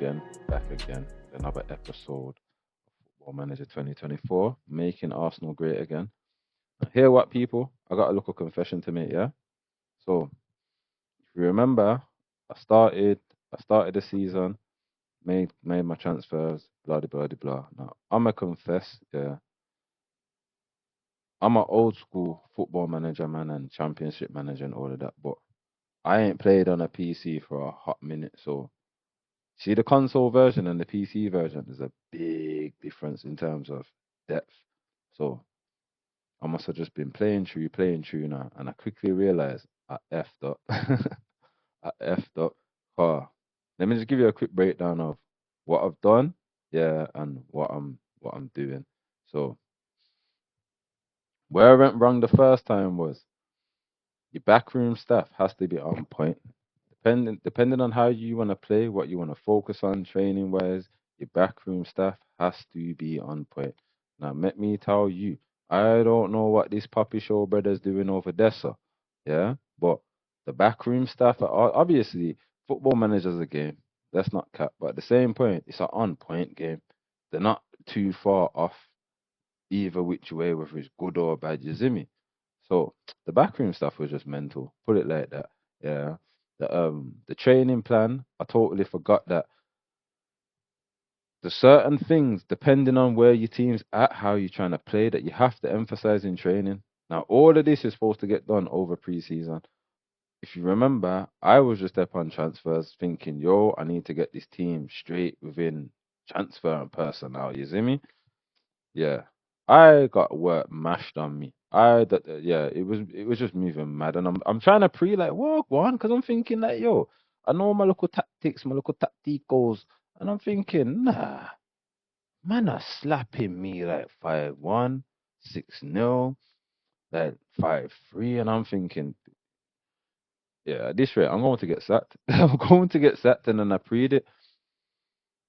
back again. Another episode of Football Manager 2024, making Arsenal great again. Hear what, people? I got a little confession to make, yeah? So, if you remember, I started I started the season, made my transfers, blah blah blah blah. Now, I'ma confess, yeah, I'm an old school football manager, man, and championship manager and all of that, but I ain't played on a PC for a hot minute, so see, the console version and the PC version is a big difference in terms of depth. So I must have just been playing through now, and I quickly realized I effed up. I effed up. Oh, let me just give you a quick breakdown of what I've done, yeah, and what I'm doing. So where I went wrong the first time was your backroom staff has to be on point. Depending on how you want to play, what you want to focus on training wise, your backroom staff has to be on point. Now, let me tell you, I don't know what this Puppy Show brother's doing over there, sir. Yeah, but the backroom staff are obviously football managers a game. That's not cap, but at the same point, it's an on point game. They're not too far off either which way, whether it's good or bad. You see me? So the backroom stuff was just mental. Put it like that. Yeah. The training plan, I totally forgot that there's certain things depending on where your team's at, how you're trying to play, that you have to emphasize in training. Now all of this is supposed to get done over preseason. If you remember, I was just up on transfers thinking, yo, I need to get this team straight within transfer and personnel. You see me? Yeah, I got work mashed on me. Yeah, it was just moving mad, and I'm trying to pre like walk one because I'm thinking like yo, I know my local tactics, my local tacticals, and I'm thinking nah, man are slapping me like 5-1, 6-0, like 5-3, and I'm thinking yeah, at this rate I'm going to get sacked. I'm going to get sacked, and then I preed it.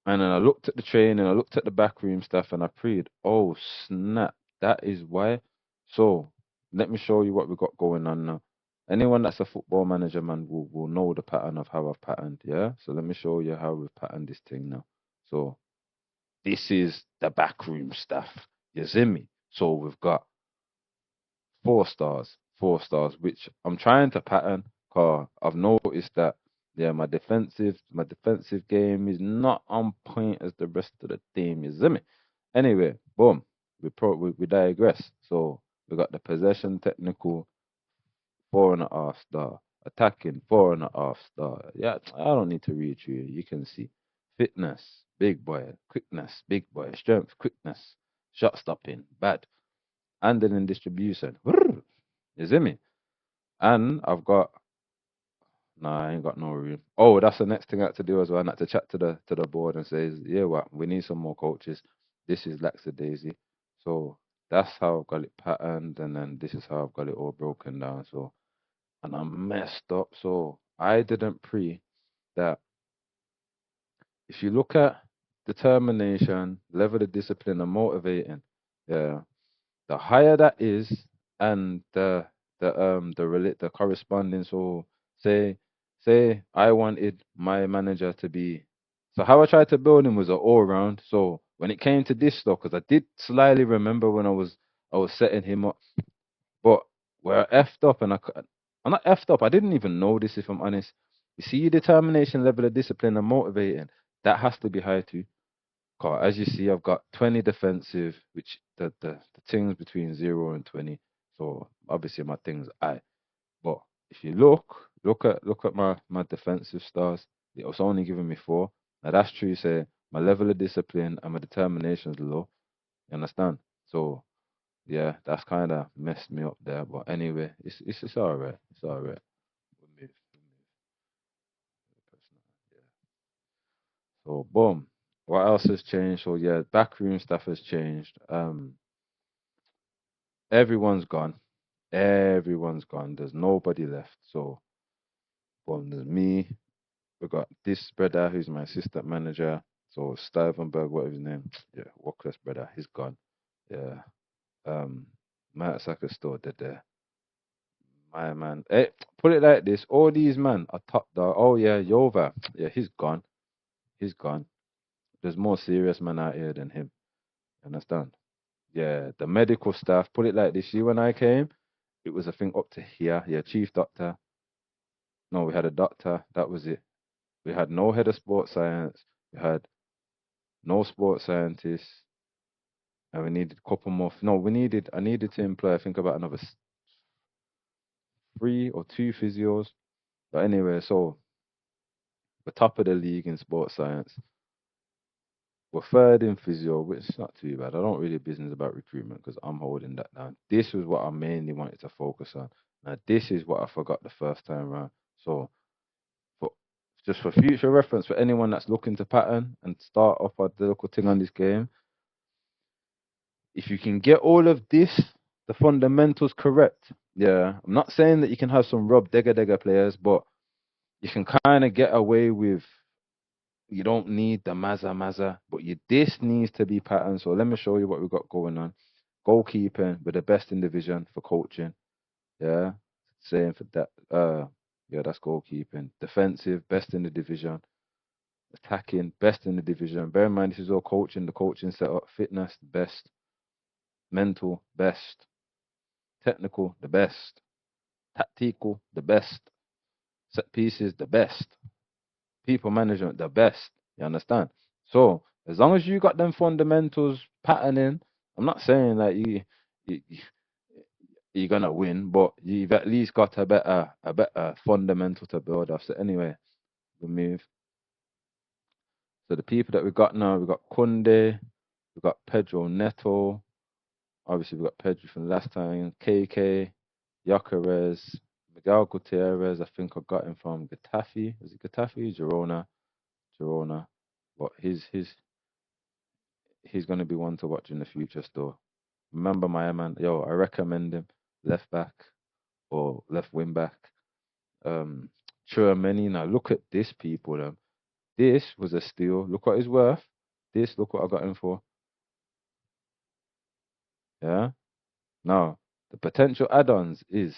And then I looked at the train and I looked at the backroom stuff and I prayed, oh snap, that is why. So let me show you what we got going on now. Anyone that's a football manager, man, will know the pattern of how I've patterned, yeah? So let me show you how we've patterned this thing now. So this is the backroom stuff. You see me? So we've got 4 stars, which I'm trying to pattern because I've noticed that yeah, my defensive game is not on point as the rest of the team. You see me? Anyway, boom, we digress. So we got the possession technical 4.5 star, attacking 4.5 star. Yeah, I don't need to read you. You can see fitness, big boy, quickness, big boy, strength, quickness, shot stopping, bad, handling distribution. You see me? And I've got I ain't got no room. Oh, that's the next thing I had to do as well. I had to chat to the board and say, yeah, what we need some more coaches. This is lackadaisy. So that's how I've got it patterned, and then this is how I've got it all broken down. So and I'm messed up. So I didn't pre that if you look at determination, level of discipline, and motivating, yeah, the higher that is, and the corresponding. So say say I wanted my manager to be. So how I tried to build him was an all round. So when it came to this stuff, because I did slightly remember when I was setting him up, but where I effed up, and I'm not effed up. I didn't even know this, if I'm honest. You see, your determination, level of discipline, and motivating, that has to be high too. 'Cause as you see, I've got 20 defensive, which the things between 0 and 20. So obviously my things I. But if you look at my defensive stars, it was only giving me 4. Now that's true. Say my level of discipline and my determination is low. You understand? So yeah, that's kind of messed me up there. But anyway, it's all right. It's all right. Yeah. So boom. What else has changed? So yeah, backroom stuff has changed. Everyone's gone. Everyone's gone. There's nobody left. So, boom, there's me. We got this brother who's my assistant manager. So Stivenberg, whatever his name. Yeah, Walker's brother. He's gone. Yeah. Um, Matt Saka's still dead there. My man. Hey, put it like this. All these men are top dog. Oh yeah, Yova. Yeah, he's gone. He's gone. There's more serious men out here than him. Understand? Yeah, the medical staff, put it like this. See, when I came, it was a thing up to here. Yeah, chief doctor. No, we had a doctor. That was it. We had no head of sports science. We had no sports scientists. And we needed a couple more. No, I needed to employ, I think, about another three or two physios. But anyway, so we're top of the league in sports science. We're third in physio, which is not too bad. I don't really business about recruitment because I'm holding that down. This was what I mainly wanted to focus on. Now, this is what I forgot the first time around. So, for just for future reference, for anyone that's looking to pattern and start off at the local thing on this game, if you can get all of this, the fundamentals correct, yeah, I'm not saying that you can have some Rob Degger players, but you can kind of get away with. You don't need the Mazza, but this needs to be patterned. So let me show you what we've got going on. Goalkeeping, we're the best in division for coaching. Yeah, same for that. Yeah, that's goalkeeping. Defensive, best in the division. Attacking, best in the division. Bear in mind, this is all coaching. The coaching setup, fitness, best. Mental, best. Technical, the best. Tactical, the best. Set pieces, the best. People management, the best. You understand? So as long as you got them fundamentals patterning, I'm not saying that you you're gonna win, but you've at least got a better fundamental to build off. So anyway, we move. So the people that we got now, we got Kunde, we got Pedro Neto. Obviously, we got Pedro from last time. KK, Yacarez, Miguel Gutierrez. I think I got him from Getafe. Was it Getafe? Girona. But he's gonna be one to watch in the future still. Remember my man, yo, I recommend him left back or left wing back. Um Chouameni. Now look at this people. This was a steal. Look what he's worth. Look what I got him for. Yeah. Now the potential add-ons is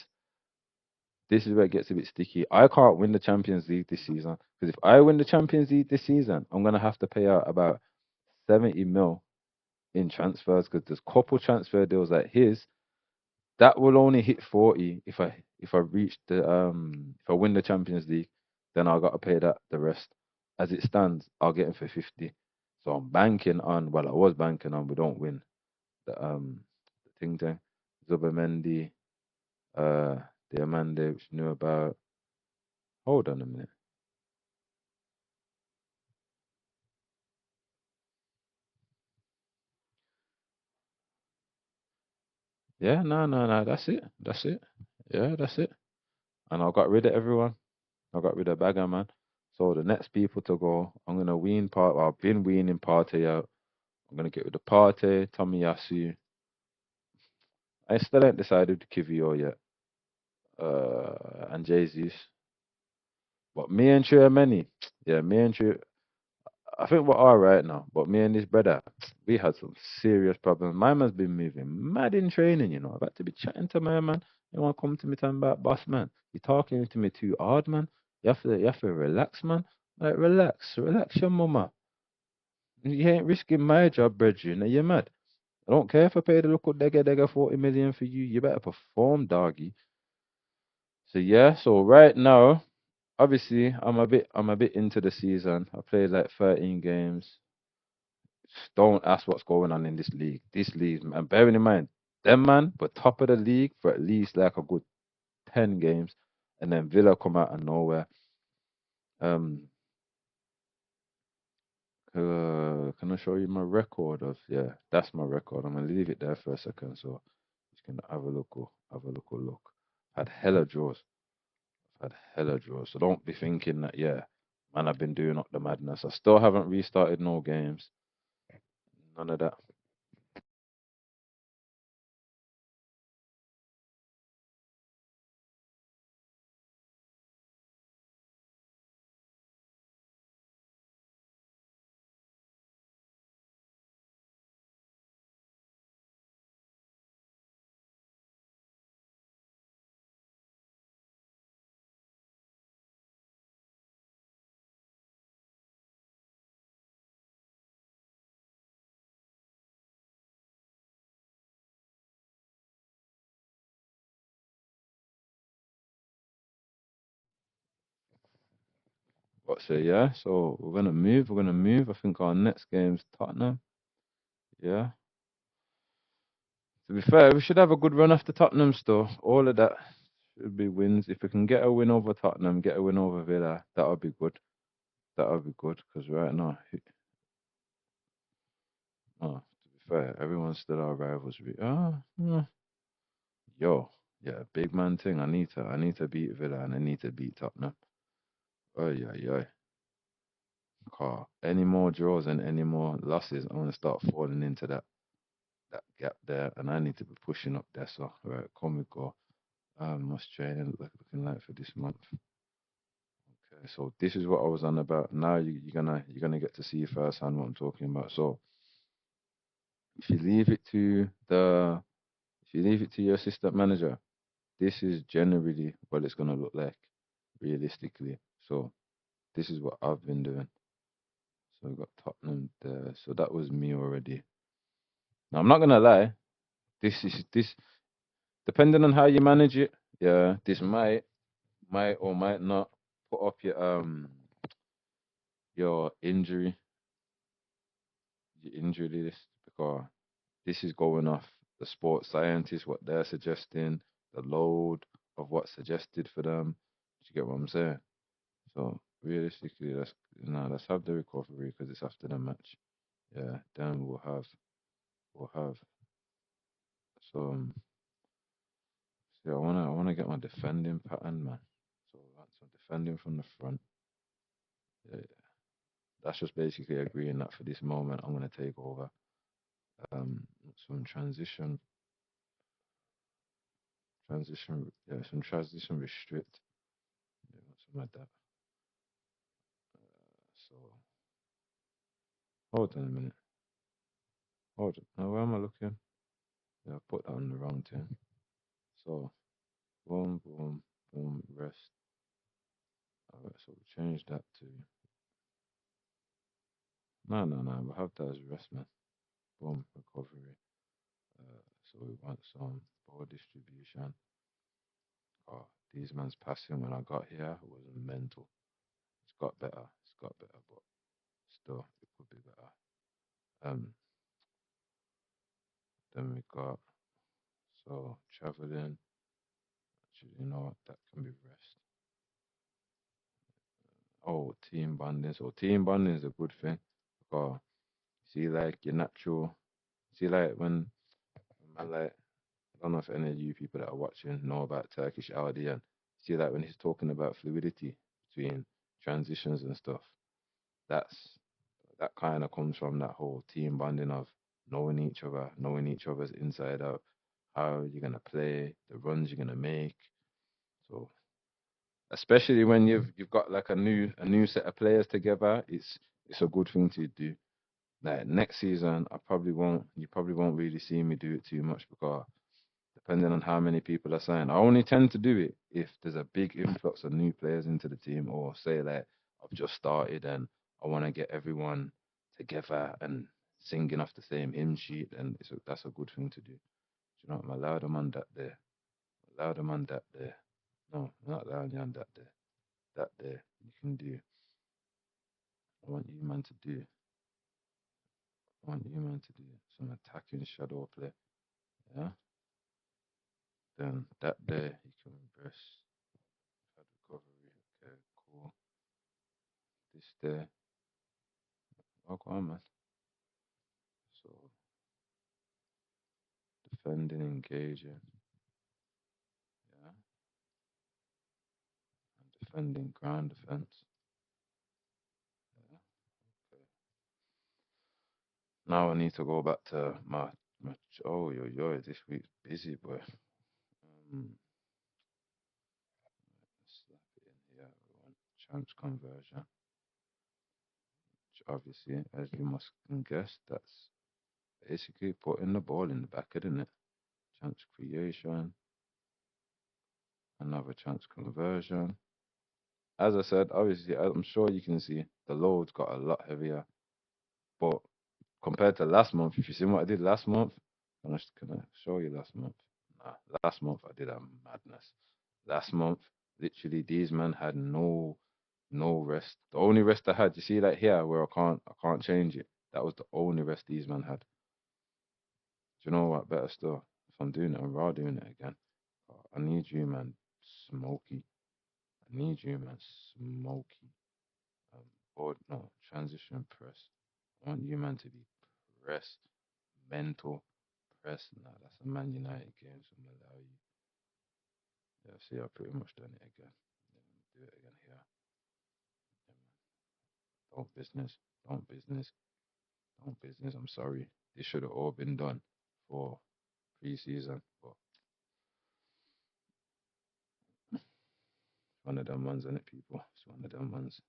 this is where it gets a bit sticky. I can't win the Champions League this season because if I win the Champions League this season, I'm gonna have to pay out about 70 mil in transfers because there's couple transfer deals like his that will only hit 40 if I reach the if I win the Champions League, then I gotta pay that the rest. As it stands, I'll get him for 50. So I'm banking on I was banking on we don't win the thing. Zubimendi, Diamande, which knew about. Hold on a minute. Yeah, no, that's it. That's it. Yeah, that's it. And I got rid of everyone. I got rid of Bagger man. So the next people to go, I'm gonna wean part. Well, I've been weaning Partey out. I'm gonna get rid of Partey, Tomiyasu. I still ain't decided to Kivio yet. And Jesus. But me and Many, yeah, me and True, I think we're all right now. But me and this brother, we had some serious problems. My man's been moving mad in training, you know. I've had to be chatting to my man. You want to come to me talking about boss, man? You're talking to me too hard, man. You have to relax, man. Like, relax your mama. You ain't risking my job, brethren. Are you mad? I don't care if I pay the local degga 40 million for you. You better perform, doggy. So yeah, so right now, obviously, I'm a bit into the season. I played like 13 games. Don't ask what's going on in this league. This league, man, bearing in mind, them man were top of the league for at least like a good 10 games, and then Villa come out of nowhere. Um, can I show you my record of? Yeah, that's my record. I'm gonna leave it there for a second, so you can have a look. Have a look. Had hella draws. Had hella draws. So don't be thinking that yeah, man, I've been doing up the madness. I still haven't restarted no games. None of that. But so yeah, so we're gonna move. We're gonna move. I think our next game's Tottenham. Yeah. To be fair, we should have a good run after Tottenham still. All of that should be wins. If we can get a win over Tottenham, get a win over Villa, that would be good. That would be good. Because right now, to be fair, everyone's still our rivals. Yo, yeah, big man thing. I need to beat Villa and I need to beat Tottenham. Oh yeah, yeah. Car. Any more draws and any more losses, I'm gonna start falling into that gap there, and I need to be pushing up there. So, right, come we go. What's training looking like for this month? Okay, so this is what I was on about. Now you're gonna get to see firsthand what I'm talking about. So if you leave it to the if you leave it to your assistant manager, this is generally what it's gonna look like realistically. So this is what I've been doing. So we've got Tottenham there. So that was me already. Now I'm not gonna lie. This depending on how you manage it. Yeah, this might or might not put up your injury list because this is going off the sports scientists what they're suggesting, the load of what's suggested for them. Do you get what I'm saying? So realistically, let's have the recovery because it's after the match. Yeah, then we'll have some. See, I wanna get my defending pattern, man. So that's some defending from the front. Yeah, that's just basically agreeing that for this moment I'm gonna take over. Some some transition restrict, yeah, something like that. So hold on a minute. Hold on. Now where am I looking? Yeah, I put that on the wrong thing. So boom, boom, boom, rest. Alright, so we change that to no. We'll have that as rest, man. Boom, recovery. So we want some ball distribution. Oh, these man's passing when I got here was mental. It's got better. It's got better, but still, it could be better. Um, then we got so traveling. Actually, you know what? That can be rest. Oh, team bonding. So team bonding is a good thing because see, like your natural. See, like when man, like I don't know if any of you people that are watching know about Turkish Audi and see, like when he's talking about fluidity between transitions and stuff. That's that kind of comes from that whole team bonding of knowing each other's inside out, how you're gonna play, the runs you're gonna make. So especially when you've got like a new set of players together, it's a good thing to do. Like next season, you probably won't really see me do it too much because depending on how many people are signed, I only tend to do it if there's a big influx of new players into the team, or say like I've just started and I want to get everyone together and singing off the same hymn sheet, and that's a good thing to do. Do you know what? I'm allowed them on that there. Allow them on that there. No, I'm not allowing you on that there. That there. You can do. I want you man to do. I want you man to do some attacking shadow play. Yeah. Then that there you can press recovery. Okay, cool. This there. Oh, go on, man. So defending, engaging, yeah, and defending ground defense. Yeah. Okay. Now I need to go back to my. Oh yo, this week's busy, boy. Slap it in here. We want chance conversion. Which obviously, as you must can guess, that's basically putting the ball in the back of the net. Chance creation, another chance conversion. As I said, obviously, I'm sure you can see the load got a lot heavier, but compared to last month, if you seen what I did last month, can I show you last month? Nah, last month I did a madness. Last month, literally, these men had no. No rest. The only rest I had, you see that here where I can't change it. That was the only rest these men had. Do you know what? Better still, if I'm doing it, I'm raw doing it again. I need you, man, smoky. I need you, man, smoky. Or no, transition press. I want you, man, to be press, mental press. Nah, that's a Man United game, so I'm gonna allow you. Yeah, see, I've pretty much done it again. Yeah, do it again here. Yeah, don't business, don't business, don't business. I'm sorry. This should have all been done for pre-season, but it's one of them ones, isn't it, people? It's one of them ones.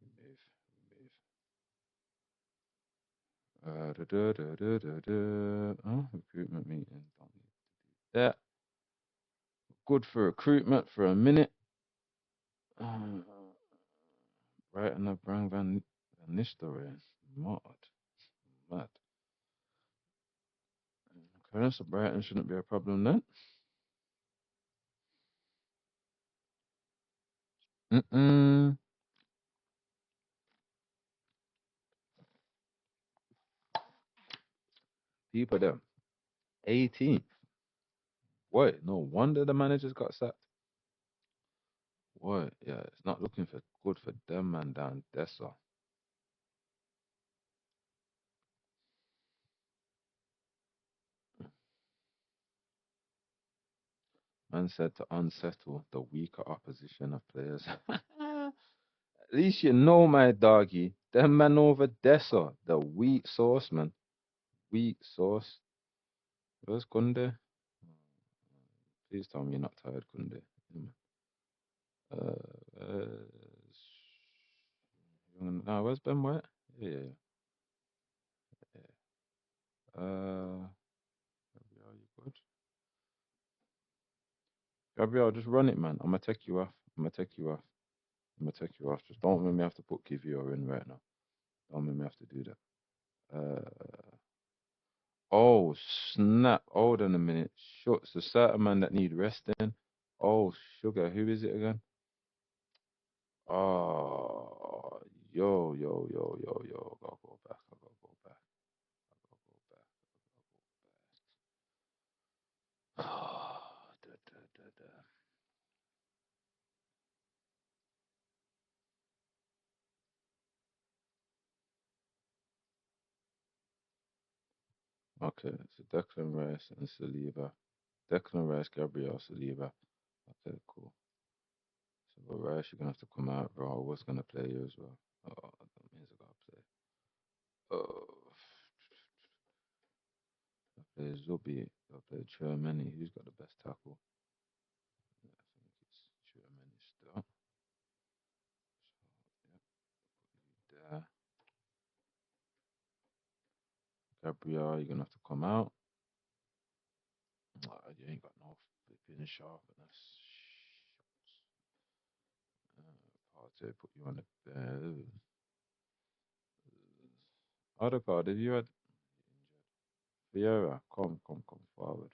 We move, we move. Oh, recruitment meeting. Don't need that. Good for recruitment for a minute. Uh, right in the Brang Van Nistelrooy. Mad. Mad. Okay, so Brighton shouldn't be a problem then. Mm-mm. People them. 18th. What? No wonder the managers got sacked. What? Yeah, it's not looking for good for them man down Dessa. Man said to unsettle the weaker opposition of players. At least you know, my doggy. Them man over Dessa, the wheat sauce, man. Wheat sauce. Where's Kunde? Please tell me you're not tired, Kunde. Uh, where's Ben White? Yeah, yeah, yeah. Gabriel, you good? Gabriel, just run it, man. I'm gonna take you off. I'm gonna take you off. I'm gonna take you off. Just don't make me have to put Kivio in right now. Don't make me have to do that. Oh, snap. Hold on a minute. Sure. It's a certain man that need resting. Oh, sugar. Who is it again? Oh, yo. Gotta go back. I gotta go back. I gotta go back. I gotta go back. Da. Okay, so Declan Rice and Saliba. Declan Rice, Gabriel, Saliba. Okay, cool. So, but Rice, you're gonna have to come out, bro. I was gonna play you as well. Oh, that means I gotta play. Oh, I play Zubi. I play Chermany. Who's got the best tackle? Yeah, I think it's Chermany still. So, yeah, there. Gabriel, you're gonna have to come out. Oh, you ain't got no flipping sharpness. Partey, put you on the bed. Odegaard, have you had Vieira? Come forward.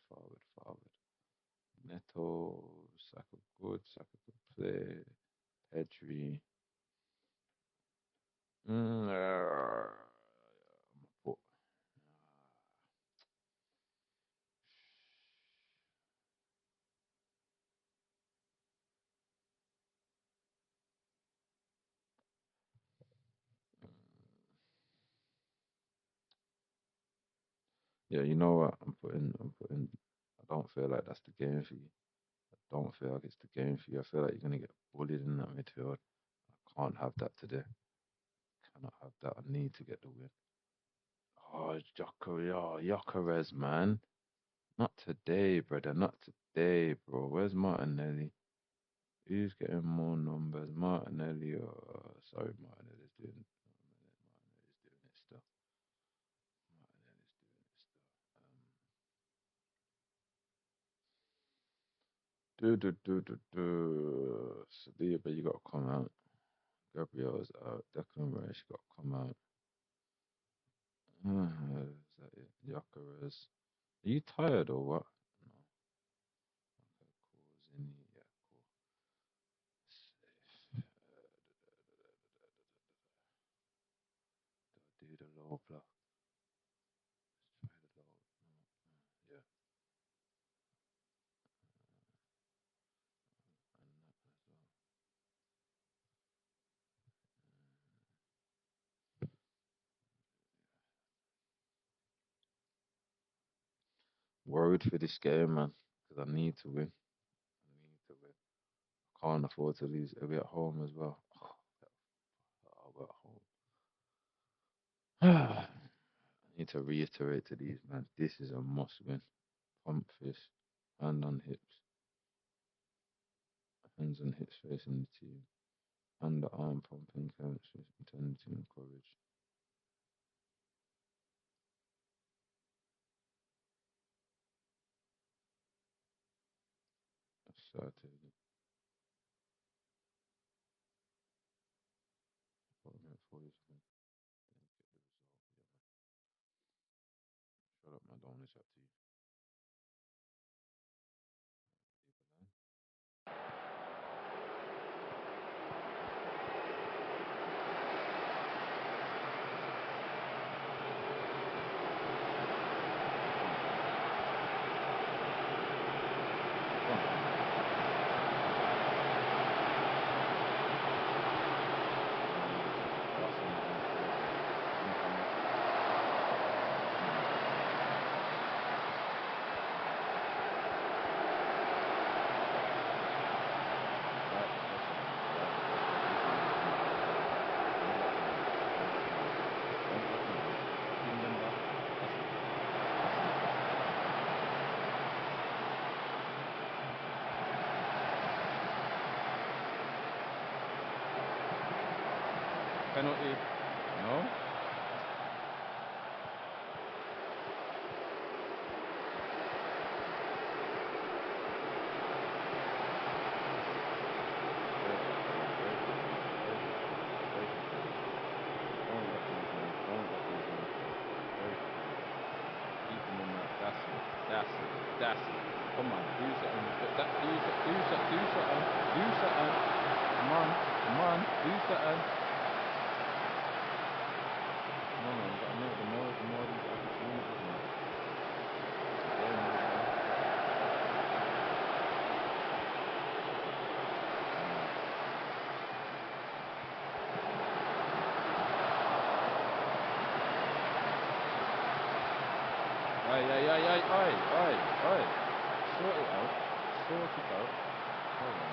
Neto, Saka good play. Pedri. Put- yeah, you know what? I'm putting. I don't feel like that's the game for you. I don't feel like it's the game for you. I feel like you're gonna get bullied in that midfield. I can't have that today. Cannot have that. I need to get the win. Oh, Jokeres, man. Not today, brother. Not today, bro. Where's Martinelli? Who's getting more numbers? Martinelli or sorry, Martinelli's doing it still. Martinelli's doing it still. Saliba, you gotta come out. Gabriel's out. Declan Rice, you gotta come out. Is that it? Gyökeres. Are you tired or what? No. Okay, cool. Zinni, yeah, cool. Safe. the low block. Let's try the low. Yeah, and that as well. Worried for this game, man, because I need to win. I need to win. Can't afford to lose. Are we at home as well? Oh, we're at home. I need to reiterate to these man, this is a must win. Pump fist, hand on hips, hands on hips facing the team, underarm pumping counts, intensity and courage. Assertive, for this one. Then get the result. Yeah, man. Shut up, my don't. It's up to you. Leave it alone. Come on. Passing it in forward. Incoming. Right, pin them back. That's it. Penalty. No? That's it. Come on, do something. Do something. Do something. Come on, do something. Come on, man, you gotta make the more of these opportunities, man. Game over. Aye. Sort it out. Sort it out. Hold on.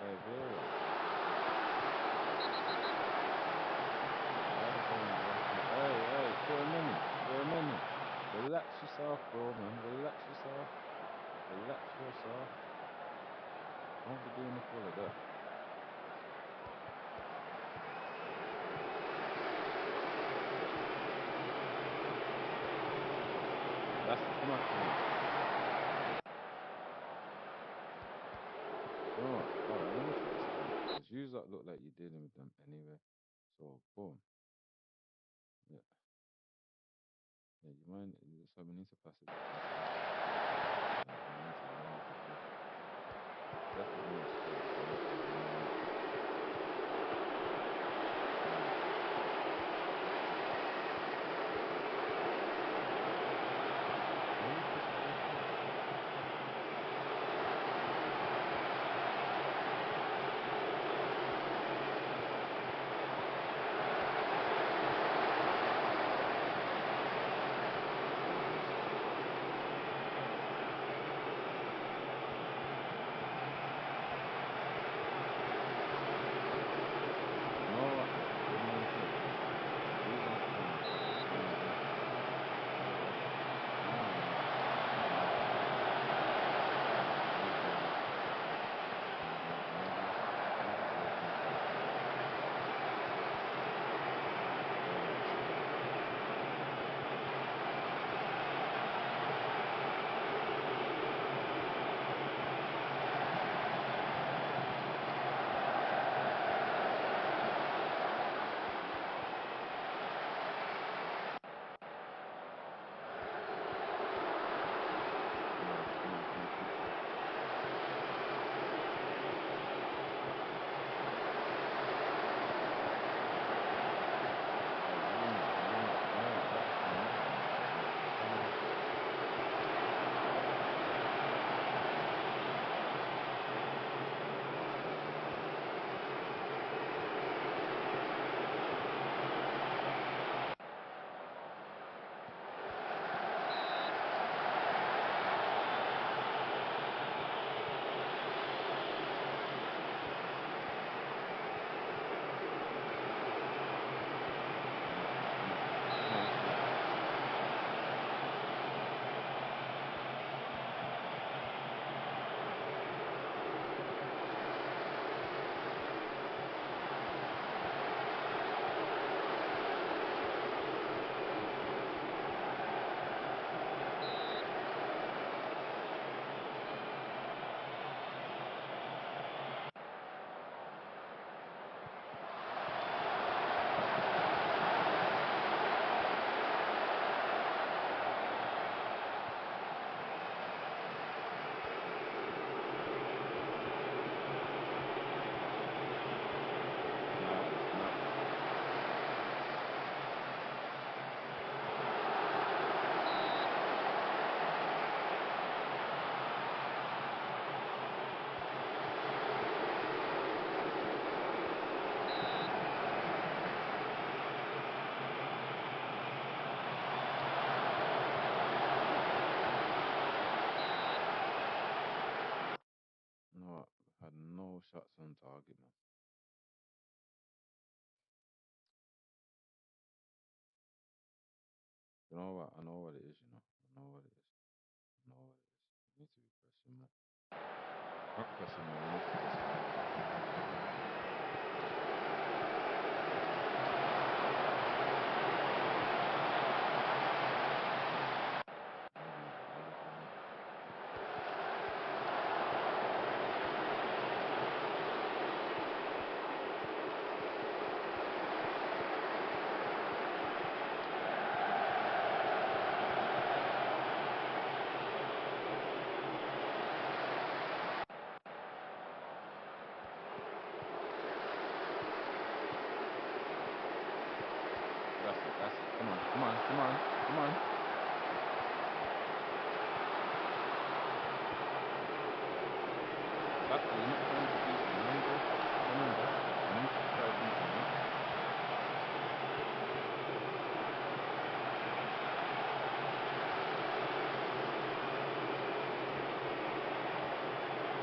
Hey, Vera. Hey, for a minute. Relax yourself, bro, man. Relax yourself. Relax yourself. Don't be doing the full of that. That's too much, man. No, alright, let me fix it. Because you look like you're dealing with them anyway. So, boom. Yeah. Yeah, you mind? So we need to pass it. Yeah, and we need to run with it, yeah. Definitely a space, but we need to run with it. Why you push that in for? No shots on target, man. You know what? I know what it is, you know. I know what it is. I know what it is. You need to be pressing more. Not pressing more, you need to just maybe use a leg or something. That's it, that's it. Come on, come on, come on, come on. Tackle, you're not trying to beat him. Remember? Remember? You need to try beating him.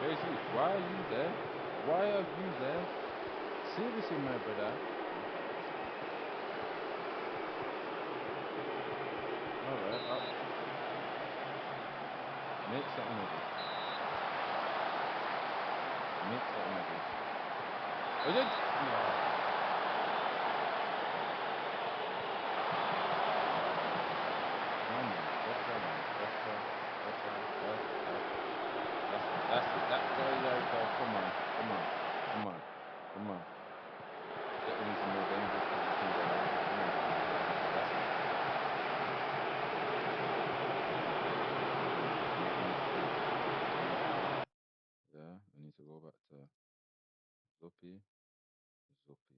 Jesus, why are you there? Why are you there? Seriously, my brother. Alright, make something of it. Make something of it. Oh, you... No. Come on, pressure, man. Pressure, pressure, that's it. There you go. Come on, come on, come on, come on. Get into more dangerous position there. Come on. That's it. Yeah, I need to go back to Zuppy. Zuppy.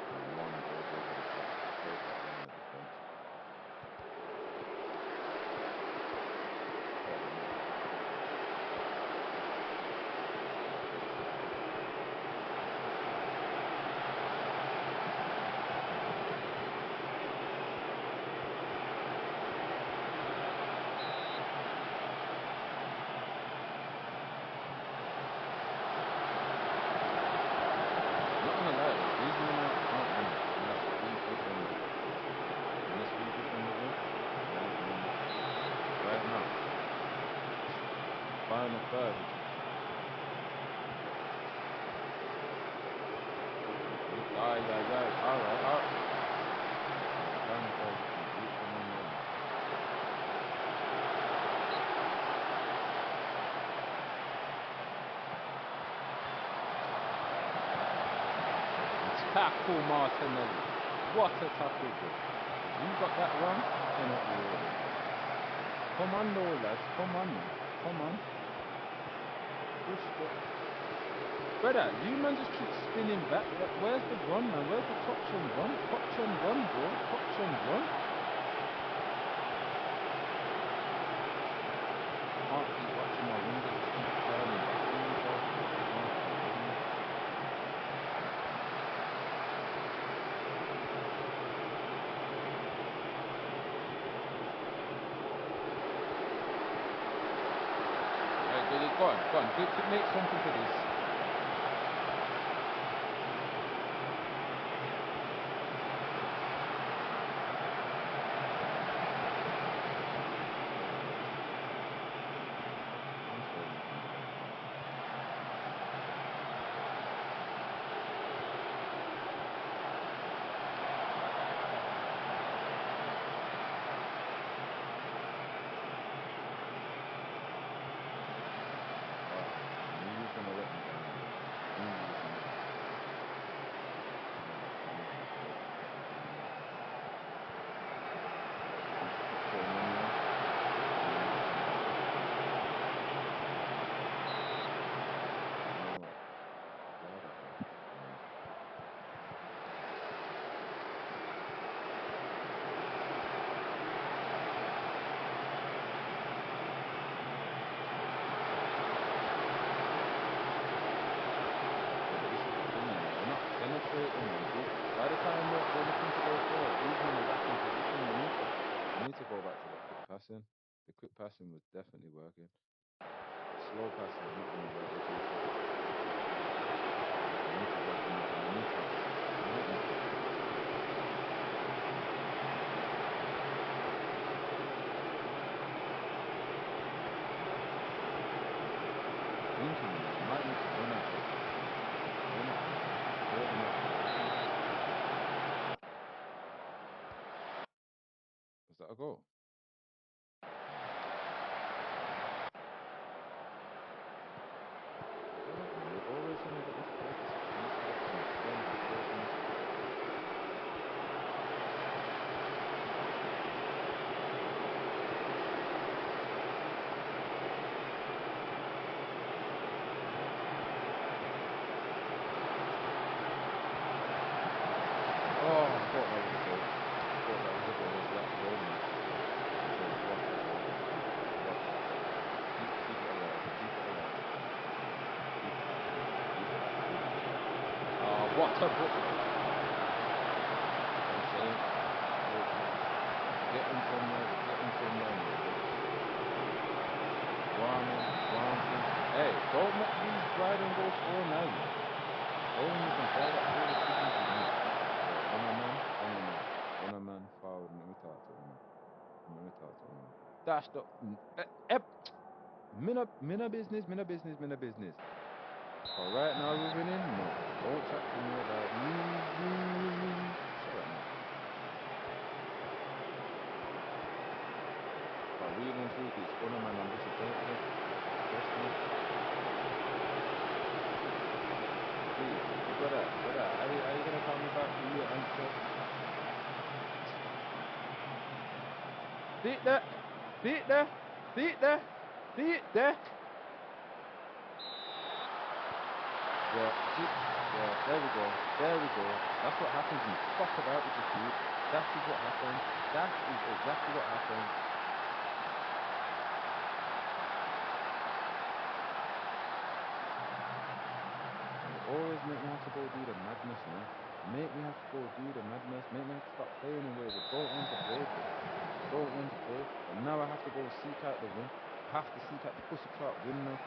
Yeah. One goes over the top. Break that line of defense. Not gonna lie, these men are not in it. Unless we defend it. Unless we defend it, right now. Final third. Yeah. Alright. Final third. Beat them in there. Tackle Martinelli. What a tackle, bro. You got that wrong? Penalty already. Come on, though, lads. Come on, man. Come on. Push the... Brother, you man just keep spinning back. Where's the run, man? Where's the touch and run? Touch and run, bro. Touch and run. Can't keep watching my window. Just keep turning back on yourself. Go on. Make something for this. Glad I have that corner. But this is the thing, man. They're not penetrating, man. By the time they're looking to go forward, these men are back in position. We need to go back to the quick passing. The quick passing was definitely working. Slow pass is not going to work with him. I need to work on that mini pass. Might need to. Thinking, you know, I might need to run at it. Run at it. Open up. Is that a goal? Shut up, man. You're always trying to get into places. You need to get some defensive work on this. Oh, I thought that was a goal. I thought that was a goal. That's a goal, man. So watch that, man. Watch that. Keep it alive. Keep it alive. Keep it active. Keep it active. What a goal! I'm saying, get in from there. Get in from there, man. Warming. Hey, don't let these Bryden go score now. Don't even try that bullshit with me. One a man forward. Let me talk to him. Dashed up. Mina business. But right now we're winning. No, don't chat to me about me. Shut up, man. But really and truly, it's one man. I'm disappointed in. Trust me. Please, brother. Are you gonna call me back to your answer? See it there. Yeah, there we go. That's what happens. You fuck about with your feet. That is what happens. That is exactly what happens. You always make me have to go do the madness, man. Make me have to go do the madness. Make me have to start playing in ways I don't want to play, bro. Don't want to play. But now I have to go seek out the win. I have to seek out the pussy trap win now.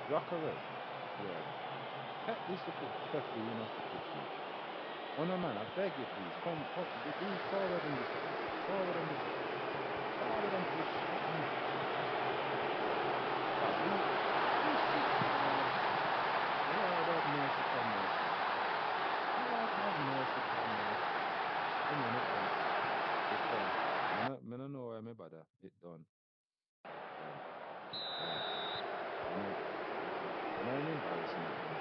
Rockaway. Yeah. Heck this referee off the pitch, man. Oh no, man, I beg you, please. Come, be forward on this. Forward on this. Forward on this. Lord have mercy, come mercy. Lord have mercy, come mercy. A minute, then. It done. Me no know why me bother. It done. When I'm embarrassing again.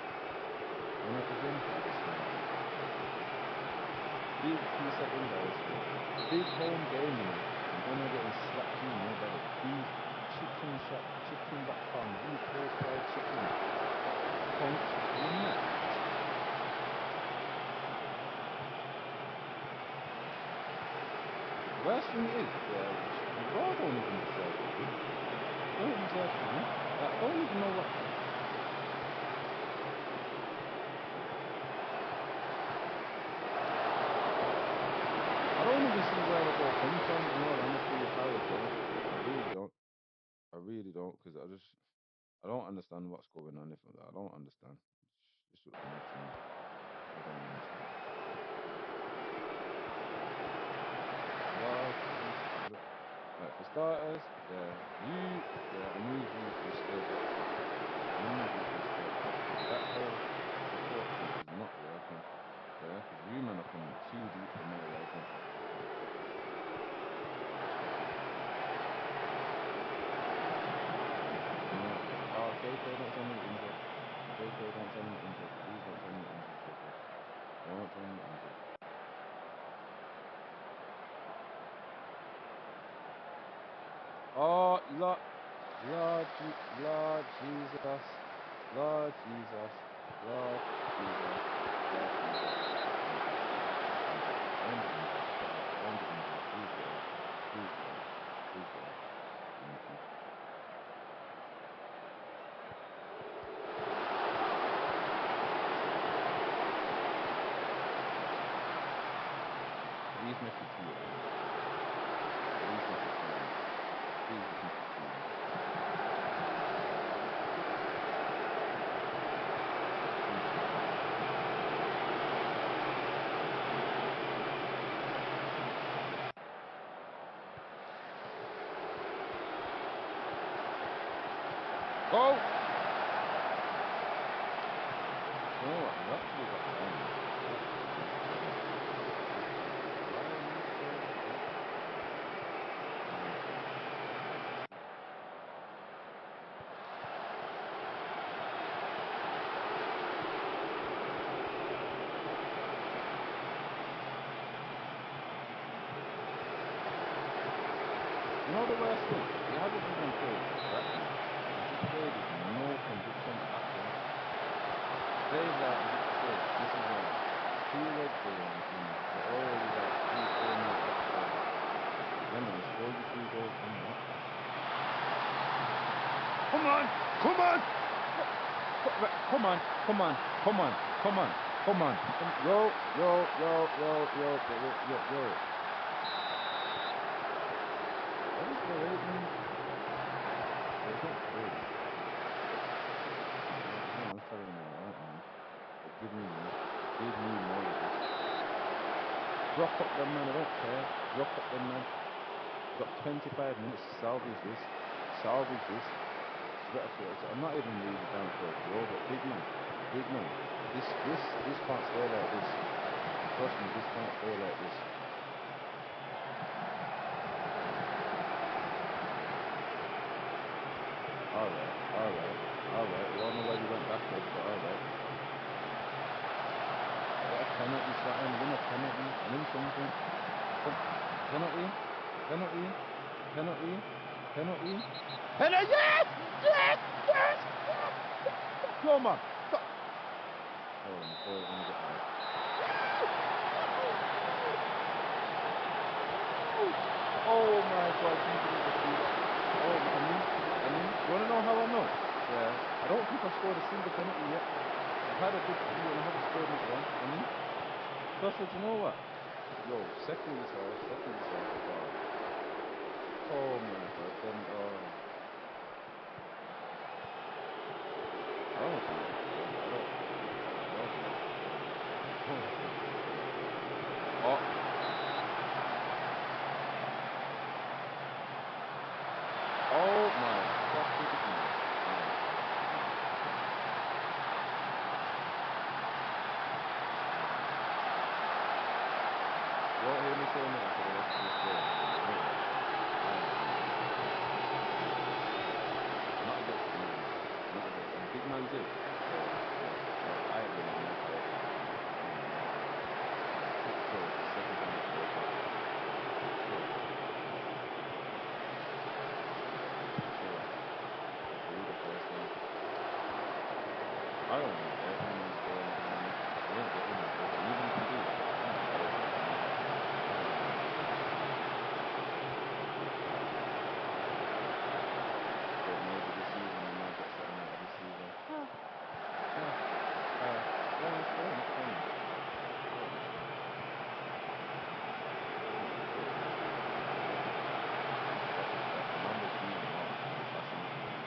When I is embarrassing again. Big piece of embarrassment. Big home game, you know. And then I'm getting slapped in there by the big chicken shop, chicken.com, UK fried chicken. Punk, you know. Worst thing is, God don't even deserve to win. Don't deserve to win. I don't even know what. I don't even see where the goal comes from. In all honesty, with Harry Kane. I really don't, because I don't understand what's going on. If I don't understand, it's just mad to me. I don't understand. Well, like for starters, I knew you was still up to it. That whole support thing is not working. Yeah, because you man are coming too deep for my liking. KK, don't tell me you're injured. KK, don't tell me you're injured. Please don't tell me you're injured, KK. Don't tell me you're injured. Oh, Lord Jesus. Lord Jesus. Lord Jesus. Lord Jesus. Don't get injured. Don't get injured. Please get up. Please get up. Please get up. Thank you. Please make it clear. Please make it clear. Go! You know what? You actually got time. You actually got time. Why are you so You know the worst thing? He hasn't even played crap now. He played with no conviction at all. Played like as if to say, this is like 2 red games and we're already like 3, 4 minutes left to go. Yeah man, score your 2 goals from that. Come on! Come on! Come on! Come on! Come on! Come on! Come on! Yo! Yo! Yo! Yo! Yo! Yo! Yo! What is the rating? It's not good. I'm telling you now, right now. But give me more. Give me more of this. Rock up them man, I don't care. Rock up them man. Got 25 minutes to salvage this. Salvage this. I'm not even really down for a draw, but big man. Big man. This can't stay like this. Trust me, this can't stay like this. Alright. I don't know why you went backwards, but alright. Get a penalty, something. Win a penalty. Win something. Penalty. Penalty. Penalty. Penalty. Penalty. Yes! Yes! Yes! Go on, man. Stop. Oh, my boy, let me get out. Oh my God, you didn't just do that. Oh, I mean, you wanna know how I know? Yeah, I don't think I've scored a single penalty yet. I've had a big few and I haven't scored not one. I mean, plus, you know what? Yo, second yourself. Oh my God, then I don't think it's good. I don't think it's good. Oh. Oh my fucking goodness. You won't hear me saying that for the rest of this game. Not against the man. Not against the big man did. So I win it now. So quick throw, second time I throw. Through the first one. I don't want every man scoring at the minute. I ain't getting that. And even if you do, I don't care. But maybe this season I might get something out of this season. Yeah, it's fair enough, fair enough. That's Lamborghini, that's enough for me.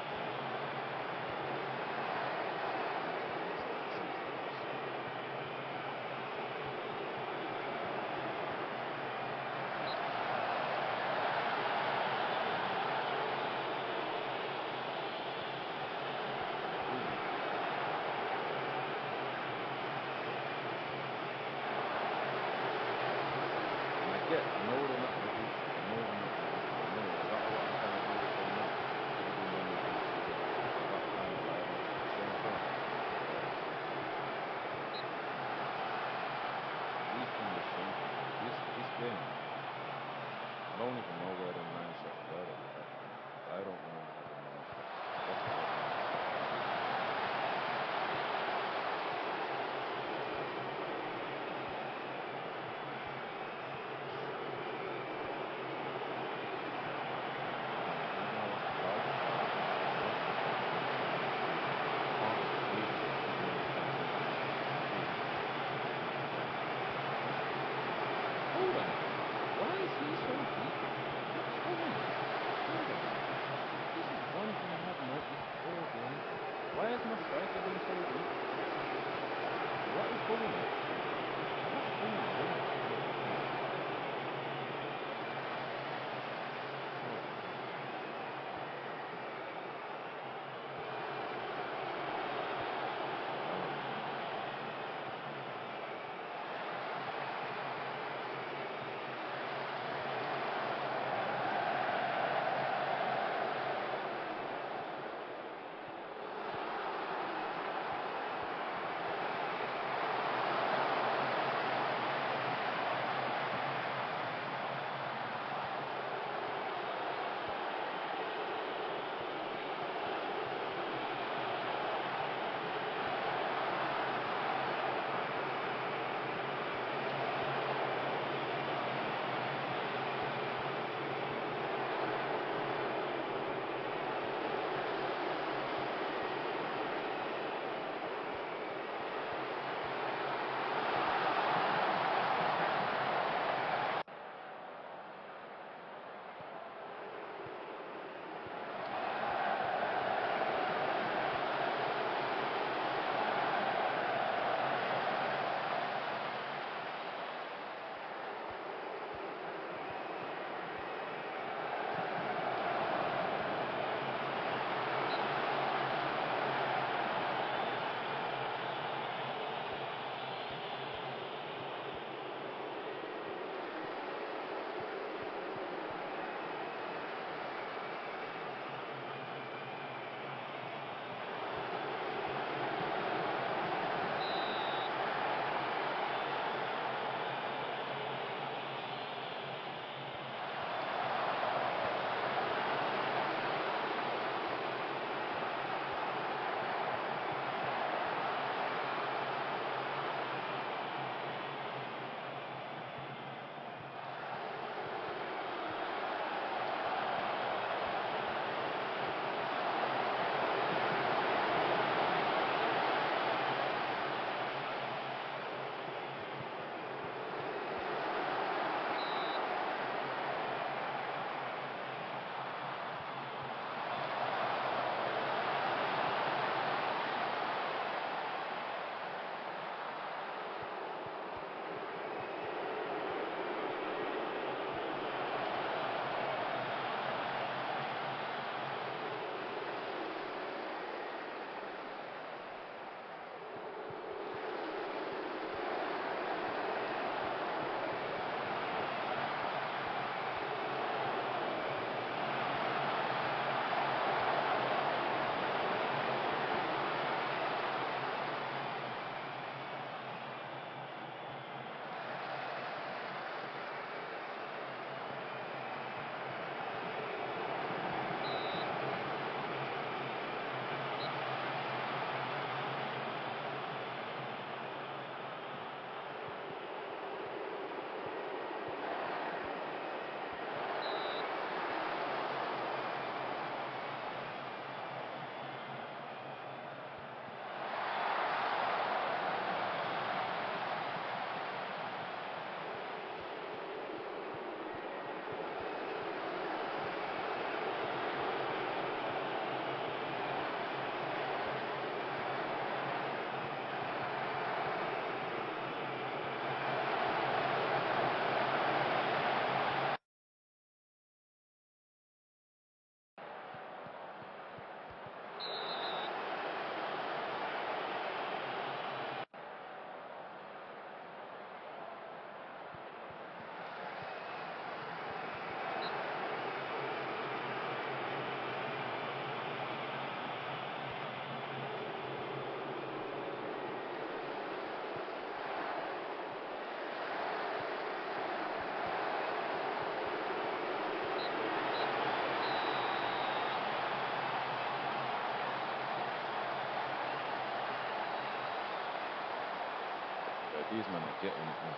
These men are getting it now.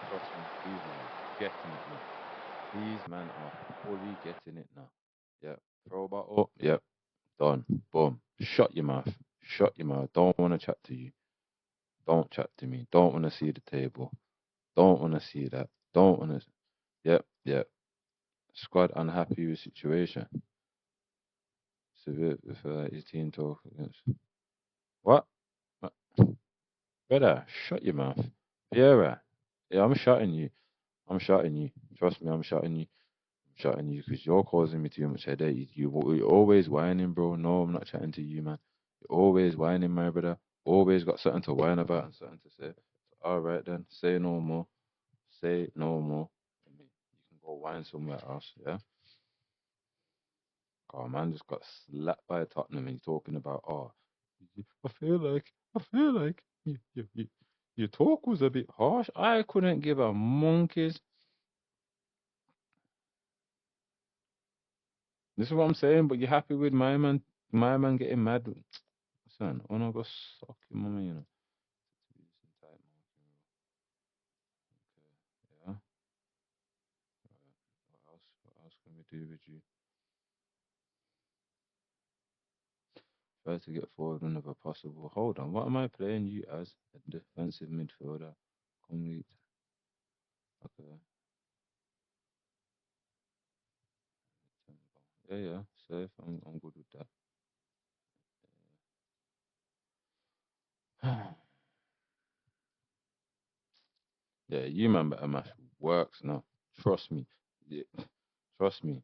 Trust me, these men are getting it now. These men are fully getting it now. Yep. Throw bottle. Yep. Done. Boom. Shut your mouth. Shut your mouth. Don't want to chat to you. Don't chat to me. Don't want to see the table. Don't want to see that. Don't want to. Yep. Yep. Squad unhappy with situation. So if his team talk against what? What? Brother, shut your mouth. Vieira. Yeah, I'm shutting you. I'm shutting you. Trust me, I'm shutting you. I'm shutting you because you're causing me too much headache. You're always whining, bro. No, I'm not chatting to you, man. You're always whining, my brother. Always got something to whine about and something to say. All right then, say no more. Say no more. I mean, you can go whine somewhere else, yeah. Oh man, just got slapped by Tottenham and he's talking about, oh, I feel like your talk was a bit harsh. I couldn't give a monkey's. This is what I'm saying, but you're happy with my man getting mad. Son, I wanna go suck your mama, you know. Okay, yeah. What else? What else can we do with you? Try to get forward whenever possible. Hold on, what am I playing you as? A defensive midfielder. Complete. Okay. Yeah, yeah. Safe. I'm good with that. Yeah, you man better mash works now. Trust me. Yeah, trust me.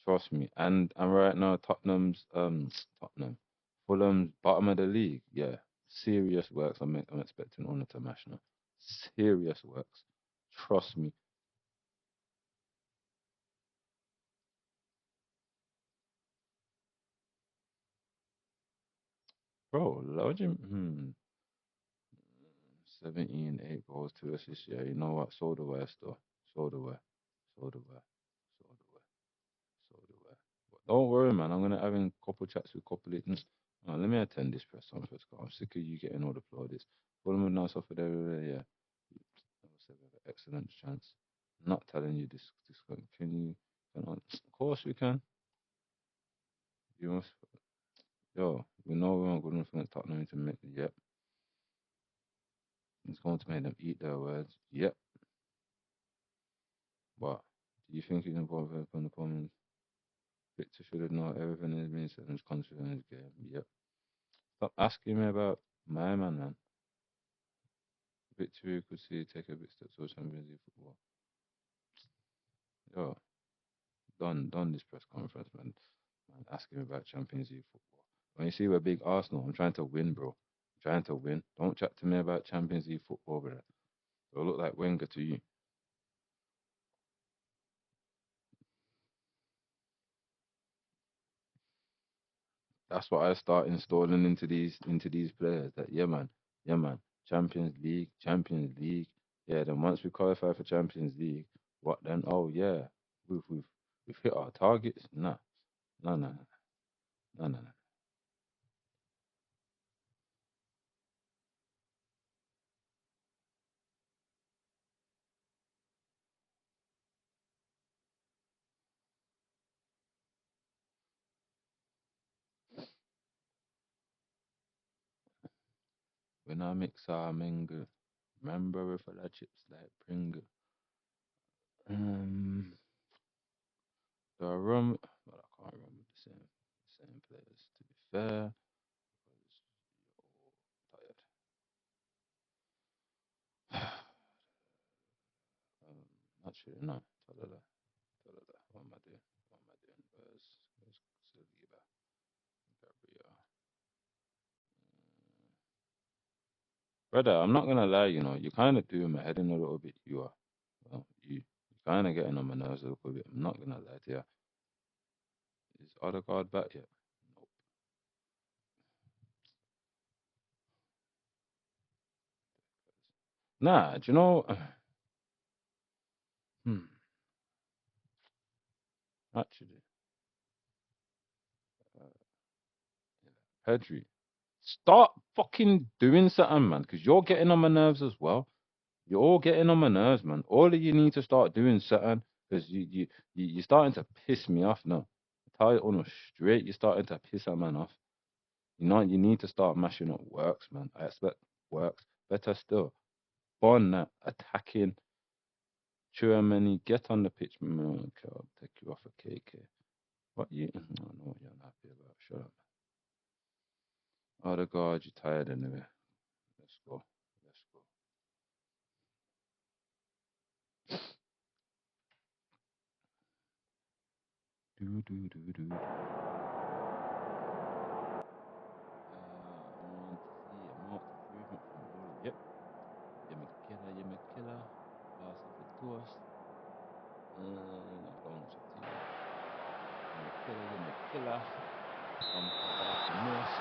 Trust me. And right now Tottenham. Fulham's bottom of the league. Yeah. Serious works. I'm expecting Honor to mash now. Serious works. Trust me. Bro, Lodging 17, 8 goals, 2 assists. Yeah, you know what? Sold away still. Sold away. Sold away. Sold away. Sold away. But don't worry, man. I'm gonna having a couple chats with couple of let me attend this press conference. 'Cause I'm sick of you getting all the plaudits. Fulham would now suffered everywhere. Yeah, that was an excellent chance. Not telling you this. Can you? Of course we can. You must. Yo, we know we weren't good enough against Tottenham to make. Yep, it's going to make them eat their words. Yep. But do you think he's involved from the comments? Victor should have known everything has been said and is confident in his game. Yep. Stop asking me about my man, man. Victory could see take a bit steps towards Champions League football. Yo, done this press conference, man. Man, asking me about Champions League football. When you see we're big Arsenal, I'm trying to win, bro. I'm trying to win. Don't chat to me about Champions League football, bro. It'll look like Wenger to you. That's what I start installing into these players. That yeah, man. Champions League. Yeah, then once we qualify for Champions League, what then? Oh yeah, we've hit our targets. Nah, no, no, no, no, no, no. When I mix our mingle, remember with all the chips like Pringle. Um, do I run? Well, I can't run with the same players. To be fair, because you're tired. um, Actually, no. Ta-da-da, ta-da-da. What am I doing? What am I doing? Where's Saliba? Gabriel. Brother, I'm not gonna lie. You're kind of doing my head in a little bit. You are. Well, you kind of getting on my nerves a little bit. I'm not gonna lie to you. Is Odegaard back yet? Nope. Nah, do you know? Hmm. Actually, uh, yeah. Pedri. Start fucking doing something, man, because you're getting on my nerves as well. You're all getting on my nerves, man. All of you need to start doing something because you're starting to piss me off now. I tell you on straight, you're starting to piss a man off. You know, you need to start mashing up works, man. I expect works. Better still, Bond that attacking. Germany, get on the pitch, man. Okay, I'll take you off a KK. What you? I know what you're unhappy about. Shut up. Oh, the God, you're tired anyway. Let's go. Let's go. Do do do do. I want to see a marked improvement from all. Yep. You're my killer. You're my killer. Pass off it to us. Not long to team. You're my killer. You're my killer. I'm proper like a nurse.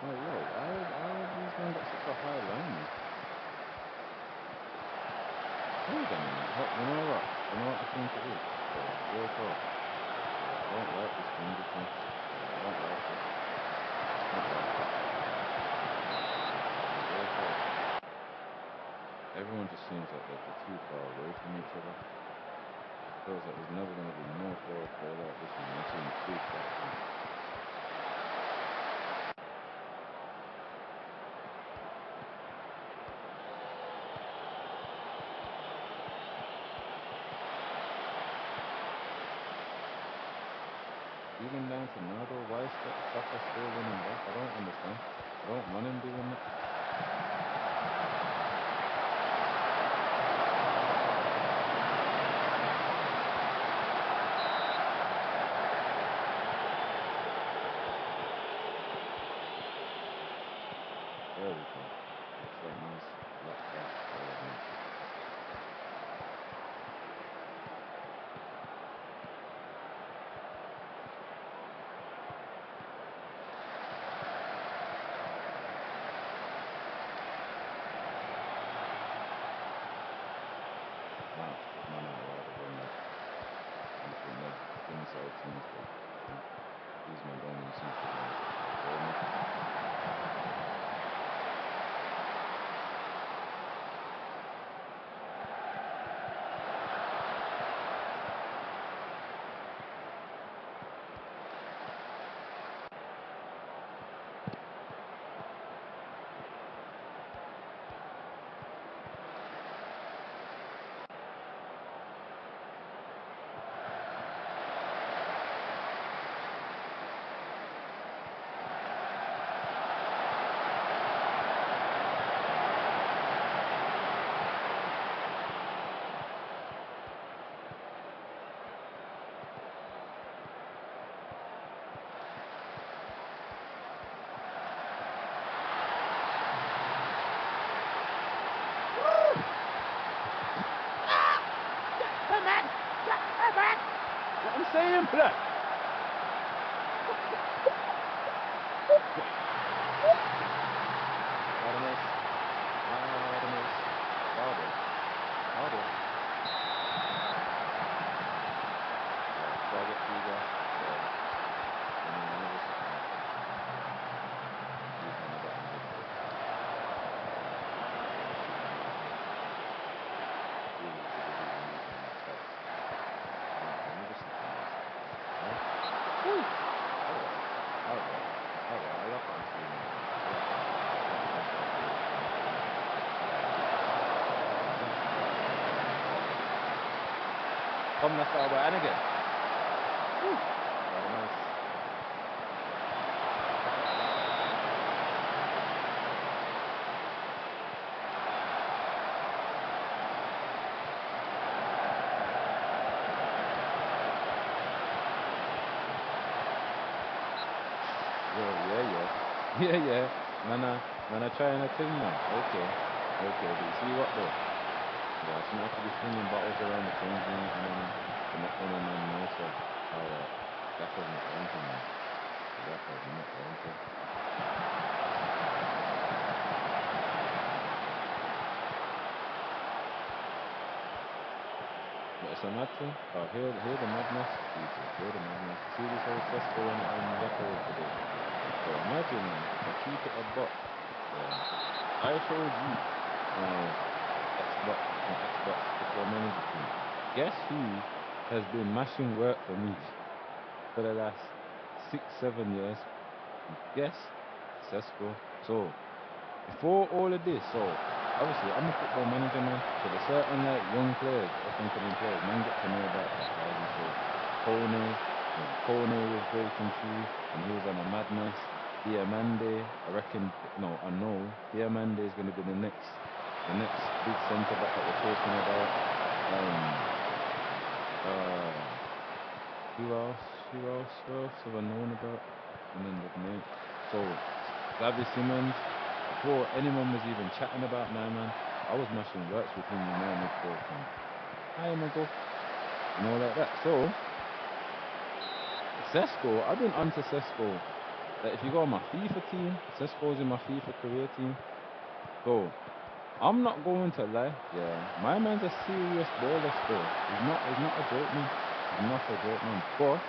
Oh, yo, why have these men got such a high line? Hold on a minute. You know what? You know what I think it is? Real talk. I don't like this thing, this one. I don't like it. I don't like it. Real talk. Everyone just seems like they're too far away from each other. It feels like there's never going to be no forward play like this one. They seem too far. Even down to Nardo, why is Saka still running back? I don't understand. I don't want him doing that. There we go. Looks like nice black back. Wow, good man out there, the wing. I think they're inside teams, but these men don't even seem to be. Ooh. I love that feeling. Come that's the by and again. Woo. Very nice. Yeah. Yeah, yeah. Man, I trying to thing, man. Okay. Okay, but you see what though? Yeah, I shouldn't have to be flinging bottles around the things and then to let one of them know, so, alright. That was not ranking, man. That was not ranking. But it's a mad thing. Oh, hear the madness, people. Hear the madness. You see this whole Cesco and record today. So imagine, man, if I keep it a buck, yeah, I showed you my Xbox Football Manager team. Guess who has been mashing work for me for the last 6, 7 years? Guess, Cesco. So before all of this, so obviously I'm a football manager, man. So the certain like young players, up and coming players, man, get to know about that, right? And so Kone was breaking through, and he was on a madness. Diamande, I reckon, no, I know Diamande is going to be the next big centre back that we're talking about. Um, uh, who else have I known about? And then the name. So Xavi Simmons, before anyone was even chatting about my man, I was mashing works with him in my midfield from time ago. Like that. So Sesko, I've been onto Sesko. That if you go on my FIFA team, Sesko's in my FIFA career team. So I'm not going to lie, yeah. My man's a serious baller still. He's not a joke man. He's not a joke man. But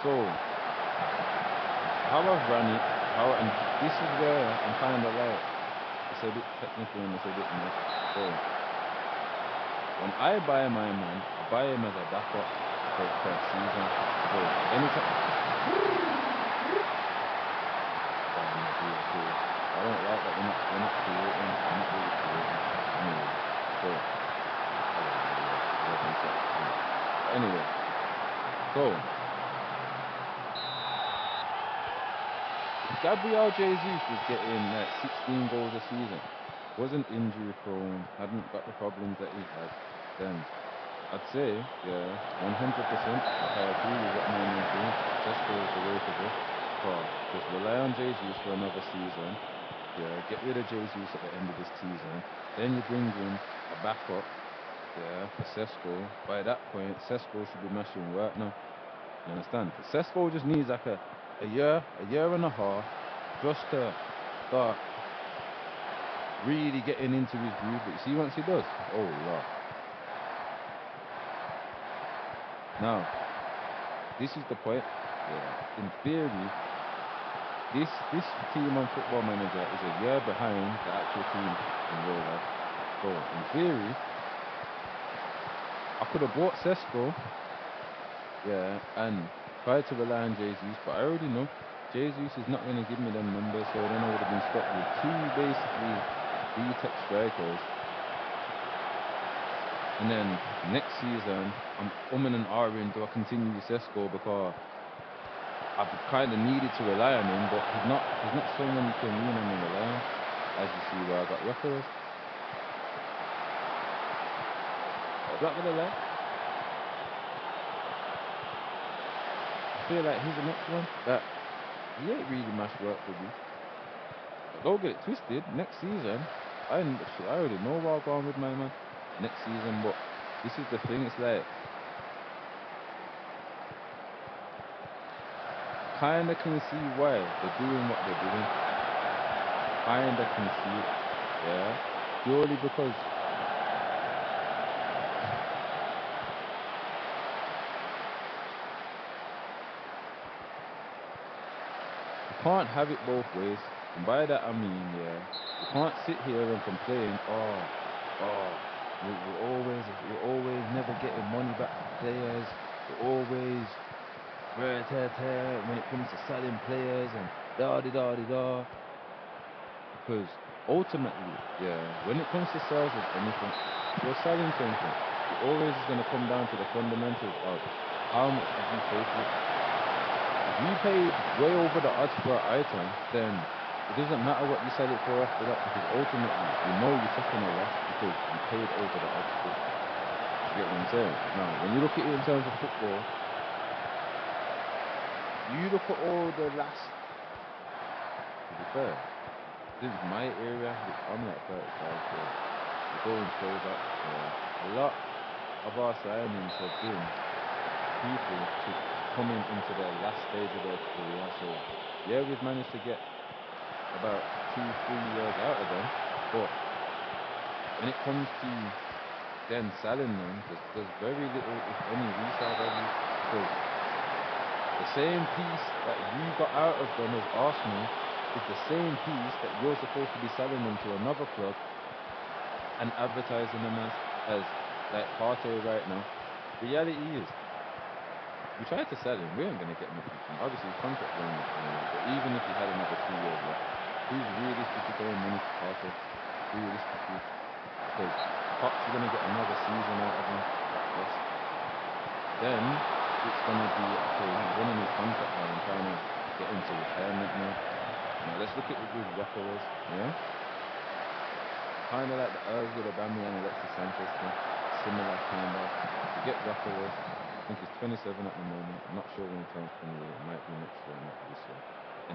so how I've run it, and this is where I'm kinda like it's a bit technical and it's a bit mad. So when I buy my man, I buy him as a backup for a season. So anytime I don't like that we're not creating, we're not really creating. Anyway, so anyway, so if Gabriel Jesus was getting like 16 goals a season, wasn't injury prone, hadn't got the problems that he had, then I'd say, yeah, 100%. Like I agree with what my man's doing. Tesco is the way to go. Just rely on Jesus for another season. Yeah, get rid of Jesus at the end of this season. Then you bring in a backup, yeah, for Sesko. By that point, Sesko should be mashing work now. You understand? Sesko just needs like a year and a half, just to start really getting into his groove. But you see, once he does, oh lord. Now, this is the point. Yeah, in theory, this team on Football Manager is a year behind the actual team in real life. So in theory, I could have bought Sesko, yeah, and tried to rely on Jesus, but I already know Jesus is not going to give me them numbers, so then I would have been stuck with two basically B-Tech strikers. And then next season, I'm and ahhing, do I continue with Sesko because I've kind of needed to rely on him, but he's not someone you can lean on and rely on. As you see where I got records. I'm not gonna lie. I feel like he's the next one that he ain't really much work for me. But don't get it twisted. Next season, I already know where I'm going with my man. Next season, but this is the thing. It's like kinda can see why they're doing what they're doing. Kinda can see it, yeah. Purely because you can't have it both ways. And by that I mean, yeah, you can't sit here and complain, oh, we're always never getting money back for players. We're always when it comes to selling players and da da da da da. Because ultimately, yeah, when it comes to sales of anything, if you're selling something, it always is going to come down to the fundamentals of how much did you pay for it. If you paid way over the odds for an item, then it doesn't matter what you sell it for after that, because ultimately you know you're taking a loss because you paid over the odds for it. You get what I'm saying? Now, when you look at it in terms of football, you look at all the last, to be fair, since my area, which I'm like 35, so we're going close up. A lot of our signings have been people coming into their last stage of their career. So yeah, we've managed to get about 2-3 years out of them, but when it comes to then selling them, there's very little, if any, resale value, because the same piece that we got out of them as Arsenal is the same piece that you're supposed to be selling them to another club and advertising them as like Partey right now. Reality is, we tried to sell him, we ain't gonna get nothing from him. Obviously his contract running up anyway, but even if he had another 2 years left, who's realistically paying money for Partey? Realistically, because Potts is gonna get another season out of him at best. Then it's gonna be, okay, he's running his contract now and trying to get into retirement now. Now let's look at it with Yokeres, yeah? Kind of like the Ozil, Aubameyang and Alexis Sanchez thing. Similar kind of. You get Yokeres, I think he's 27 at the moment. I'm not sure when he turns 28. It might be next year, might be this year.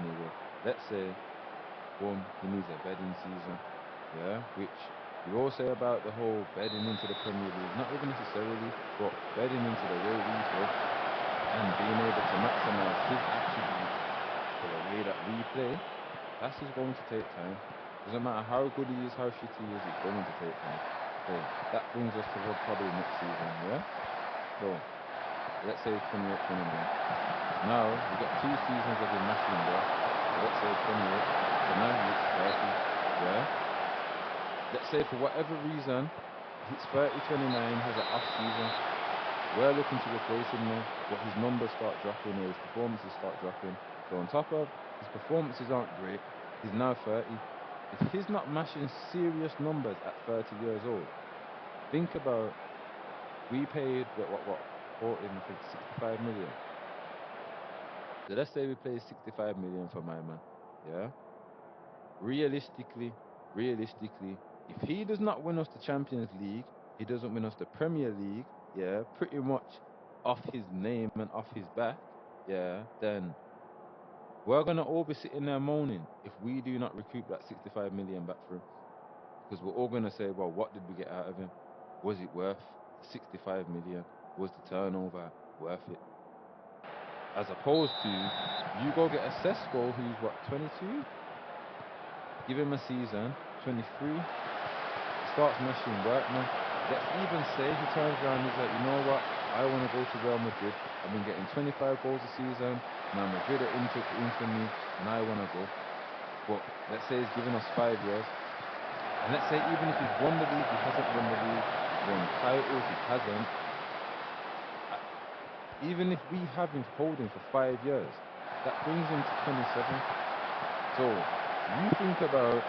Anyway, let's say, boom, he needs a bedding season, yeah? Which we all say about the whole bedding into the Premier League, not even necessarily, but bedding into the way we play and being able to maximize his attributes for the way that we play. That's just going to take time. Doesn't matter how good he is, how shitty he is, it's going to take time. So that brings us to probably next season, yeah? So let's say 28, 29. Now we get 2 seasons of him mashing there. So let's say 28. So now he's 30, yeah? Let's say for whatever reason, he's 30, 29, he's an off season. We're looking to replace him now, but his numbers start dropping or his performances start dropping. So on top of his performances aren't great, he's now 30. If he's not mashing serious numbers at 30 years old, think about, we paid, what, 14, I think 65 million. So let's say we pay 65 million for my man, yeah? Realistically, if he does not win us the Champions League, he doesn't win us the Premier League, yeah, pretty much off his name and off his back, yeah, then we're going to all be sitting there moaning if we do not recoup that 65 million back for him. Because we're all going to say, well, what did we get out of him? Was it worth 65 million? Was the turnover worth it? As opposed to, you go get a Sesko who's, what, 22? Give him a season, 23. Starts mashing work now. Let's even say he turns around and he's like, you know what? I want to go to Real Madrid. I've been getting 25 goals a season. Now Madrid are into me, and I want to go. But let's say he's given us 5 years. And let's say even if he's won the league, he hasn't won the league, won titles, he hasn't. Even if we have him holding for 5 years, that brings him to 27. So you think about,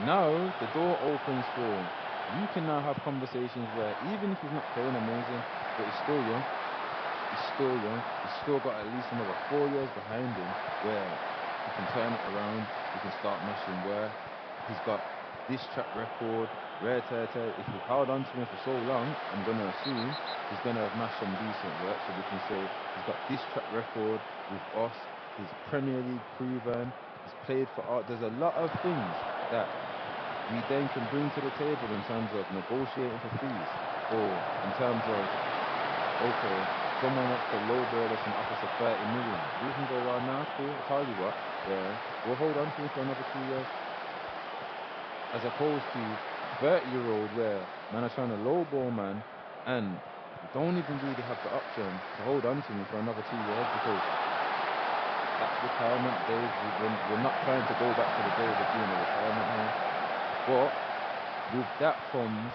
now the door opens for, you can now have conversations where even if he's not playing amazing, but he's still young, he's still got at least another 4 years behind him where he can turn it around, he can start mashing work, he's got this track record, if we've held on to him for so long, I'm going to assume he's going to have mashed some decent work, so we can say he's got this track record with us, he's Premier League proven, he's played for art. There's a lot of things that we then can bring to the table in terms of negotiating for fees, or in terms of, okay, someone wants to lowball us and offer us 30 million. We can go, well, now, cool, I'll tell you what, we'll hold on to him for another 2 years. As opposed to 30-year-old where man are trying to lowball man and we don't even really have the option to hold on to him for another 2 years because that's retirement days. We're not trying to go back to the days of being a retirement home. But with that comes,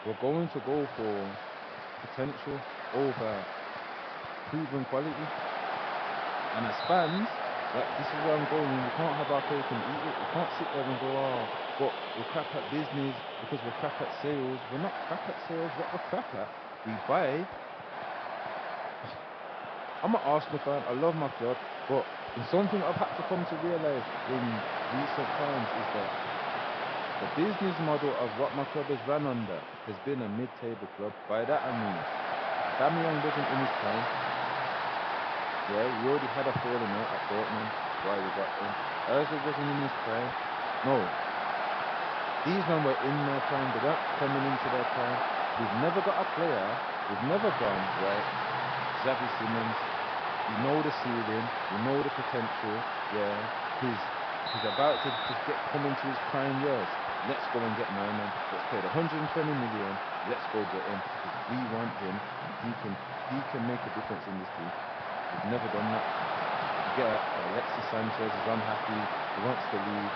we're going to go for potential over proven quality. And as fans, this is where I'm going. We can't have our cake and eat it. We can't sit there and go, oh, but we're crap at business because we're crap at sales. We're not crap at sales. What we're crap at, we buy. I'm an Arsenal fan. I love my club, but something I've had to come to realize in recent times is that the business model of what my club has run under has been a mid-table club. By that I mean, Aubameyang wasn't in his prime. Yeah, we already had a falling out at Tottenham. Why we got him? Ozil wasn't in his prime. No, these men were in their prime. They weren't coming into their prime. We've never got a player. We've never gone right. Xavi Simons. We know the ceiling. We know the potential. Yeah, he's about to come into his prime years. Let's go and get my man. Let's pay the 120 million. Let's go get him because we want him. He can make a difference in this team. We've never done that. You get Alexis Sanchez is unhappy. He wants to leave.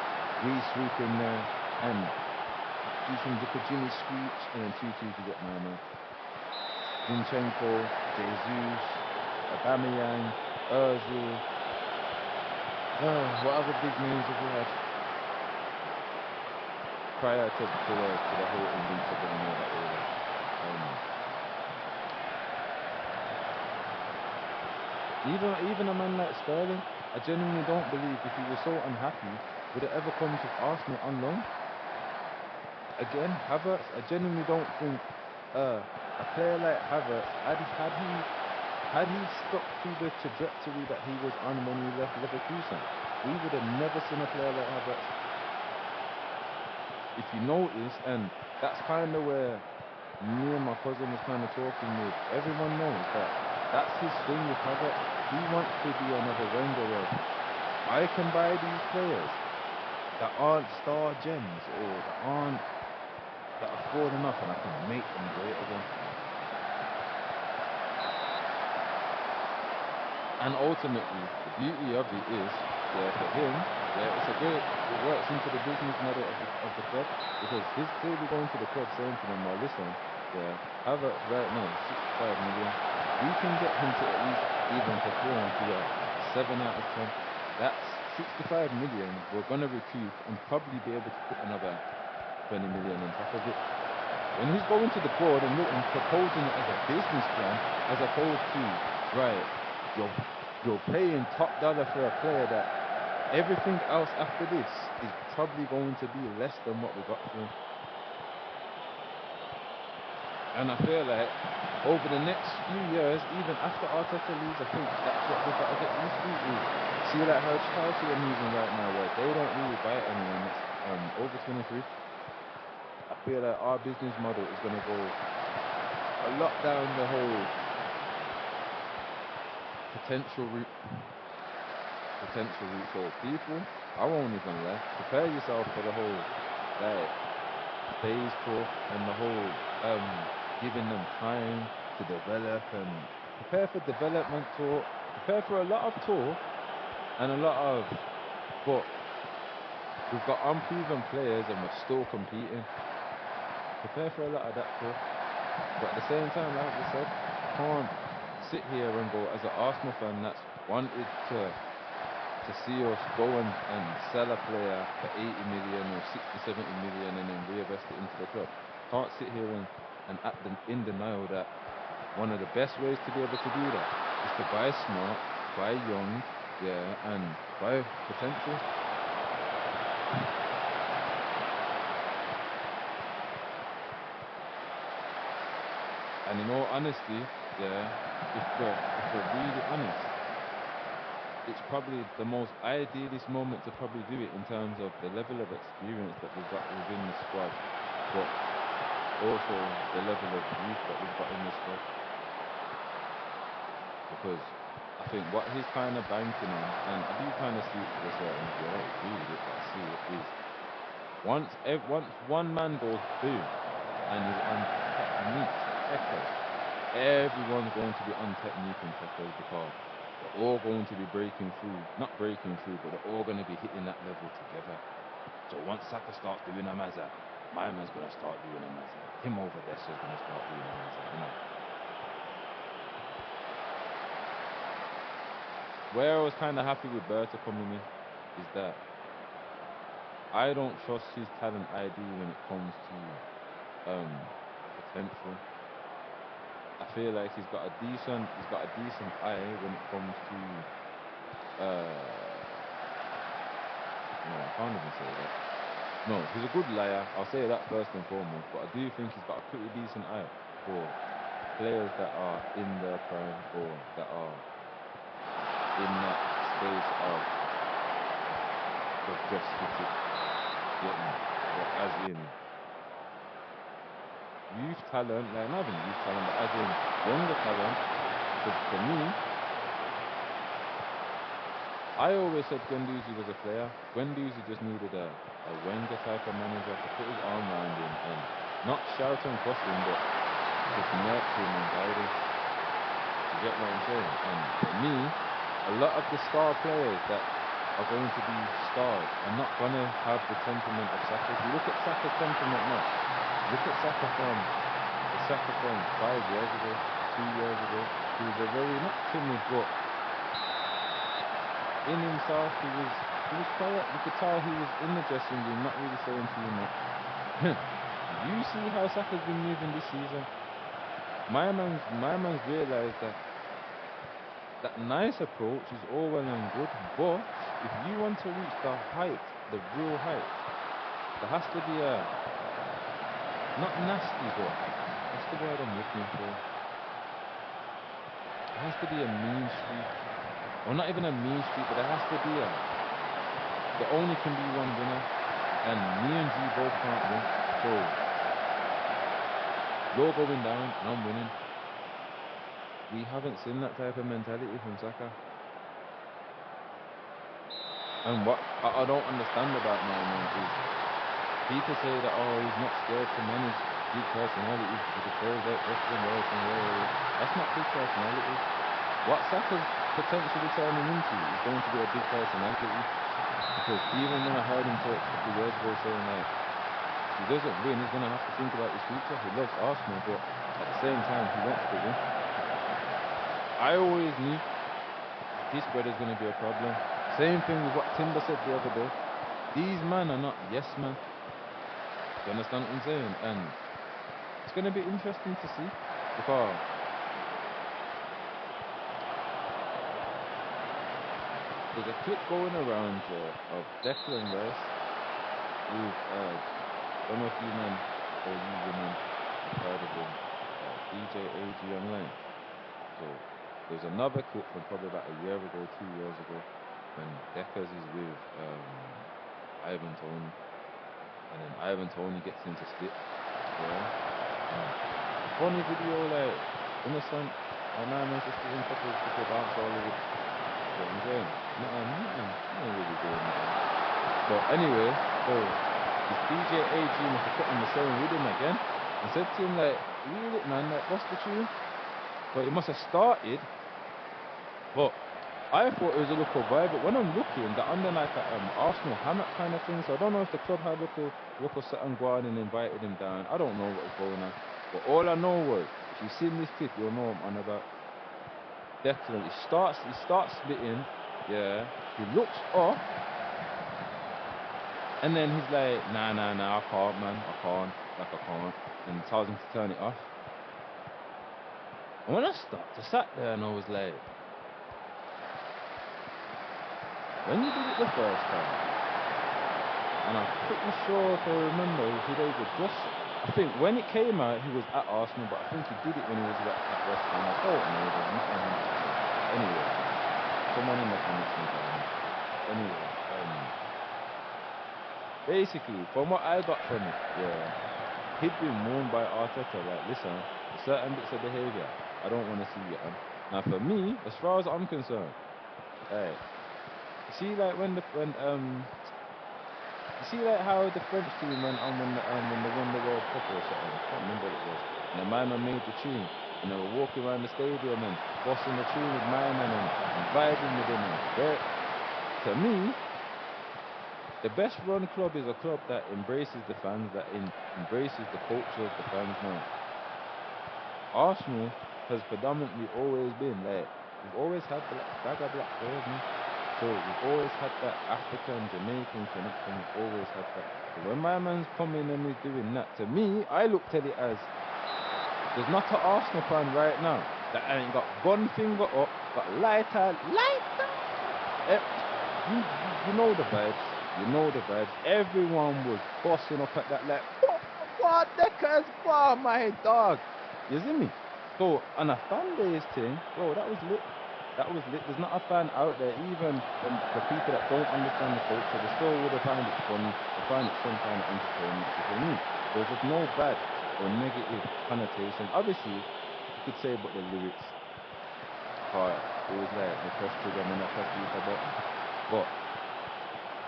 We swoop in there and do some little Jimmy screech and then 2-2 to get my man. Zinchenko, Jesus, Aubameyang, Ozil. What other big names have we had? Prior to the whole Invincible and all that era. Even a man like Sterling, I genuinely don't believe if he was so unhappy, would it ever come to Arsenal on loan? Again, Havertz, I genuinely don't think a player like Havertz, had he stuck to the trajectory that he was on when he left Leverkusen, we would have never seen a player like Havertz. If you notice, and that's kind of where me and my cousin was kind of talking with, everyone knows that that's his thing with Havertz. He wants to be another Wenger where I can buy these players that aren't star gems or that are falling off and I can make them great again. And ultimately, the beauty of it is, for him, it works into the business model of the club because he's clearly going to the club saying to them, well, listen, Havertz right now, 65 million. We can get him to at least even perform to a 7 out of 10. That's 65 million. We're going to recoup and probably be able to put another 20 million on top of it. When he's going to the board and proposing it as a business plan, as opposed to, right, you're paying top dollar for a player that everything else after this is probably going to be less than what we got for him. And I feel like over the next few years, even after Arteta leaves, I think that's what we've got to get used to. See like how Chelsea are moving right now, where they don't really buy anyone that's over 23. I feel like our business model is going to go a lot down the whole potential route. So people, I won't even lie, prepare yourself for the whole phase talk and the whole giving them time to develop and prepare for development talk, prepare for a lot of talk and a lot of, but we've got unproven players and we're still competing. Prepare for a lot of that talk, but at the same time, like we said, I can't sit here and go as an Arsenal fan that's wanted to see us go and sell a player for 80 million or 60, 70 million and then reinvest it into the club. Can't sit here and act in denial that one of the best ways to be able to do that is to buy smart, buy young, and buy potential. And in all honesty, if we're really honest, it's probably the most idealist moment to probably do it in terms of the level of experience that we've got within the squad, but also the level of youth that we've got in the squad. Because I think what he's kind of banking on, and I do kind of see it to a certain degree, I don't agree with it, but I see it, is once one man goes boom and is on technique, everyone's going to be on technique and tackles because they're all going to be not breaking through, but they're all going to be hitting that level together. So once Saka starts doing a mazza, my man's going to start doing a mazza. Him over there is going to start doing a mazza, where I was kind of happy with Berta coming in is that I don't trust his talent ID when it comes to potential. I feel like he's got a decent eye when it comes to no, I can't even say that. No, he's a good liar. I'll say that first and foremost. But I do think he's got a pretty decent eye for players that are in their prime or that are in that space of they've just hit it. Get me? But as in youth talent, like not even youth talent, but as in younger talent. Because for me, I always said Guendouzi was a player. Guendouzi just needed a Wenger type of manager to put his arm around him and not shout and cross him, but just nurture him and guide him. You get what I'm saying? And for me, a lot of the star players that are going to be stars are not going to have the temperament of Saka. If you look at Saka's temperament now, look at Saka from 5 years ago, 2 years ago. He was a very, not timid, but in himself, he was quiet. You could tell he was in the dressing room, not really saying too much. You see how Saka's been moving this season. My man's realised that nice approach is all well and good, but if you want to reach the height, the real height, there has to be a not nasty, but what's the word I'm looking for? There has to be a mean streak. Or not even a mean streak, but there has to be there only can be one winner, and me and G both can't win. So you're going down and I'm winning. We haven't seen that type of mentality from Saka. And what I don't understand about my man is people say that he's not scared to manage big personalities with the players like Western Wales and Wales. That's not big personality. What Saka's potentially turning into is going to be a big personality. Because even when I heard him talk a couple of years ago saying like if he doesn't win, he's going to have to think about his future. He loves Arsenal, but at the same time he wants to win. I always knew this brother's going to be a problem. Same thing with what Timber said the other day. These men are not yes men. You understand what I'm saying? And it's going to be interesting to see because there's a clip going around of Declan Rice with don't know if you men or you women have heard of him, DJ AG online. So there's another clip from probably about a year ago, 2 years ago, when Deckers is with Ivan Toney, and then Ivan Toney gets into split. Yeah. Funny video, like innocent. My man was just doing a couple bounce all of it. What I'm saying? Nothing really doing nothing. But anyway, so this DJ AG must have put on the same rhythm again and said to him like, "Reel it, man, like what's the tune?" But it must have started. But I thought it was a local vibe, but when I'm looking, they're under like a Arsenal hammock kind of thing. So I don't know if the club had local Sutton Guard and invited him down. I don't know what was going on. But all I know was, if you've seen this clip, you'll know what I'm on about. Declan, he starts splitting, yeah. He looks up, and then he's like, nah, I can't, man, I can't, and tells him to turn it off. And when I sat there and I was like, when you did it the first time, and I'm pretty sure if I remember, he'd either just, I think when it came out, he was at Arsenal, but I think he did it when he was at West Ham. I don't know, but not 100%. Anyway, someone in the comments can tell me. Anyway, basically, from what I got from it, yeah, he'd been warned by Arteta, like, listen, certain bits of behaviour, I don't want to see you on. Now, for me, as far as I'm concerned, hey, see, like you see, like how the French team went on when they won the World Cup or something. I can't remember what it was. And the man made the tune, and they were walking around the stadium and bossing the tune with my man and vibing with him. To me, the best run club is a club that embraces the fans, that embraces the culture of the fans. Now, Arsenal has predominantly always been like We've always had bag of black players, man. So we've always had that African, Jamaican connection. We've always had that. So when my man's coming and he's doing that, to me, I looked at it as there's not an Arsenal fan right now that ain't got one finger up, got lighter. Eh, you know the vibes. You know the vibes. Everyone was bossing up at that like, what Deckers, wow, my dog. You see me? So on a fan base thing, bro, that was lit. That was lit. There's not a fan out there, even the people that don't understand the culture, they still would have found it funny. They find it some kind of entertainment. So for me, there's just no bad or negative connotation. Obviously, you could say about the lyrics part, it was like the press trigger and I press the button. But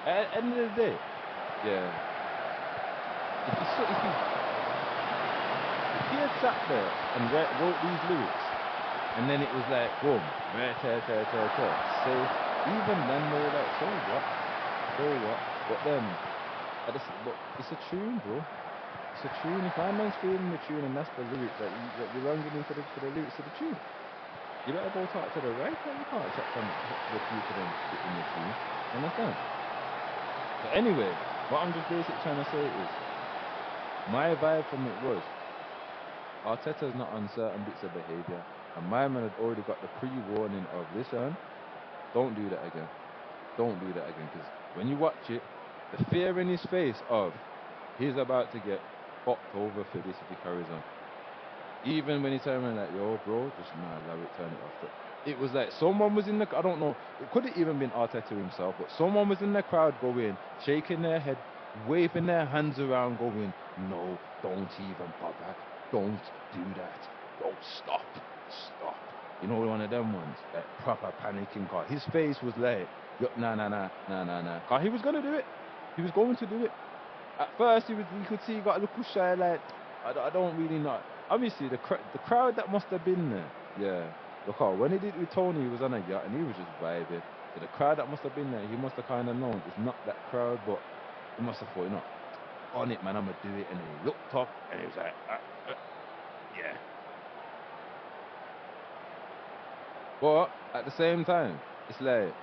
at the end of the day, yeah, if he had sat there and wrote these lyrics, and then it was like, boom, say, even then they were like, so what? So what? But then, but it's a tune, bro. It's a tune. If my man's feeling the tune and that's the lyrics, that you're wronging him for the lyrics of the tune. You better go talk to the right, and you can't chat to the people and sit in the tune. Understand? So anyway, what I'm just basically trying to say is, my vibe from it was, Arteta's not on certain bits of behaviour, and my man had already got the pre-warning of, listen, don't do that again. Don't do that again, because when you watch it, the fear in his face of, he's about to get fucked over for this if he carries on. Even when he turned around like, yo, bro, just nah, allow it, turn it off. It was like someone was in the, I don't know, it could have even been Arteta himself, but someone was in the crowd going, shaking their head, waving their hands around, going, no, don't even bother, don't do that, don't stop. You know, one of them ones, like proper panicking, car. His face was like, nah. Car, he was gonna do it. He was going to do it. At first, you could see he got a little shy, like, I don't really know. Obviously, the crowd that must have been there, yeah. Look, when he did it with Tony, he was on a yacht and he was just vibing. So the crowd that must have been there, he must have kind of known it's not that crowd, but he must have thought, on it, man, I'm gonna do it. And then he looked up and he was like, yeah. But at the same time, it's like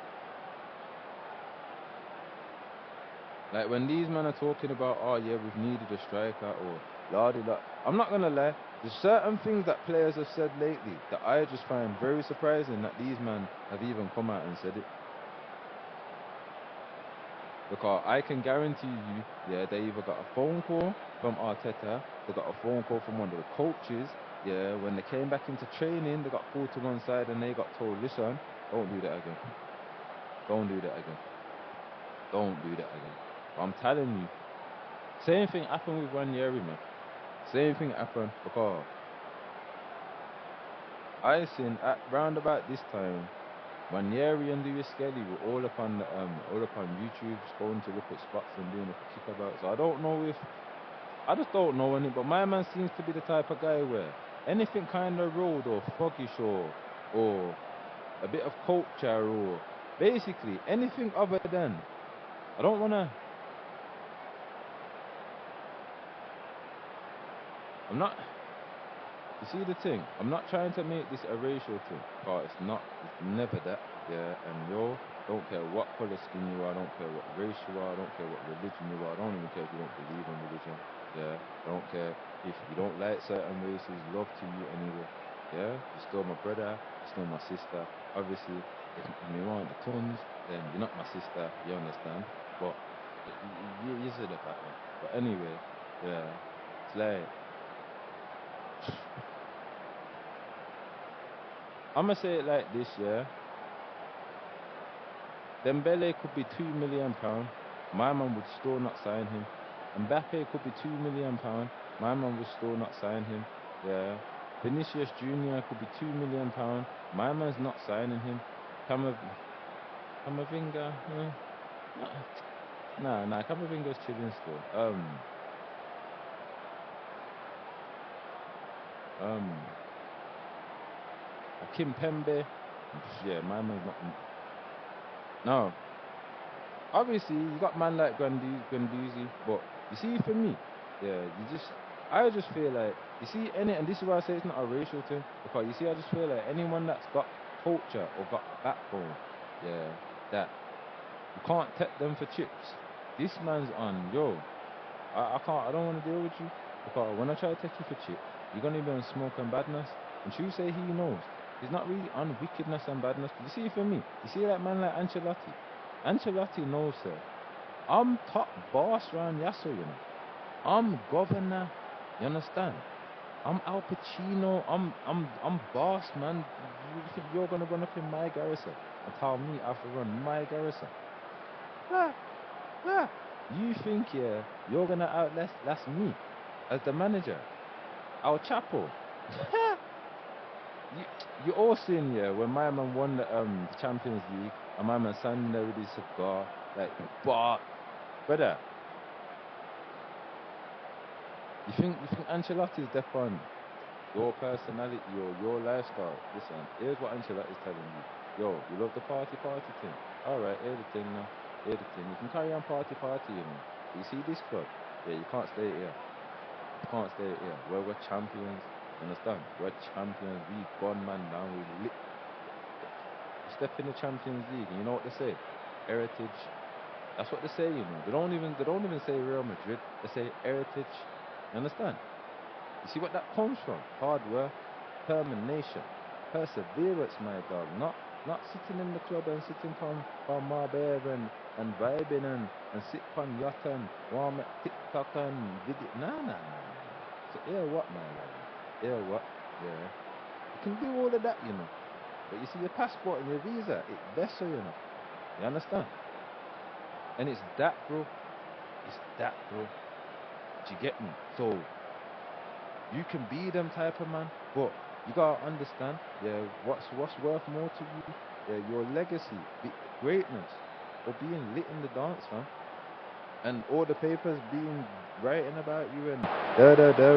when these men are talking about, oh yeah, we've needed a striker or la di la. I'm not gonna lie. There's certain things that players have said lately that I just find very surprising that these men have even come out and said it. Because I can guarantee you, yeah, they either got a phone call from Arteta, they got a phone call from one of the coaches, yeah, when they came back into training, they got pulled to one side and they got told, listen, don't do that again. Don't do that again. Don't do that again. I'm telling you. Same thing happened with Ranieri, man. Same thing happened because I seen at round about this time, Ranieri and Lewis Skelly were all up on YouTube, just going to look at spots and doing a kickabout. So I just don't know any. But my man seems to be the type of guy where anything kind of road or foggy show or a bit of culture or basically anything other than, I don't wanna. I'm not. You see the thing? I'm not trying to make this a racial thing, but it's not. It's never that. Yeah, and don't care what color skin you are, I don't care what race you are, I don't care what religion you are, I don't even care if you don't believe in religion. Yeah, I don't care if you don't like certain races, love to you anyway. Yeah, you're still my brother, you're still my sister. Obviously, if you want the tons, then you're not my sister, you understand? But you see the pattern. But anyway, yeah, it's like, I'm gonna say it like this, yeah. Dembele could be £2 million. My man would still not sign him. Mbappe could be £2 million. My man would still not sign him. Yeah. Vinicius Junior could be £2 million. My man's not signing him. Camavinga, nah. Camavinga's chilling still. Kim Pembe. Yeah, my man's not. No, obviously you got man like Guendouzi, but you see for me, yeah, I just feel like, you see, and this is why I say it's not a racial thing, because you see, I just feel like anyone that's got culture or got backbone, yeah, that you can't take them for chips. This man's on, yo. I can't. I don't want to deal with you because when I try to take you for chip, you're gonna be on smoke and badness. And you say he knows. He's not really on wickedness and badness. You see it for me. You see that man like Ancelotti. Ancelotti knows, sir. I'm top boss round Yasso, you know. I'm governor. You understand? I'm Al Pacino. I'm boss, man. You think you're gonna run up in my garrison and tell me I have to run my garrison? Ah, ah. You think, yeah, you're gonna outlast me as the manager? Al Chapo. you you all seen, yeah, when my man won the Champions League and my man standing there with his cigar, like, but brother, you think Ancelotti's deaf on your personality or your lifestyle? Listen, here's what Ancelotti's telling you. Yo, you love the party thing. Alright, here's the thing now. Here's the thing. You can carry on party, you know. You see this club? Yeah, you can't stay here. You can't stay here. We're champions. You understand? We're champions. We gone man down. We lit. You step in the Champions League, and you know what they say? Heritage. That's what they say, you know. They don't even say Real Madrid. They say heritage. You understand? You see what that comes from? Hard work, determination, perseverance, my dog. Not sitting in the club and sitting on Marbella and vibing and sit on yacht and warm at TikTok and video. Nah. So yeah, what, my love? Yeah, what? Yeah. You can do all of that, you know. But you see your passport and your visa, it's better, you know. You understand? And it's that, bro. It's that, bro. Do you get me? So you can be them type of man, but you gotta understand, yeah, what's worth more to you, yeah, your legacy, greatness, or being lit in the dance, man, and all the papers being writing about you and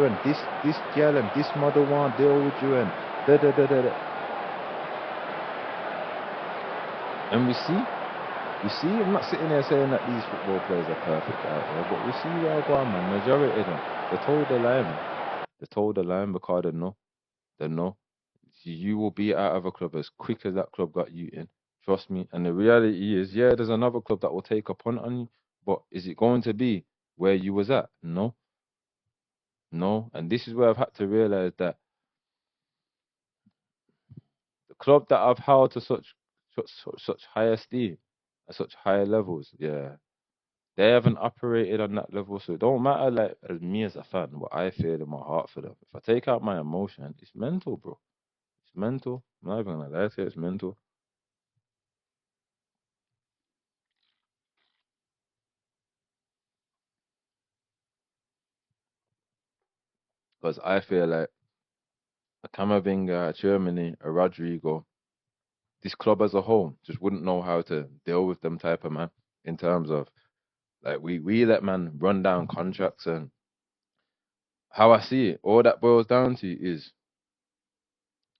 and this girl and this model want deal with you and da. And we see, I'm not sitting there saying that these football players are perfect out there, but we see where I go on, man. Majority of them, they told the line, man. They told the line because they know. They know. You will be out of a club as quick as that club got you in. Trust me. And the reality is, yeah, there's another club that will take a punt on you, but is it going to be where you was at? No, no. And this is where I've had to realize that the club that I've held to such high esteem, at such higher levels, yeah, they haven't operated on that level. So it don't matter, like, as me as a fan, what I feel in my heart for them. If I take out my emotion, it's mental, bro. It's mental. I'm not even gonna lie to you, it's mental. Because I feel like a Camavinga, a Germany, a Rodrigo, this club as a whole just wouldn't know how to deal with them type of man in terms of, like, we let man run down contracts. And how I see it, all that boils down to is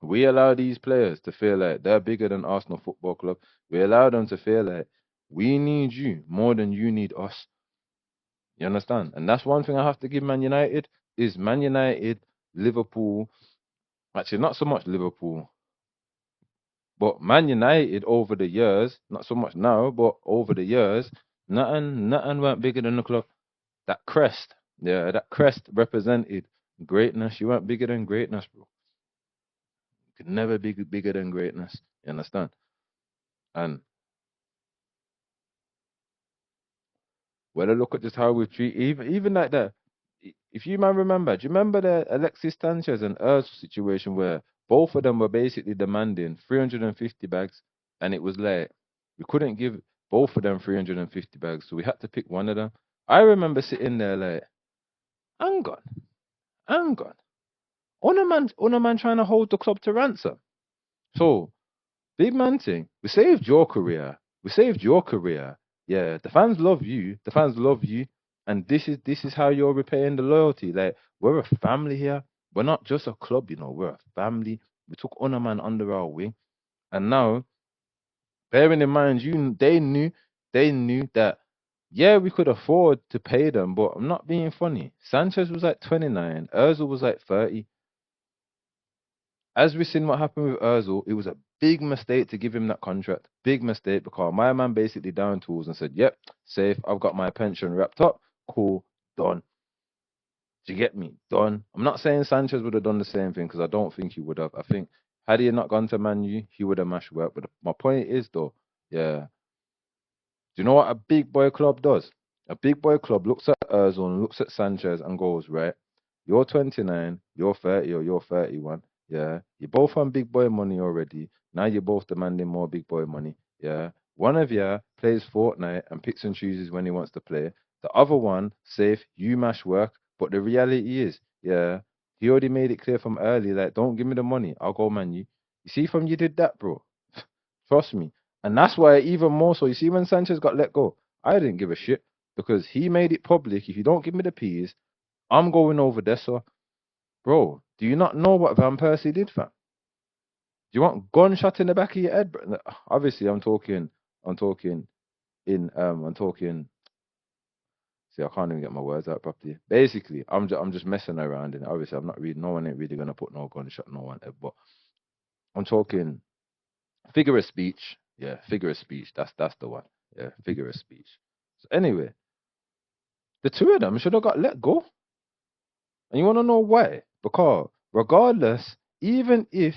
we allow these players to feel like they're bigger than Arsenal Football Club. We allow them to feel like we need you more than you need us. You understand? And that's one thing I have to give Man United is Man United, Liverpool, actually not so much Liverpool, but Man United over the years, not so much now, but over the years, nothing went bigger than the club. That crest, yeah, that crest represented greatness. You weren't bigger than greatness, bro. You could never be bigger than greatness. You understand? And when I look at just how we treat, even like that, if you man remember, do you remember the Alexis Sanchez and Urs situation where both of them were basically demanding 350 bags, and it was like we couldn't give both of them 350 bags, so we had to pick one of them. I remember sitting there like, hang on, hang on, on a man trying to hold the club to ransom. So big man thing. We saved your career. We saved your career. Yeah, the fans love you. The fans love you. And this is how you're repaying the loyalty. Like, we're a family here. We're not just a club, you know. We're a family. We took Onaman under our wing. And now, bearing in mind, they knew that, yeah, we could afford to pay them, but I'm not being funny. Sanchez was like 29, Ozil was like 30. As we seen what happened with Özil, it was a big mistake to give him that contract. Big mistake because my man basically down tools and said, "Yep, safe. I've got my pension wrapped up. Cool, done." Do you get me? Done. I'm not saying Sanchez would have done the same thing because I don't think he would have. I think had he not gone to Man U, he would have mashed work. But my point is though, yeah, do you know what a big boy club does? A big boy club looks at Ozil and looks at Sanchez and goes, right, you're 29, you're 30 or you're 31. Yeah. You're both on big boy money already. Now you're both demanding more big boy money. Yeah. One of you plays Fortnite and picks and chooses when he wants to play. The other one, safe, you mash work. But the reality is, yeah, he already made it clear from early, like, don't give me the money. I'll go Man U. You see, from you did that, bro. Trust me. And that's why even more so, you see, when Sanchez got let go, I didn't give a shit because he made it public. If you don't give me the peas, I'm going over there. So, bro, do you not know what Van Persie did, fam? Do you want gunshot in the back of your head, bro? Obviously, I'm talking I'm talking. See, I can't even get my words out properly. Basically, I'm just messing around, and obviously, I'm not really. No one ain't really gonna put no gunshot, no one. But I'm talking figure of speech. Yeah, figure of speech. That's the one. Yeah, figure of speech. So anyway, the two of them should have got let go. And you want to know why? Because regardless, even if,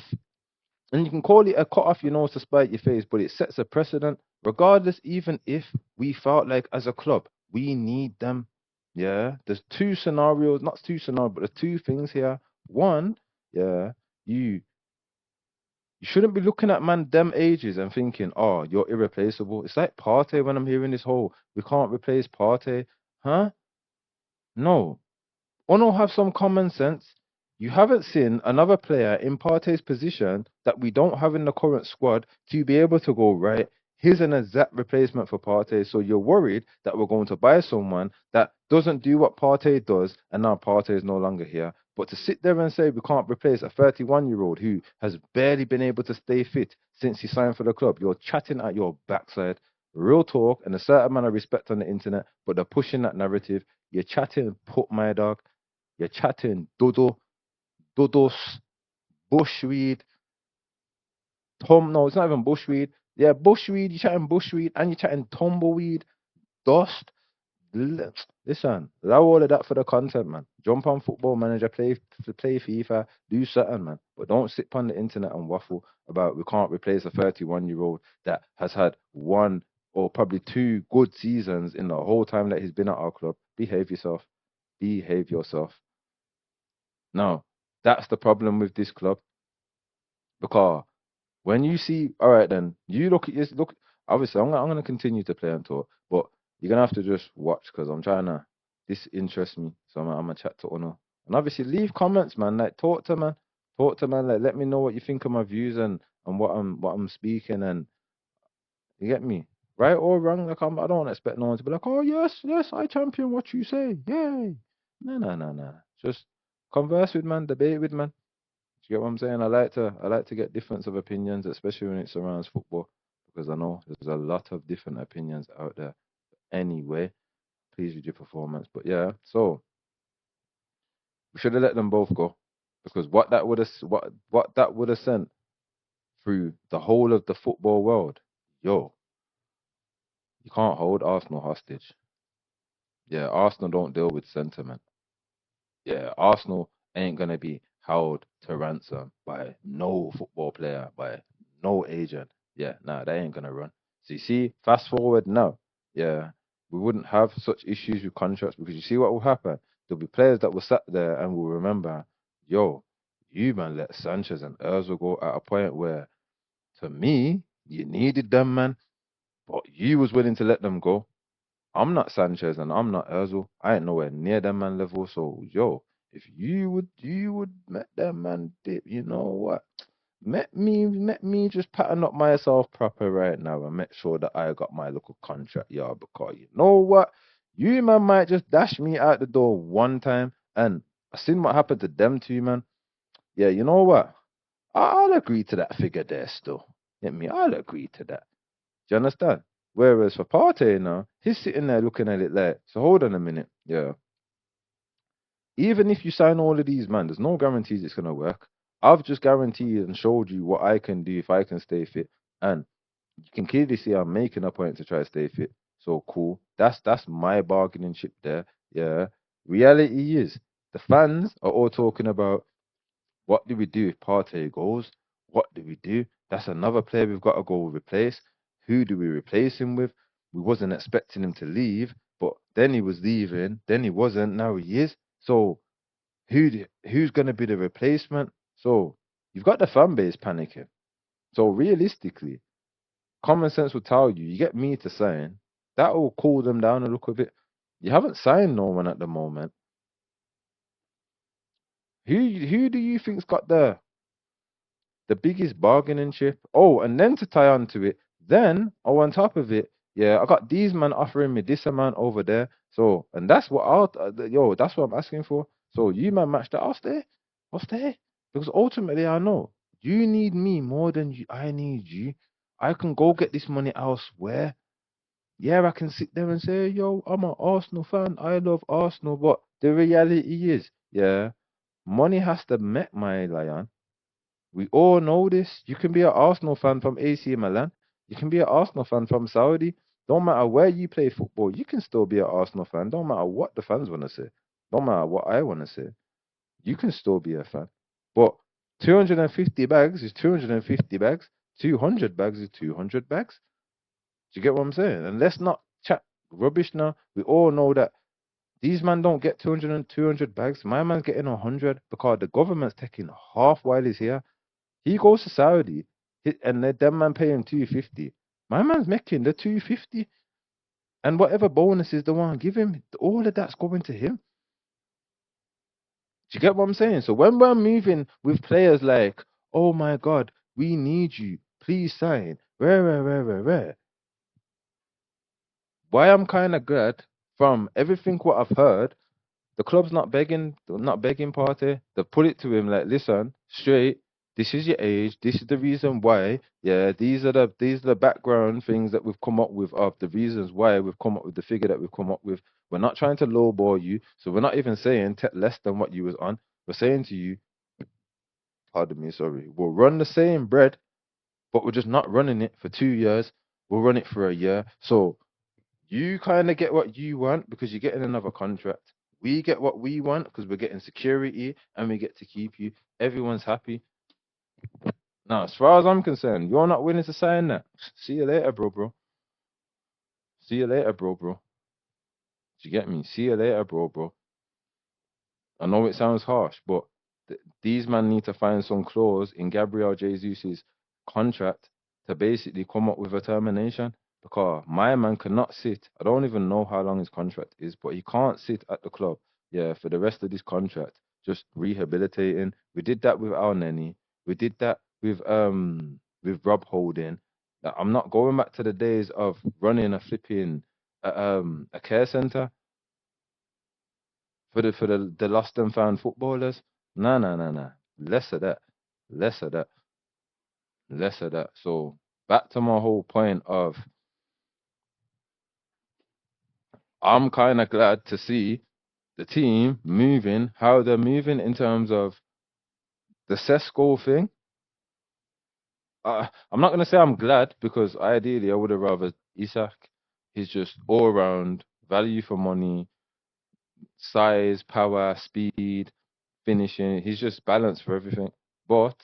and you can call it a cut off your nose to spite your face, but it sets a precedent. Regardless, even if we felt like as a club, we need them. Yeah, there's two scenarios, not two scenarios, but there's two things here. One, yeah, you you shouldn't be looking at man them ages and thinking, oh, you're irreplaceable. It's like Partey when I'm hearing this whole we can't replace Partey. Huh? No. Ono have some common sense. You haven't seen another player in Partey's position that we don't have in the current squad to be able to go, right, here's an exact replacement for Partey. So you're worried that we're going to buy someone that doesn't do what Partey does, and now Partey is no longer here. But to sit there and say we can't replace a 31-year-old who has barely been able to stay fit since he signed for the club, you're chatting at your backside. Real talk and a certain amount of respect on the internet, but they're pushing that narrative. You're chatting, put my dog. You're chatting dodos, bushweed, no, it's not even bushweed. Yeah, bushweed, you're chatting bushweed, and you're chatting tumbleweed, dust. Listen, allow all of that for the content, man. Jump on Football Manager, play FIFA, do something, man. But don't sit on the internet and waffle about we can't replace a 31-year-old that has had one or probably two good seasons in the whole time that he's been at our club. Behave yourself. Behave yourself. Now, that's the problem with this club because when you see, all right, then you look at this. Look, obviously, I'm gonna continue to play and talk, but you're gonna have to just watch because I'm trying to. This interests me, so I'm gonna chat to Ono. And obviously, leave comments, man. Like, talk to man. Like, let me know what you think of my views and what I'm speaking, and you get me, right or wrong. Like, I don't expect no one to be like, oh yes, yes, I champion what you say, yay. No, no, no, no. Just converse with man, debate with man. Do you get what I'm saying? I like to get difference of opinions, especially when it surrounds football, because I know there's a lot of different opinions out there. Anyway, please with your performance. But yeah, so we should have let them both go, because what that would have sent through the whole of the football world, yo, you can't hold Arsenal hostage. Yeah, Arsenal don't deal with sentiment. Yeah, Arsenal ain't gonna be held to ransom by no football player, by no agent. Yeah, nah, they ain't gonna run. So you see, fast forward now, yeah, we wouldn't have such issues with contracts because you see what will happen. There'll be players that will sat there and will remember, yo, you man let Sanchez and Ozil go at a point where, to me, you needed them, man, but you was willing to let them go. I'm not Sanchez and I'm not Özil. I ain't nowhere near them man level. So yo, if you would let them man dip, you know what? Let me just pattern up myself proper right now and make sure that I got my little contract, yeah, because you know what? You man might just dash me out the door one time and I seen what happened to them two, man. Yeah, you know what? I'll agree to that figure there still. Get me? I'll agree to that. Do you understand? Whereas for Partey now, he's sitting there looking at it like, so hold on a minute. Yeah. Even if you sign all of these, man, there's no guarantees it's gonna work. I've just guaranteed and showed you what I can do if I can stay fit, and you can clearly see I'm making a point to try to stay fit. So cool. That's my bargaining chip there. Yeah. Reality is the fans are all talking about what do we do if Partey goes? What do we do? That's another player we've got to go replace. Who do we replace him with? We wasn't expecting him to leave, but then he was leaving, then he wasn't, now he is. So who's gonna be the replacement? So you've got the fan base panicking. So realistically, common sense will tell you, you get me to sign, that will cool them down a little bit. You haven't signed no one at the moment. Who do you think's got the biggest bargaining chip? Oh, and then to tie on to it, then oh on top of it, yeah, I got these man offering me this amount over there. So and that's what that's what I'm asking for. So you man match that, I'll stay because ultimately I know you need me more than I need you. I can go get this money elsewhere. Yeah, I can sit there and say, yo, I'm an Arsenal fan. I love Arsenal. But the reality is, yeah, money has to met my lion. We all know this. You can be an Arsenal fan from AC Milan. You can be an Arsenal fan from Saudi. Don't matter where you play football, you can still be an Arsenal fan. Don't matter what the fans want to say. Don't matter what I want to say. You can still be a fan. But 250 bags is 250 bags. 200 bags is 200 bags. Do you get what I'm saying? And let's not chat rubbish now. We all know that these men don't get 200 and 200 bags. My man's getting 100 because the government's taking half while he's here. He goes to Saudi and them man pay him 250. My man's making the 250. And whatever bonuses they want to give him, all of that's going to him. Do you get what I'm saying? So when we're moving with players like, oh my God, we need you, please sign, where, why I'm kind of glad from everything what I've heard, the club's not begging party. They put it to him like, listen, straight, this is your age, this is the reason why. Yeah, these are the background things that we've come up with of the reasons why we've come up with the figure that we've come up with. We're not trying to lowball you, so we're not even saying take less than what you was on. We're saying to you, pardon me, sorry, we'll run the same bread, but we're just not running it for 2 years. We'll run it for a year. So you kind of get what you want because you're getting another contract. We get what we want because we're getting security and we get to keep you. Everyone's happy. Now, as far as I'm concerned, you're not willing to sign that. See you later, bro. See you later, bro. Do you get me? See you later, bro. I know it sounds harsh, but these men need to find some clause in Gabriel Jesus's contract to basically come up with a termination because my man cannot sit. I don't even know how long his contract is, but he can't sit at the club, yeah, for the rest of this contract, just rehabilitating. We did that with Al Neni. We did that with Rob Holding. I'm not going back to the days of running a flipping a care center for the lost and found footballers. No. Less of that. Less of that. Less of that. So back to my whole point of I'm kind of glad to see the team moving, how they're moving in terms of the Sesko thing. I'm not gonna say I'm glad because ideally I would have rather Isak. He's just all around value for money, size, power, speed, finishing. He's just balanced for everything. But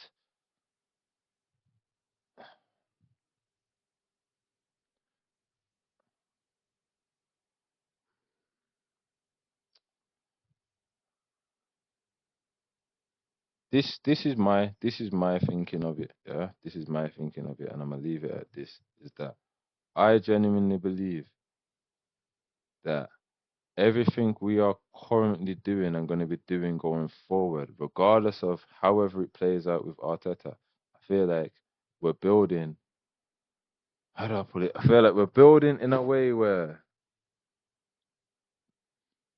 this is my thinking of it. Yeah, this is my thinking of it, and I'm gonna leave it at this: is that I genuinely believe that everything we are currently doing and going to be doing going forward, regardless of however it plays out with Arteta, I feel like we're building. How do I put it? I feel like we're building in a way where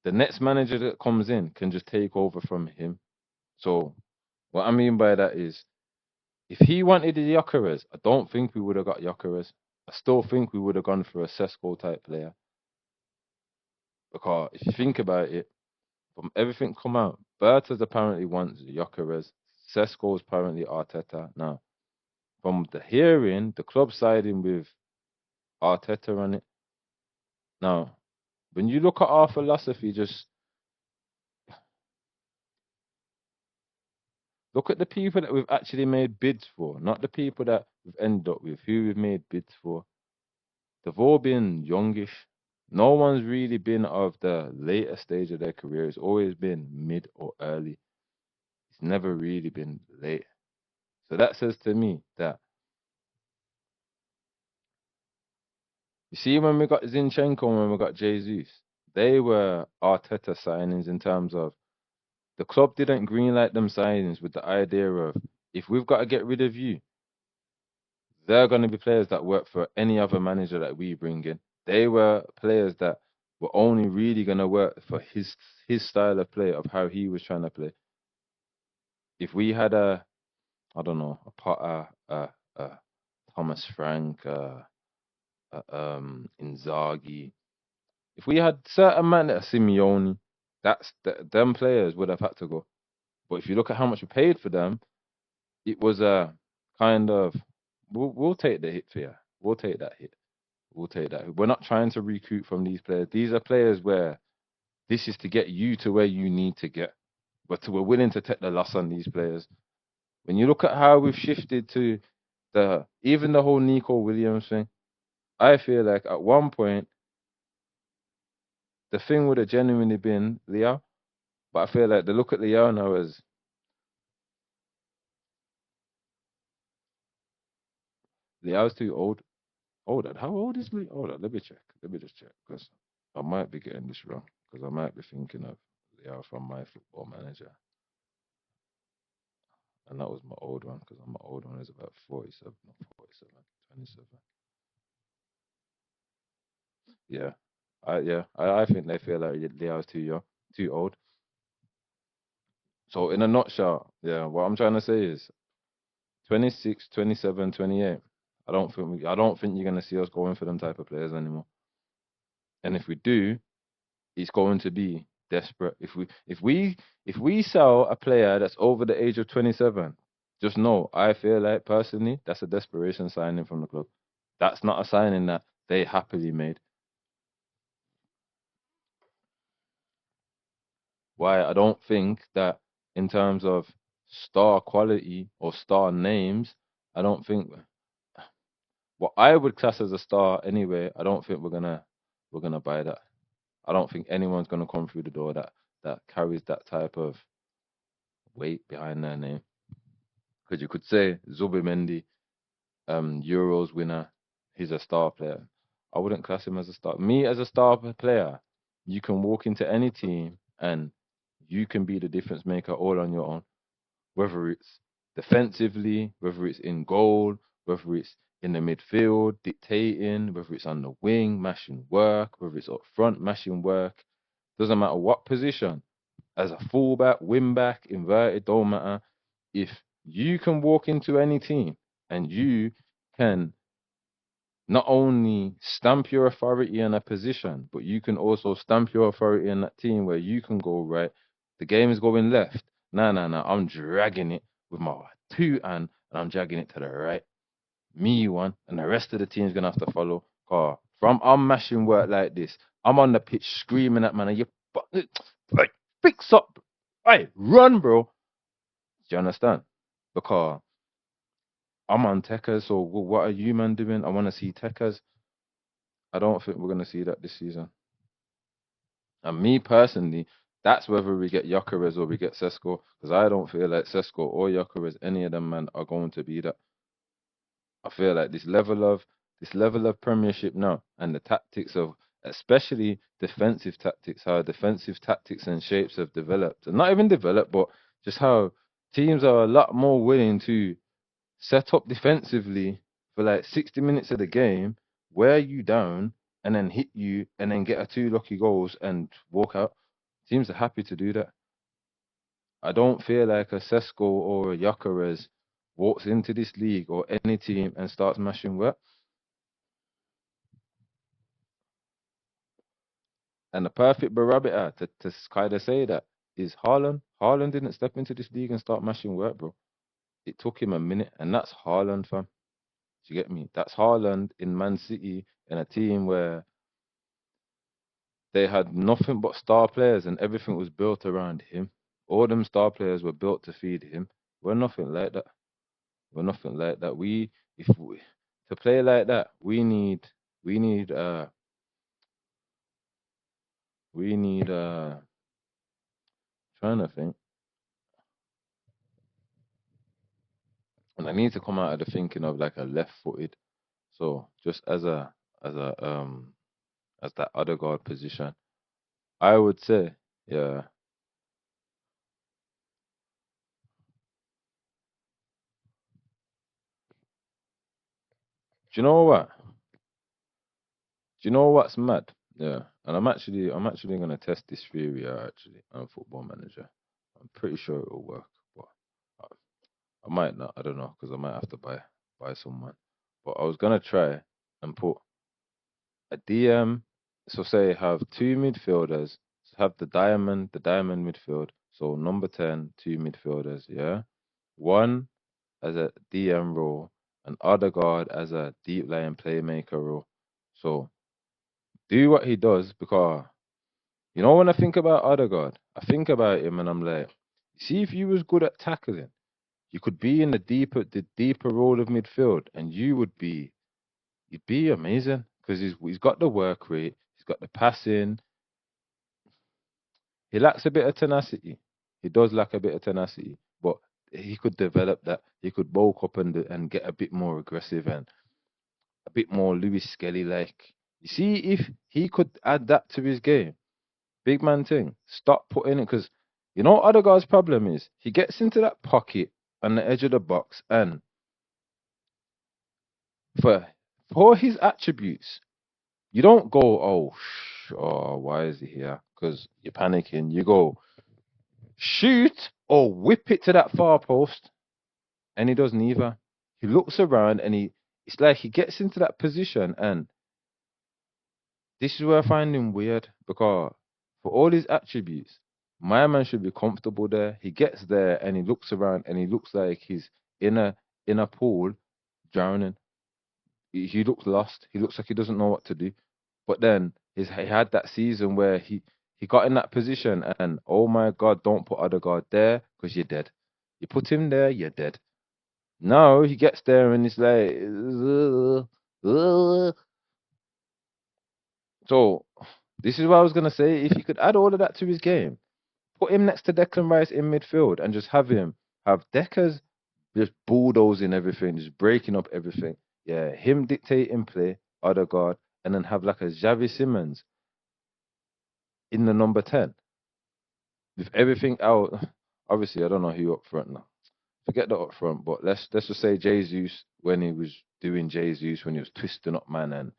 the next manager that comes in can just take over from him. So what I mean by that is, if he wanted the Jokeres, I don't think we would have got Jokeres. I still think we would have gone for a Sesko type player. Because if you think about it, from everything come out, Bertas apparently wants Jokeres. Sesko is apparently Arteta. Now, from the hearing, the club siding with Arteta on it. Now, when you look at our philosophy, just look at the people that we've actually made bids for, not the people that we've ended up with, who we've made bids for. They've all been youngish. No one's really been of the later stage of their career. It's always been mid or early. It's never really been late. So that says to me that you see when we got Zinchenko and when we got Jesus, they were Arteta signings in terms of the club didn't greenlight them signings with the idea of if we've got to get rid of you, they're going to be players that work for any other manager that we bring in. They were players that were only really going to work for his style of play of how he was trying to play. If we had I don't know, a Potter, Thomas Frank, Inzaghi, if we had certain man that Simeone, them players would have had to go. But if you look at how much we paid for them, it was a kind of we'll take the hit for you. We'll take that hit. We'll take that. We're not trying to recruit from these players. These are players where this is to get you to where you need to get. But we're willing to take the loss on these players. When you look at how we've shifted to even the whole Nico Williams thing, I feel like at one point the thing would have genuinely been Leo, but I feel like they look at Leo now as Leo's too old. Hold on, how old is Leo? Hold on, let me check. Let me just check because I might be getting this wrong because I might be thinking of Leo from My Football Manager, and that was my old one because my old one is about 47, not 47, 27. I think they feel like Leo's too young, too old. So in a nutshell, yeah, what I'm trying to say is 26, 27, 28. I don't think you're gonna see us going for them type of players anymore. And if we do, it's going to be desperate. If we sell a player that's over the age of 27, just know I feel like personally that's a desperation signing from the club. That's not a signing that they happily made. Why I don't think that in terms of star quality or star names, I don't think what I would class as a star anyway. I don't think we're gonna buy that. I don't think anyone's gonna come through the door that carries that type of weight behind their name. Because you could say Zubimendi, Euros winner, he's a star player. I wouldn't class him as a star. Me as a star player, you can walk into any team and you can be the difference maker all on your own. Whether it's defensively, whether it's in goal, whether it's in the midfield, dictating, whether it's on the wing, mashing work, whether it's up front, mashing work. Doesn't matter what position. As a fullback, wingback, inverted, don't matter. If you can walk into any team and you can not only stamp your authority in a position, but you can also stamp your authority in that team where you can go right. The game is going left. Nah, nah, nah. I'm dragging it with my two and I'm dragging it to the right. Me one, and the rest of the team's gonna have to follow. Car from I'm mashing work like this. I'm on the pitch screaming at man, you like fix up, hey, run, bro. Do you understand? Because I'm on Tekkers, so what are you man doing? I want to see Tekkers. I don't think we're gonna see that this season. And me personally, that's whether we get Gyökeres or we get Sesko, because I don't feel like Sesko or Gyökeres, any of them man, are going to be that. I feel like this level of Premiership now, and the tactics of especially defensive tactics, how defensive tactics and shapes have developed, and not even developed, but just how teams are a lot more willing to set up defensively for like 60 minutes of the game, wear you down, and then hit you, and then get a two lucky goals and walk out. Teams are happy to do that. I don't feel like a Sesko or a Gyökeres walks into this league or any team and starts mashing work. And the perfect barometer to kind of say that. is Haaland. Haaland didn't step into this league and start mashing work, bro. It took him a minute, and that's Haaland, fam. Do you get me? That's Haaland in Man City in a team where they had nothing but star players and everything was built around him. All them star players were built to feed him. We're nothing like that. We're nothing like that. If we, to play like that, we need, we need, trying to think, and I need to come out of the thinking of like a left-footed. So just as a, as that other guard position, I would say, yeah. Do you know what? Do you know what's mad? Yeah, and I'm actually gonna test this theory out actually on Football Manager. I'm pretty sure it'll work, but I, I might not. I don't know because I might have to buy someone. But I was gonna try and put a DM. So say have two midfielders. So have the diamond midfield. So number 10, two midfielders. Yeah, one as a DM role, and Odegaard as a deep line playmaker role. So do what he does because you know when I think about Odegaard, I think about him and I'm like, see if you was good at tackling, you could be in the deeper role of midfield, and you'd be amazing because he's got the work rate, he's got the passing. He lacks a bit of tenacity. He does lack a bit of tenacity, but he could develop that. He could bulk up and get a bit more aggressive and a bit more Lewis Skelly like. You see, if he could add that to his game, big man thing, stop putting it because you know what other guy's problem is? He gets into that pocket on the edge of the box, and for for his attributes, you don't go, oh, why is he here? Because you're panicking. You go shoot or whip it to that far post, and he does neither. He looks around and it's like he gets into that position, and this is where I find him weird because for all his attributes, my man should be comfortable there. He gets there and he looks around and he looks like he's in a pool drowning. He looks lost. He looks like he doesn't know what to do. But then he had that season where he got in that position and oh my God, don't put Odegaard there because you're dead. You put him there, you're dead. No, he gets there and it's like, so this is what I was gonna say. If you could add all of that to his game, put him next to Declan Rice in midfield and just have Decker's just bulldozing everything, just breaking up everything. Yeah, him dictating play, Odegaard, and then have like a Xavi Simmons in the number 10 with everything out. Obviously, I don't know who up front now. Forget the up front, but let's just say Jesus when he was doing Jesus when he was twisting up man, and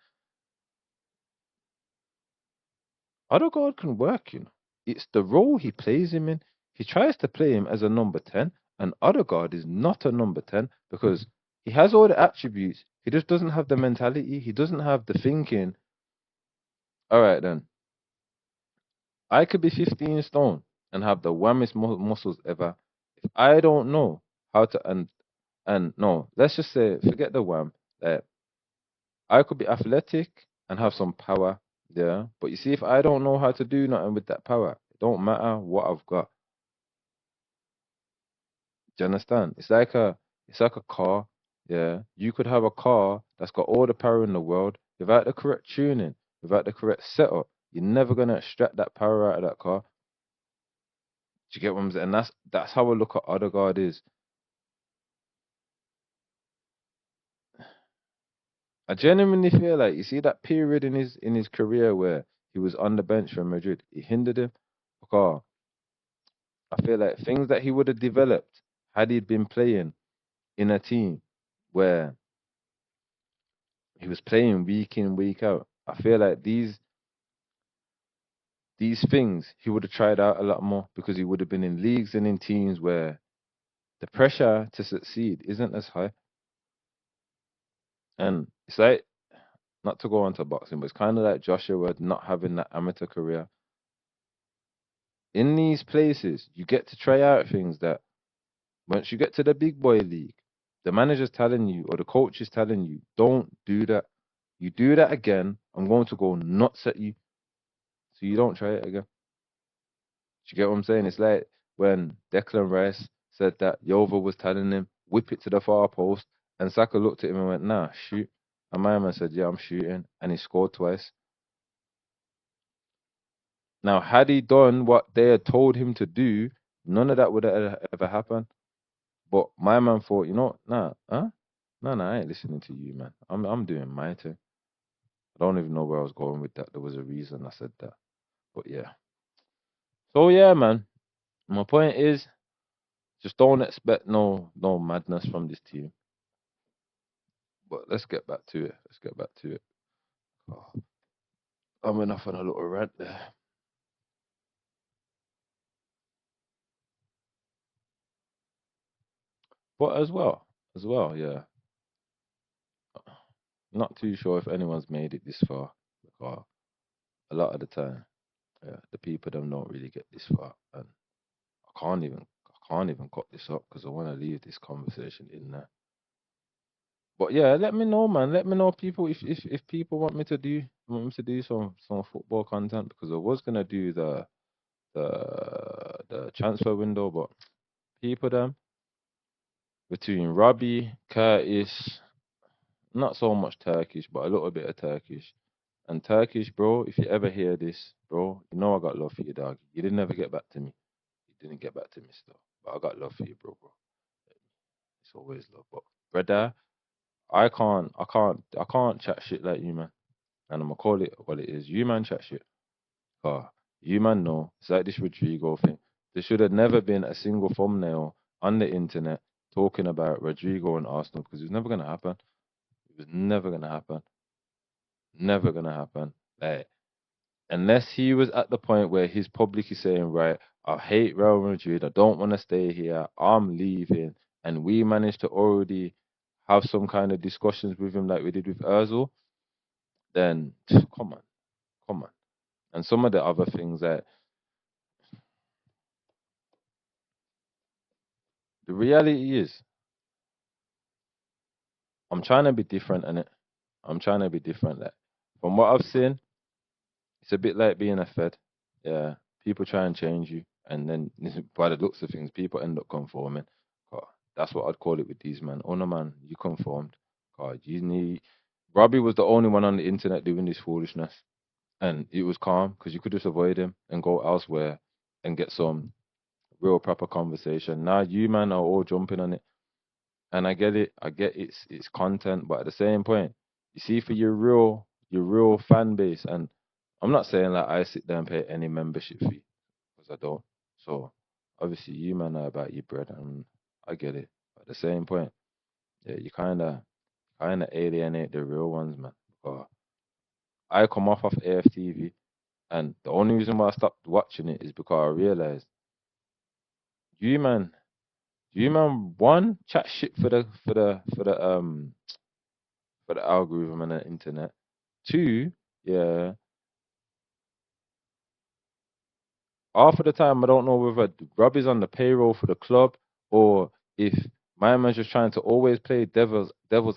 Odegaard can work, you know. It's the role he plays him in. He tries to play him as a number 10, and Odegaard is not a number 10 because he has all the attributes. He just doesn't have the mentality. He doesn't have the thinking. All right, then. I could be 15 stone and have the whammiest muscles ever. If I don't know how to, and no, let's just say, forget the wham. I could be athletic and have some power, yeah. But you see, if I don't know how to do nothing with that power, it don't matter what I've got. Do you understand? It's like a car. Yeah. You could have a car that's got all the power in the world without the correct tuning, without the correct setup. You're never gonna extract that power out of that car. Do you get what I'm saying? And that's how I look at Odegaard is. I genuinely feel like you see that period in his career where he was on the bench for Madrid, it hindered him because I feel like things that he would have developed had he been playing in a team where he was playing week in, week out. I feel like these things he would have tried out a lot more because he would have been in leagues and in teams where the pressure to succeed isn't as high. And it's like not to go on to boxing, but it's kind of like Joshua not having that amateur career. in these places, you get to try out things that once you get to the big boy league, the manager's telling you or the coach is telling you, don't do that. You do that again, I'm going to go nuts at you. So you don't try it again. Do you get what I'm saying? It's like when Declan Rice said that Yova was telling him, whip it to the far post, and Saka looked at him and went, nah, shoot. And my man said, yeah, I'm shooting. And he scored twice. Now, had he done what they had told him to do, none of that would have ever happened. But my man thought, you know, nah, huh? No, I ain't listening to you, man. I'm doing my thing. I don't even know where I was going with that. There was a reason I said that. But yeah. So yeah, man. My point is, just don't expect no madness from this team. But let's get back to it. Let's get back to it. Oh, I went off on a little rant there. But as well, yeah. Not too sure if anyone's made it this far. Because a lot of the time, yeah, the people them don't really get this far. And I can't even cut this up because I want to leave this conversation in there. But yeah, let me know, man. Let me know, people, if people want me to do some football content because I was gonna do the transfer window, but people them between Robbie, Curtis, not so much Turkish, but a little bit of Turkish. And Turkish, bro, if you ever hear this, bro, you know I got love for you, dog. You didn't never get back to me. You didn't get back to me still. But I got love for you, bro. It's always love. But brother, I can't chat shit like you, man. And I'm gonna call it what it is. You man chat shit. You man know. It's like this Rodrigo thing. There should have never been a single thumbnail on the internet talking about Rodrigo and Arsenal because it was never gonna happen. It was never gonna happen. Never gonna happen. Like, unless he was at the point where he's publicly saying, right, I hate Real Madrid, I don't want to stay here, I'm leaving, and we managed to already have some kind of discussions with him like we did with Özil, then come on, come on. And some of the other things that the reality is, I'm trying to be different in it. I'm trying to be different. Like, from what I've seen, it's a bit like being a Fed. Yeah, people try and change you, and then by the looks of things, people end up conforming. 'Cause that's what I'd call it with these men. Oh no, man, you conformed. 'Cause you need. Robbie was the only one on the internet doing this foolishness, and it was calm because you could just avoid him and go elsewhere and get some real proper conversation. Now you man are all jumping on it, and I get it. I get it's content, but at the same point, you see, for your real fan base, and I'm not saying like I sit there and pay any membership fee because I don't. So obviously, you man are about your bread, and I get it. But at the same point, yeah, you kind of alienate the real ones, man. Because I come off of AFTV, and the only reason why I stopped watching it is because I realized you man, you man, one chat shit for the algorithm and the internet. Two, yeah, half of the time I don't know whether Rob is on the payroll for the club or if my man's just trying to always play devil's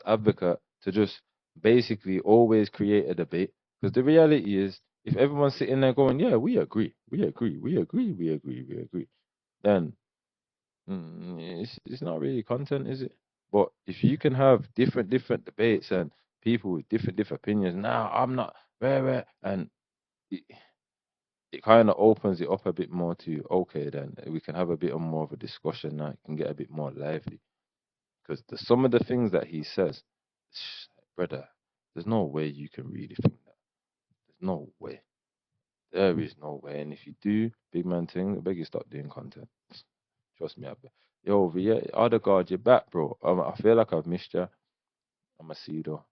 advocate to just basically always create a debate. Because the reality is, if everyone's sitting there going, yeah, we agree, then it's not really content, is it? But if you can have different debates and people with different opinions, now I'm not and it, it kind of opens it up a bit more to okay, then we can have a bit more of a discussion now. It can get a bit more lively because some of the things that he says, brother, there's no way you can really think that. There's no way. There is no way. And if you do, big man thing, I beg you stop doing content. Trust me, I bet. Yo, yeah, other guard, you're back, bro. I feel like I've missed you. I'm a see you though.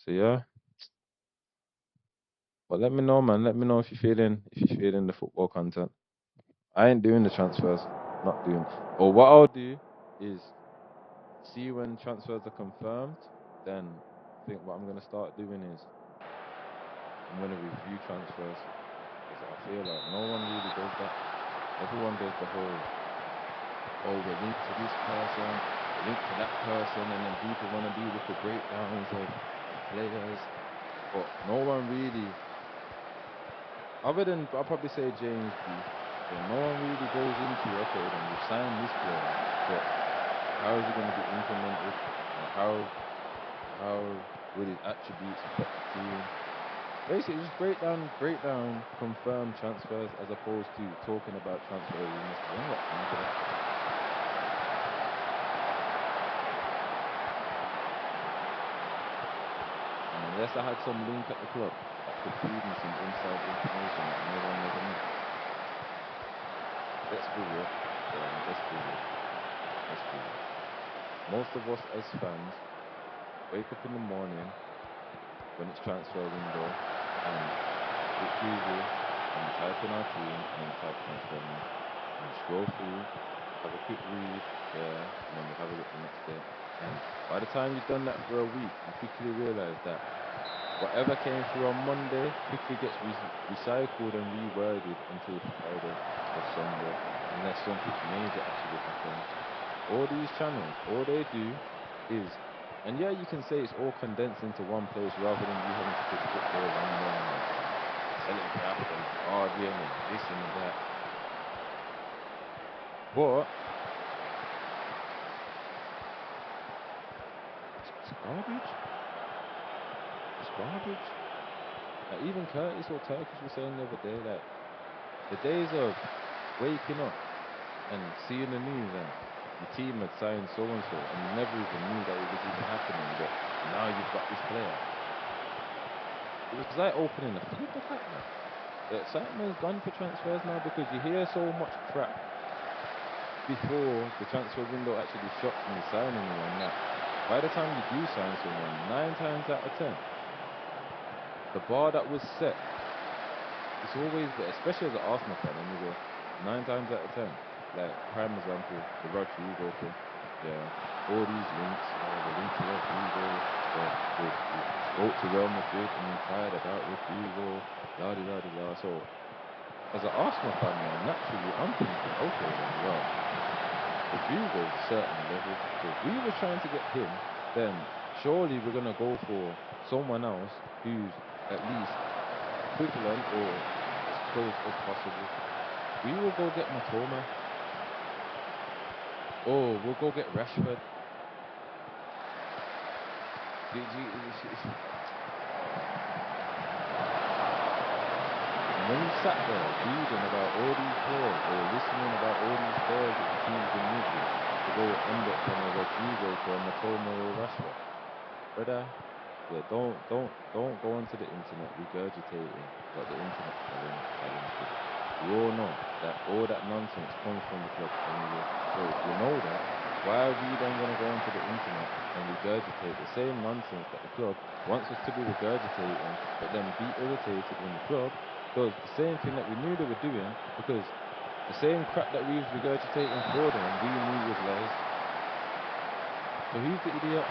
So yeah, but let me know, man. Let me know if you're feeling the football content. I ain't doing the transfers. Not doing. Or what I'll do is see when transfers are confirmed. Then I think what I'm gonna start doing is I'm gonna review transfers because feel like no one really does that. Everyone does the whole, oh, we're linked to this person, we're linked to that person, and then people want to do little breakdowns of players, but no one really, other than I'll probably say James B, yeah, no one really goes into, okay, then we've signed this player, but how is he going to be implemented? How will his attributes affect the team? Basically, just break down confirmed transfers as opposed to talking about transfer rumors. I don't got time for that. And unless I had some link at the club that could feed me some inside information that no one ever knew. Let's be real. Yeah, let's be real. Let's be real. Most of us as fans wake up in the morning when it's transfer window and hit Google and type in our team and then type transfer news and scroll through, have a quick read, yeah, and then we have a look the next day. And by the time you've done that for a week, you quickly realise that whatever came through on Monday quickly gets recycled and reworded until Friday or Sunday, unless something major actually happens. All these channels, all they do is, and yeah, you can say it's all condensed into one place rather than you having to put football random and Telegraph and Guardian and this and that. But it's garbage. It's garbage. Like even Curtis or Turkish was saying the other day, like the days of waking up and seeing the news and your team had signed so and so and you never even knew that it was even happening, but now you've got this player. It was like opening a flip of that now. The excitement's gone for transfers now because you hear so much crap before the transfer window actually shuts and you sign anyone. That by the time you do sign someone, 9 times out of 10, the bar that was set, it's always, especially as an Arsenal fan anyway, 9 times out of 10. Like, prime example, the Rodrigo thing. Yeah, all these links, the link to Rodrigo, we spoke to Real Madrid and inquired about Rodrigo, la-di-la-di-la. So, as an Arsenal fan now, naturally, I'm thinking, okay then, well, Rodrigo's a certain level. So if we were trying to get him, then surely we're going to go for someone else who's at least equivalent or as close as possible. We will go get Matoma. Oh, we'll go get Rashford. And when you sat there reading about all these players or listening about all these players that the team's been using to go end up from a Rodrigo to a Matoma or Rashford, brother, yeah, don't go onto the internet regurgitating what the internet's telling you. We all know that all that nonsense comes from the club anyway. So if you know that, why are we then going to go onto the internet and regurgitate the same nonsense that the club wants us to be regurgitating, but then be irritated when the club does the same thing that we knew they were doing, because the same crap that we was regurgitating for them, we knew was lies. So who's the idiot?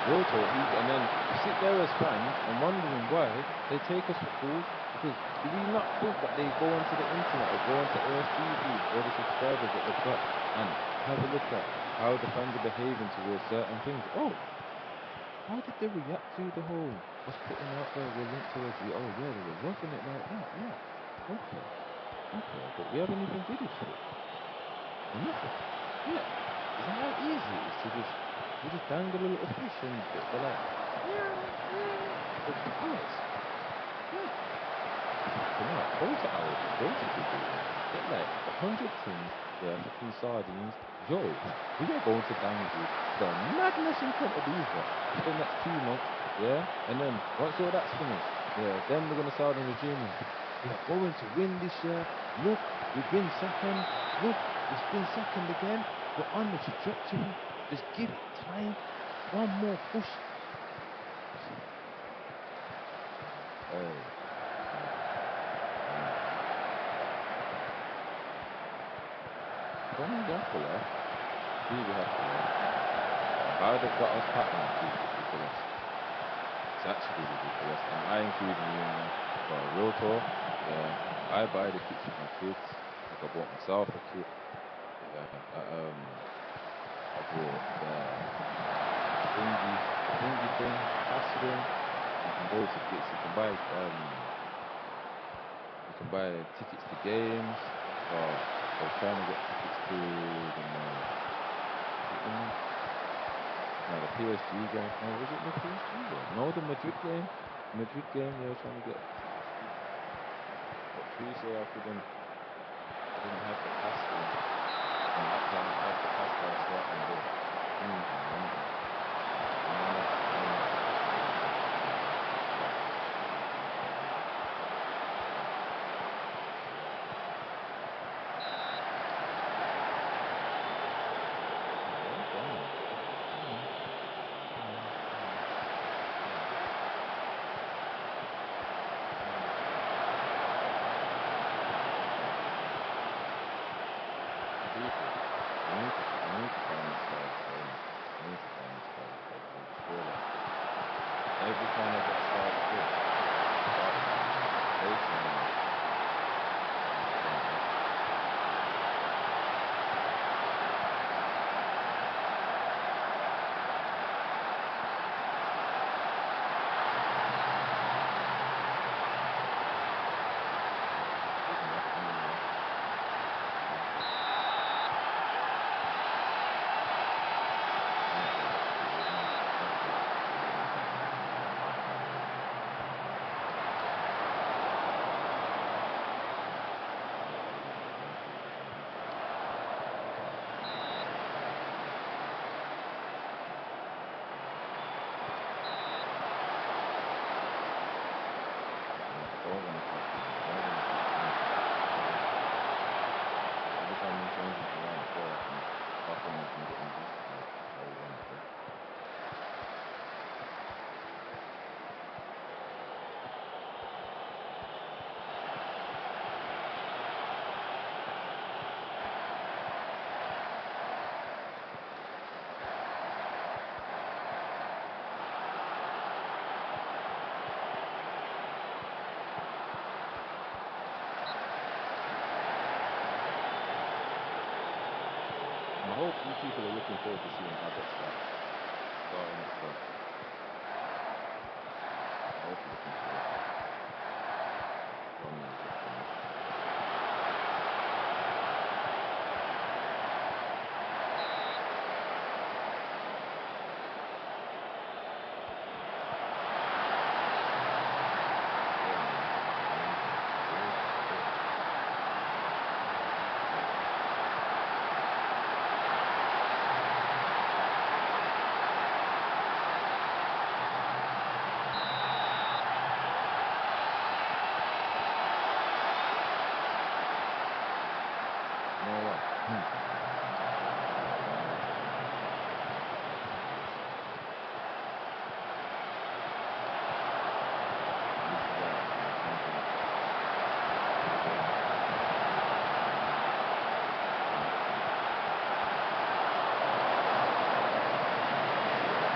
Real talk, and then you sit there as fans and wondering why they take us for fools, because do we not think that they go onto the internet or go onto AFTV or the subscribers that they've got and have a look at how the fans are behaving towards certain things? Oh, how did they react to the whole us putting out there we're linked to Reggie? Oh yeah, they were roughing it like that, yeah. Okay, but we haven't even did it shit. Or nothing. Yeah. Is that how easy it is to just dangle a little fish and they're like, yeah, for hours. Yeah. Come on, go to Aldi, go to Dizle, get like 100 tins, yeah, fucking sardines. Yo, we are going to dangle the madness in front of these guys for the next 2 months, yeah? And then once all that's finished, yeah, then we're gonna start on the dreaming. We are going to win this year. Look, we've been second. Look, it's been second again. We're on the trajectory. Just give it time. One more push. Hey. Don't pull off. Really have to learn. How they've got us patterned is ridiculous. It's actually ridiculous. And I include me in there. But real talk, Yeah, I buy the kits for my kids. Like I bought myself a kit. Yeah, I bought the thingy thing, classroom. You can go to kits. You can buy tickets to games. So I was trying to get tickets to was it the PSG game. No, was it the PSG game? No, the Madrid game. Madrid game. Yeah, I was trying to get tickets to. But Tuesday I didn't have the pass thing. And after I had the pass, I was starting the thingy thing. I went with yeah, damn. Yeah. People, I need to find this guy's phone. I need to find this guy's phone. I just feel like every time I get started this, they can good enough anyway. Don't want to keep doing it. Don't want to keep changing. Every time you change it around, I feel like I'm stopping me from getting this like how I want it. Yeah. I hope you people are looking forward to seeing Havertz starting up front. I hope you're looking forward to it. From me, just from me. Yeah, man, this is amazing. Good, good. You know what? Need to write something up.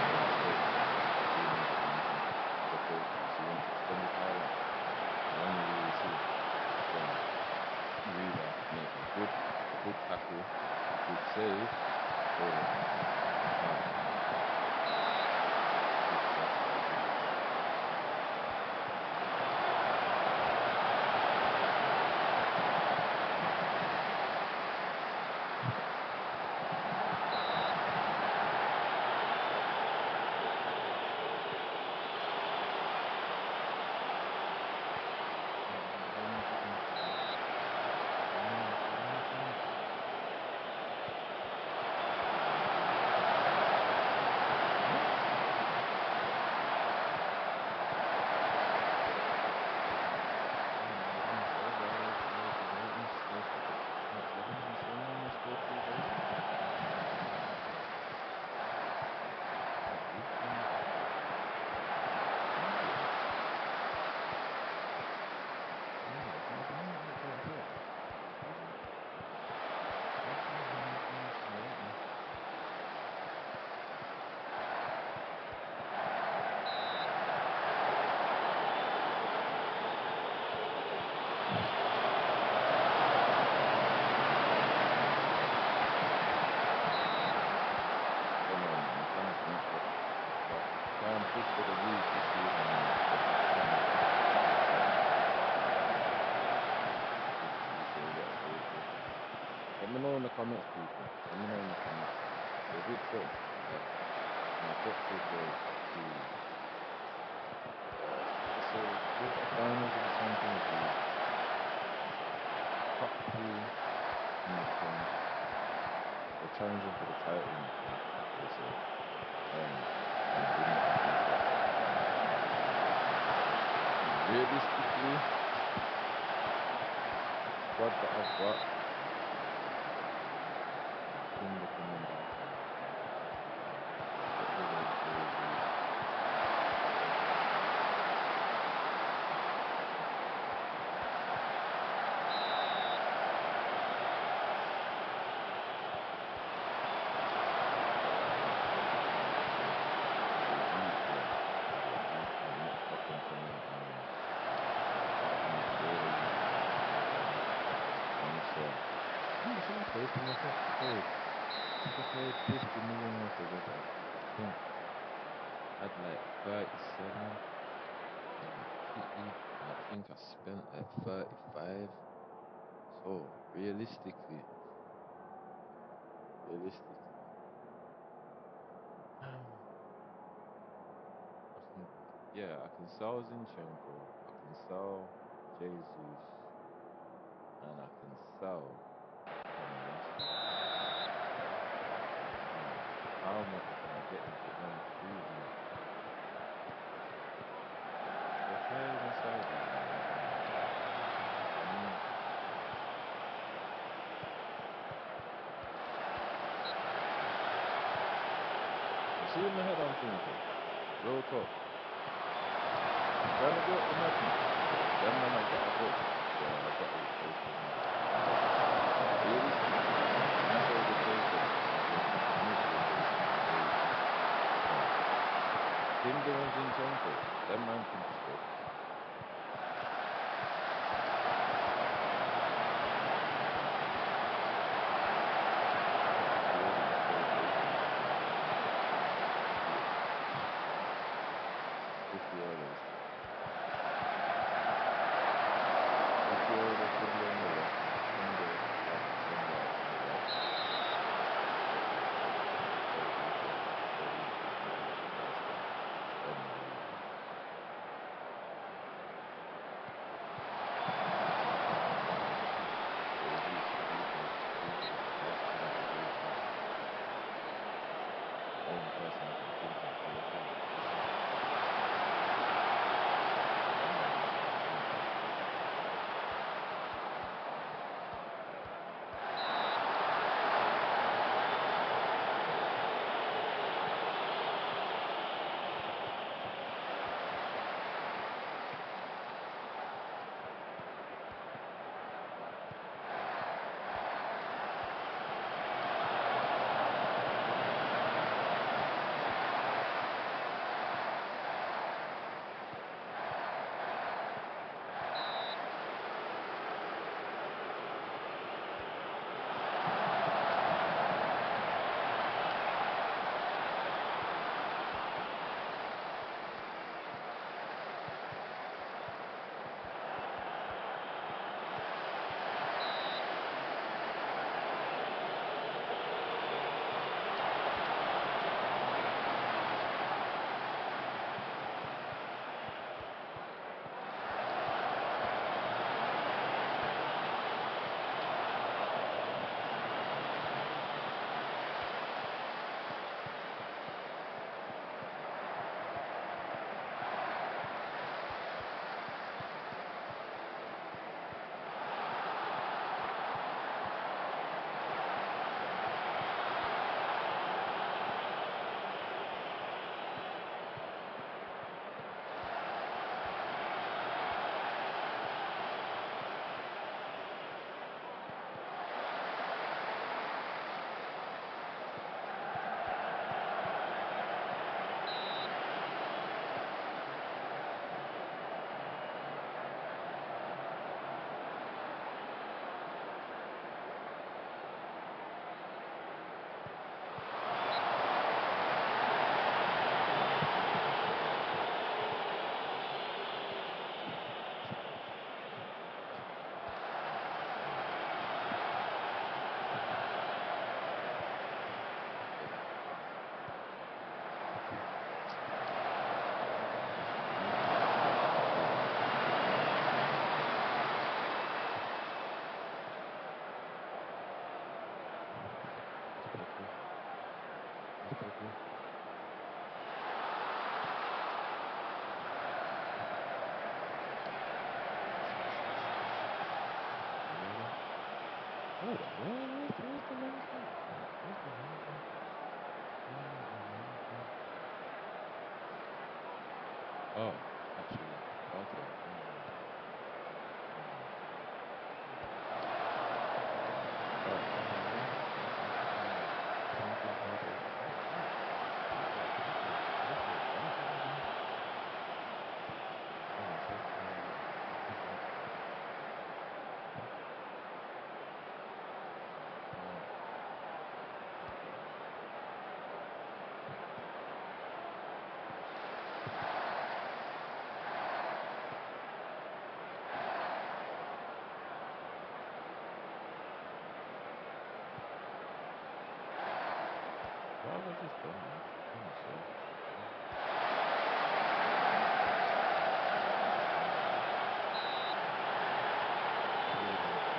Gonna say rumours that the coach wants to extend his Haaland. And when you really see it, it's when you either make a good tackle, a good save, or you can't good stuff, good stuff. How many seconds is that? 2 minutes, 1 minute, 2 minutes. me know in the comments, people. Let me know in the comments. They did say that my Brentford was so quarterfinals of the Champions League, top three in the Prem, they're challenging for the title in the Prem. They say, and it didn't happen so far. Realistically, squad that I've got, Timber coming back, get rid of Daisy. Paid 50 million or so that I think had like 37 TEKKY, and I think I spent like 35. So realistically, I think, yeah, I can sell Zinchenko, I can sell Jesus, and I can sell how much can I get into them three of them? They're playing inside them. You see in my head I'm thinking, World Cup, trying to go up the nothing. Them man I gotta go. Yeah, I gotta replace them. Realistically, I say replace them. I need to replace them. Timber and Zinchenko, them man can stay. Okay. Really? Hold on. Where's the Wednesday? Where's the Wednesday? Where is the Wednesday? Oh, actually, okay. Oh, pumpkin carpet. Oh, what's it again? Oh, it says oh, why have I just done that? Oh, sorry. Let's do it again.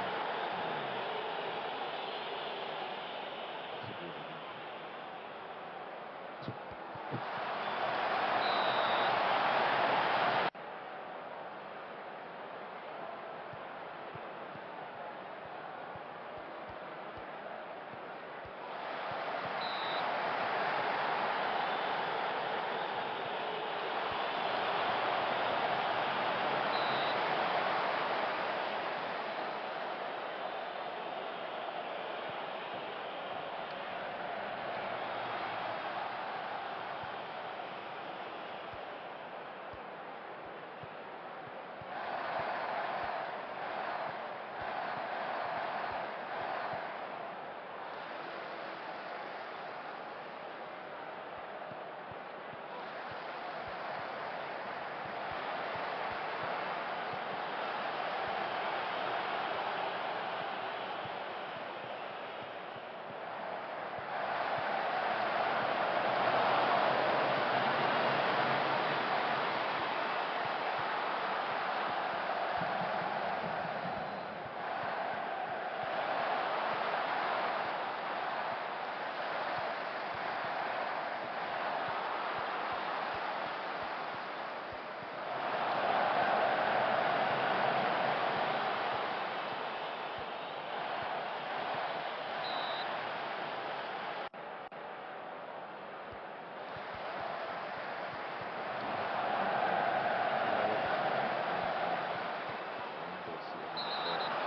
Monday sitting in the curtains.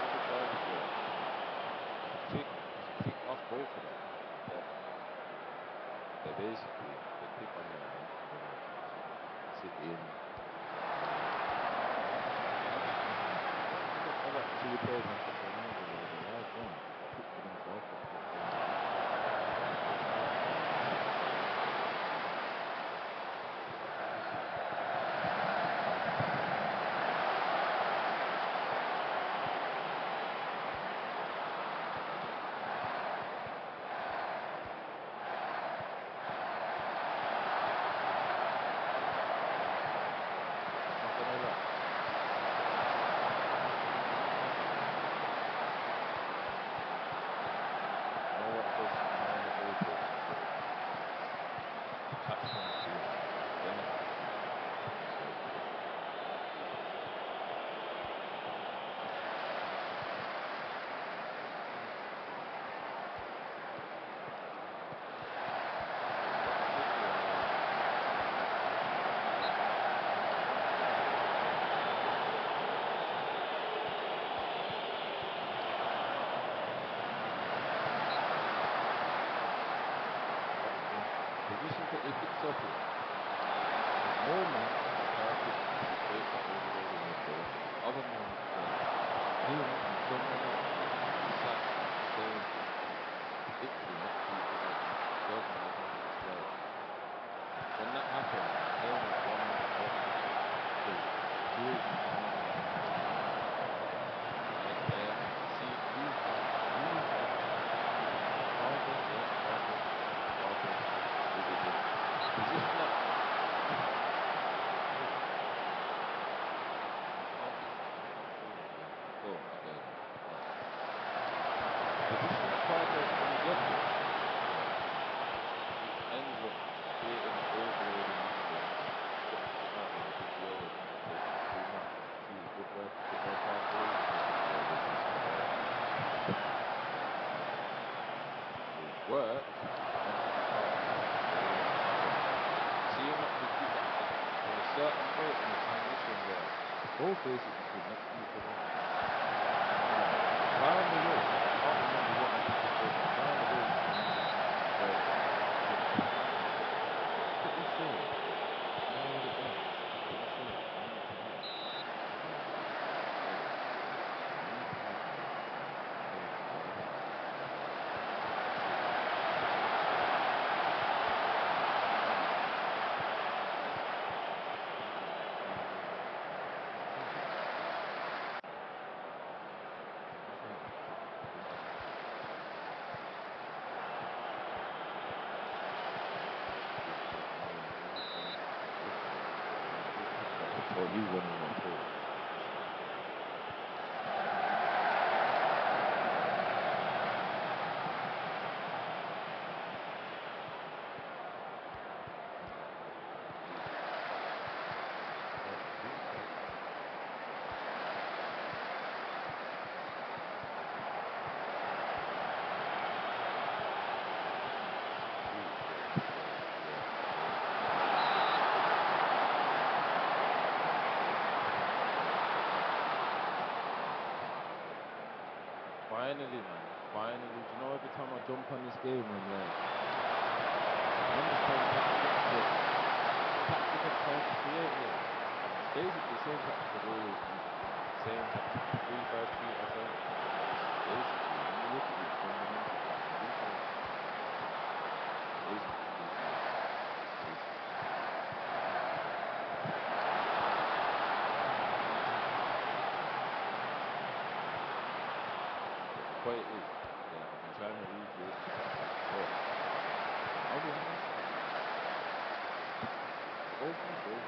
Look at Derby goal. It's a kick off both of them. Yeah. They basically they kick on the line, then they sit in. I got two players on football manager. There was a live one. I picked them twice. I picked them. Let me see. Not gonna lie. You know what does kind of irritate me a little bit? The captain's team. Them. Sorry. TEKKY already. But in positions that they fix up in, there's more man on the carpet to dictate the overload in midfield. Other man can clean and come on it. It's like saying predicting what people like does and doesn't. It's like when that happens, it's playing with one man's head because he'll like see who's Harvey, yeah, Harvey, Rudiger. Is it not? Hold on. Harvey. Oh, hold on. Yeah. Oh, okay, I get it. All right. work and seeing that we keep that to a certain point in the transition where both basically could next to each other. Found a way. I can't remember what I think it was. I found a way to where pretty sure. I don't know what it was. Pretty sure. I need to have. I need to have or he's running my through. Finally, man. Finally. Do you know every time I jump on this game, I'm like, I understand tactics, but tactics I'm trying to create here. Basically, the same tactics I've always used. Same tactics. 3-5-2, I think. Basically, when you look at it fundamentally, basically 3-5. But it is. Yeah, I've been trying to recreate the tactics, but I'll be honest. Open goals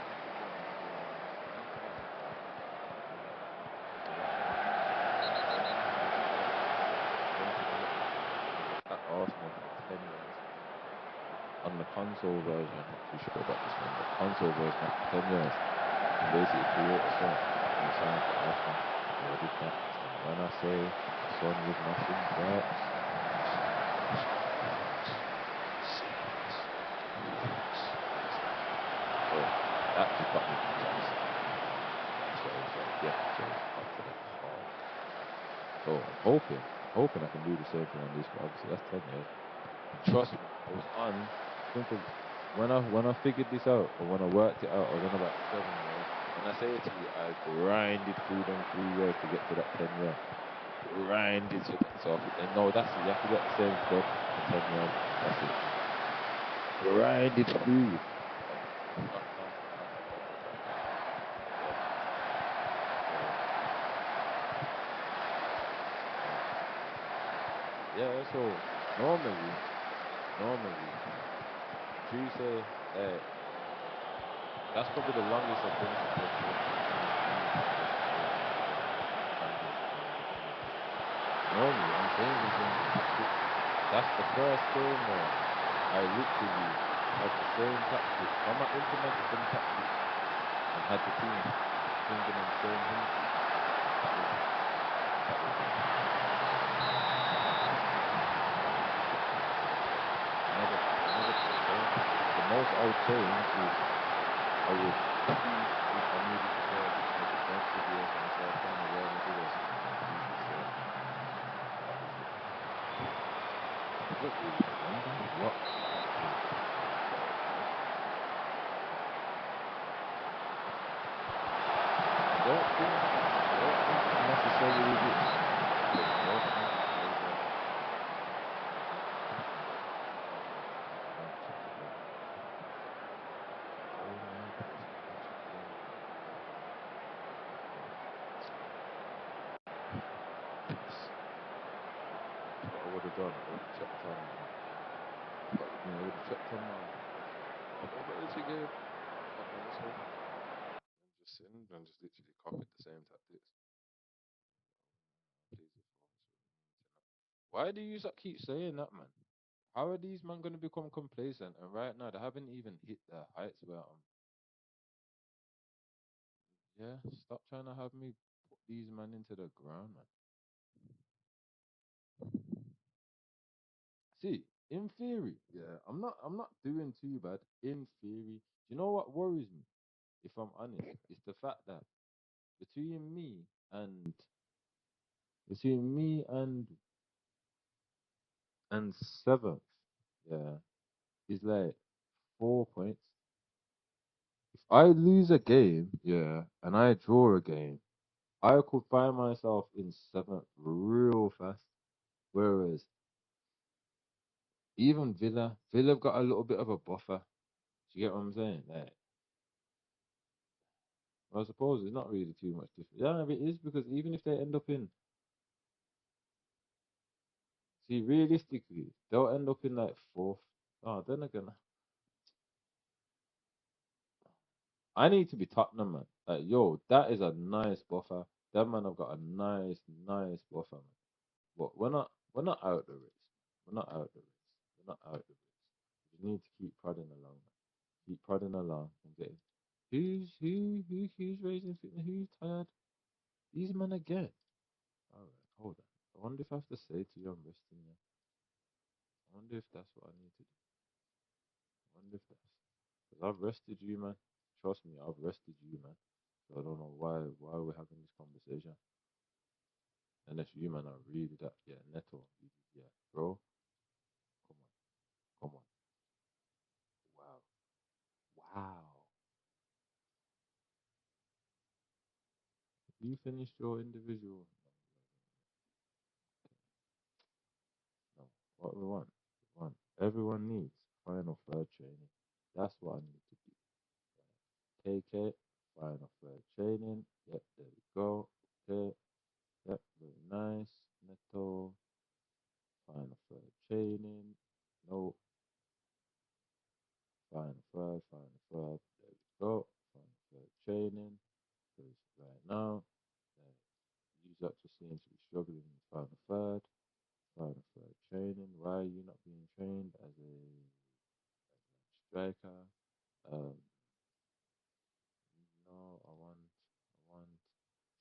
at Arsenal for 10 years. On the console version, I'm not too sure about this one, but console version after 10 years, you can basically create a song and sign for Arsenal. Yeah, I did that. When I say the sun with nothing but that just got me possessed. So it's like, yeah, so up to the heart. So I'm hoping I can do the same thing on this, but obviously that's 10 years. And trust me, I was on, I think when I figured this out, or when I worked it out, I was on about 7 years. When I say it to you, I grinded through them 3 years to get to that 10 years. Grinded to that. So no, that's it. You have to get the same club for 10 years. That's it. Grinded through. Yeah, so normally, Tuesday, that's probably the longest I've been to play normally, I'm saying that's the first game where I literally had the same tactics. I implemented some tactics and had the team thinking on the same thing. That was it. The most I would change is I would tweak if I needed to play a bit more defensively or something. So I was playing the Real Madrid or something. Tweak it. So that was it. I don't really remember what tactic. I don't think it necessarily did. But I don't think it was might check again. Oh my days, let me check again. Pass. That's what I would have done. I would have checked on pardon me, I would have checked on my ability game. But also and just sitting and just literally copied the same tactics. Why do you keep saying that, man? How are these men gonna become complacent? And right now they haven't even hit their heights where yeah, stop trying to have me put these men into the ground, man. See, In theory, yeah, I'm not doing too bad. In theory, do you know what worries me? If I'm honest, it's the fact that between me and between me and seventh, yeah, is like 4 points. If I lose a game, yeah, and I draw a game, I could find myself in seventh real fast. Whereas even Villa have got a little bit of a buffer. Do you get what I'm saying? Like, I suppose it's not really too much different. Yeah, it is because even if they end up in, see, realistically, they'll end up in like fourth. Oh, then again, I need to be Tottenham, man. Like, yo, that is a nice buffer. That man have got a nice buffer, man. But we're not out the race. We're not out the race. We're not out the race. We need to keep prodding along, man. Keep prodding along and getting. Who's raising fitness? Who's tired? These men again. All right, hold on. I wonder if I have to say to you I'm resting now. I wonder if that's what I need to do. I wonder if that's because I've rested you, man. Trust me, I've rested you, man. So I don't know why we're having this conversation. Unless you, man, are really that, yeah, Neto, yeah, bro. Come on, come on. Wow, wow. You finished your individual. No, what we want, everyone needs final third training. That's what I need to do. KK, final third training. Yep, there we go. Okay, yep, very nice. Neto, final third training. No, final third. There we go. Final third training. Because right now, uh, you just seem to be struggling in final third. Final third training. Why are you not being trained as a striker? Um, no, I want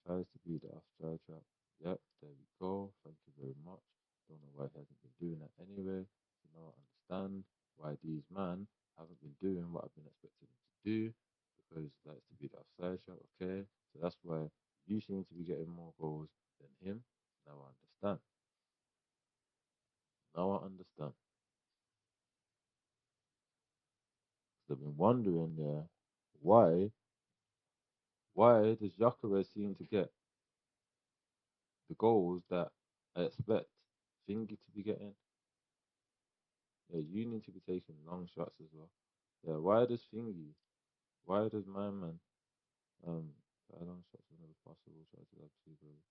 tries to be the off striker. Yep, there we go. Thank you very much. Don't know why he hasn't been doing that anyway. You know, understand why these men haven't been doing what I've been expecting them to do because that's to be the offside shot. Okay, so that's why you seem to be getting more goals than him. Now I understand. Now I understand. Because I've been wondering there why does Jacare seem to get the goals that I expect Thingy to be getting? Yeah, you need to be taking long shots as well. Yeah, why does my man try long shots whenever possible, try to have two goals.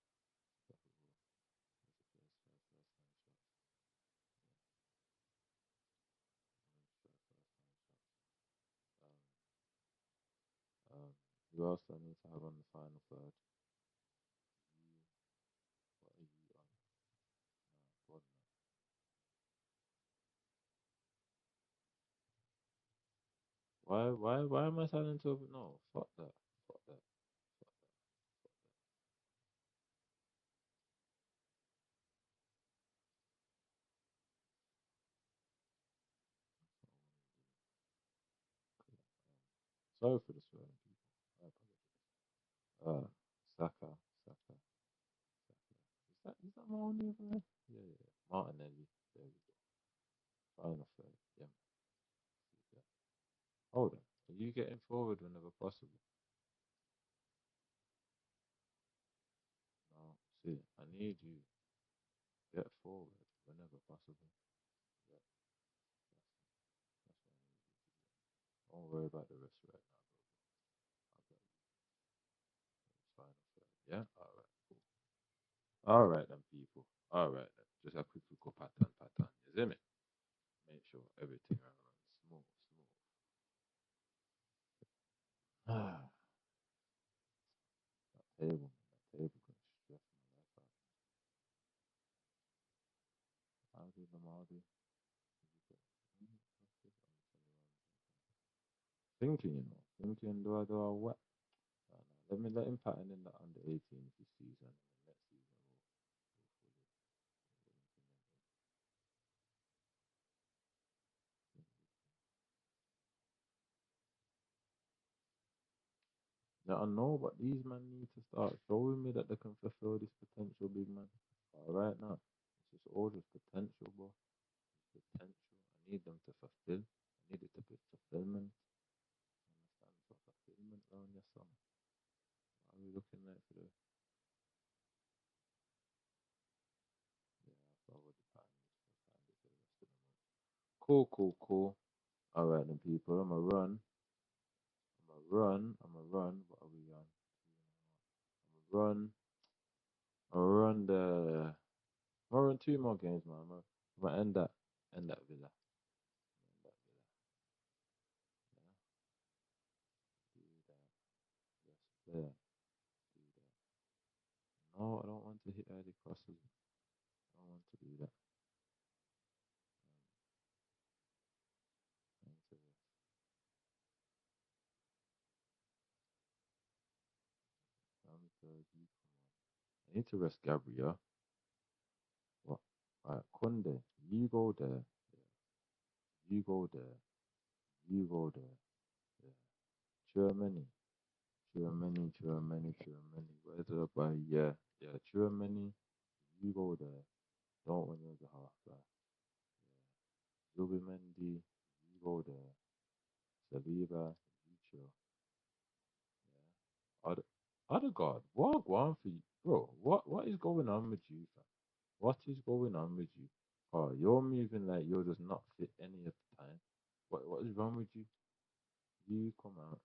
Um, who else do I need to have on the final third? You, what are you on? God, no. Why am I silent over? No, fuck that. Fuck that. Fuck that. Fuck that. Sorry for the swearing, people. I apologize. Saka, Saka, Saka. Is that Martinelli over there? Yeah, yeah, yeah. Martinelli. There we go. Final third. Yeah, yeah. Hold on. Are you getting forward whenever possible? No. See, I need you. Get forward whenever possible. Yeah, that's what I need you to do. Don't worry about the rest right now, bro. I got you. It's final third. Yeah? Alright, cool. Alright then, people. Alright then. Just a quick little pattern. You see me? Make sure everything runs smooth. Ah, that table can stress my life out. Aldi, the Maldi. Thinking, do I what? No, no. Let him pattern in the under 18 this season, and then next season we'll fully implement him. Yeah, I know, but these men need to start showing me that they can fulfill this potential, big man. Right now, it's just all just potential, bro. It's potential. I need them to fulfill. I need it to be fulfillment. Understand? So fulfillment around your son. What are we looking like for the? Yeah, I forward the time. Time for the rest of the month. Cool, cool, cool. All right, then, people. I'm gonna run. I'm gonna run. I'm gonna run. What are we on? I'm gonna run. I'll run the. I'll run two more games, man. I'm gonna end that Villa. End that Villa. Yeah, do that. Yes, there. Do that. No, I don't want to hit early crosses. I don't want to do that. I need to rest. You come on. I need to rest Gabriel. What? Alright, Kunde, you go there. Yeah. You go there. You go there. Yeah. Germany. Germany, Germany, Germany. Where's the by? Yeah. Yeah, Germany. You go there. Don't want you the half back. Yeah. Zubimendi, you go there. Saliba, you chill. Yeah. Other God, what one for you, bro? What is going on with you, fam? What is going on with you? Oh, you're moving like you're just not fit any of the time. What is wrong with you? You come out.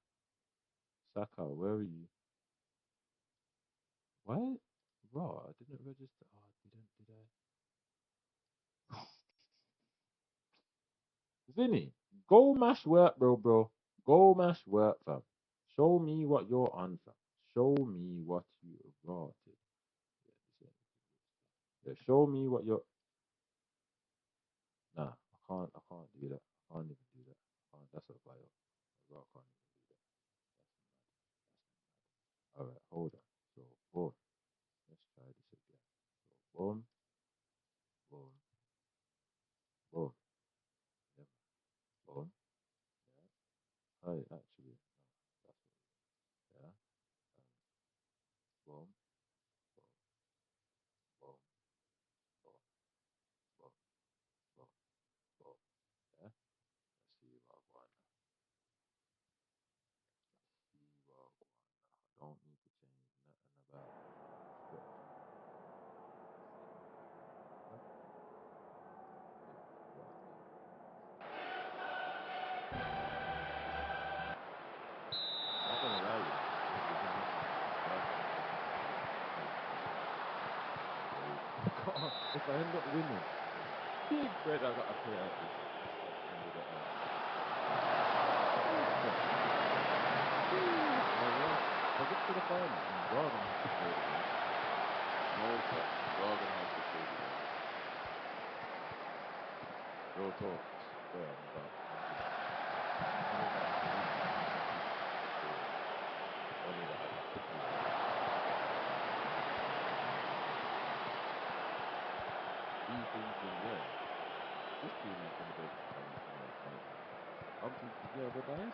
Saka, where are you? Why? Bro, I didn't register. Oh, I didn't, did I? Vinny, go mash work, bro. Go mash work, fam. Show me what you're on, fam. Show me what you brought. Yeah, yeah, show me what you're. Nah, I can't do that. I can't even do that. I can't, that's a bio. Bro, I can't even do that. That's mad. Alright, hold on. So, boom. Let's try this again. So, boom, boom, boom. Yeah, boom. Yeah. Hi, actually, no, that's what it is. Yeah. Boom, boom, boom, boom, boom, boom, boom. Yeah. Let's see what I want. See what I want. I don't need to change nothing about it. Not gonna lie, if I end up winning, big bread I gotta pay out this end of the if I get to the final, you're gonna have to play the game. No, but you're gonna have to play the game. Real talk. Bro, I'm about. Only that I have to play. These things in there. This team is gonna go to semi-final. I'm thinking, yeah, the dice.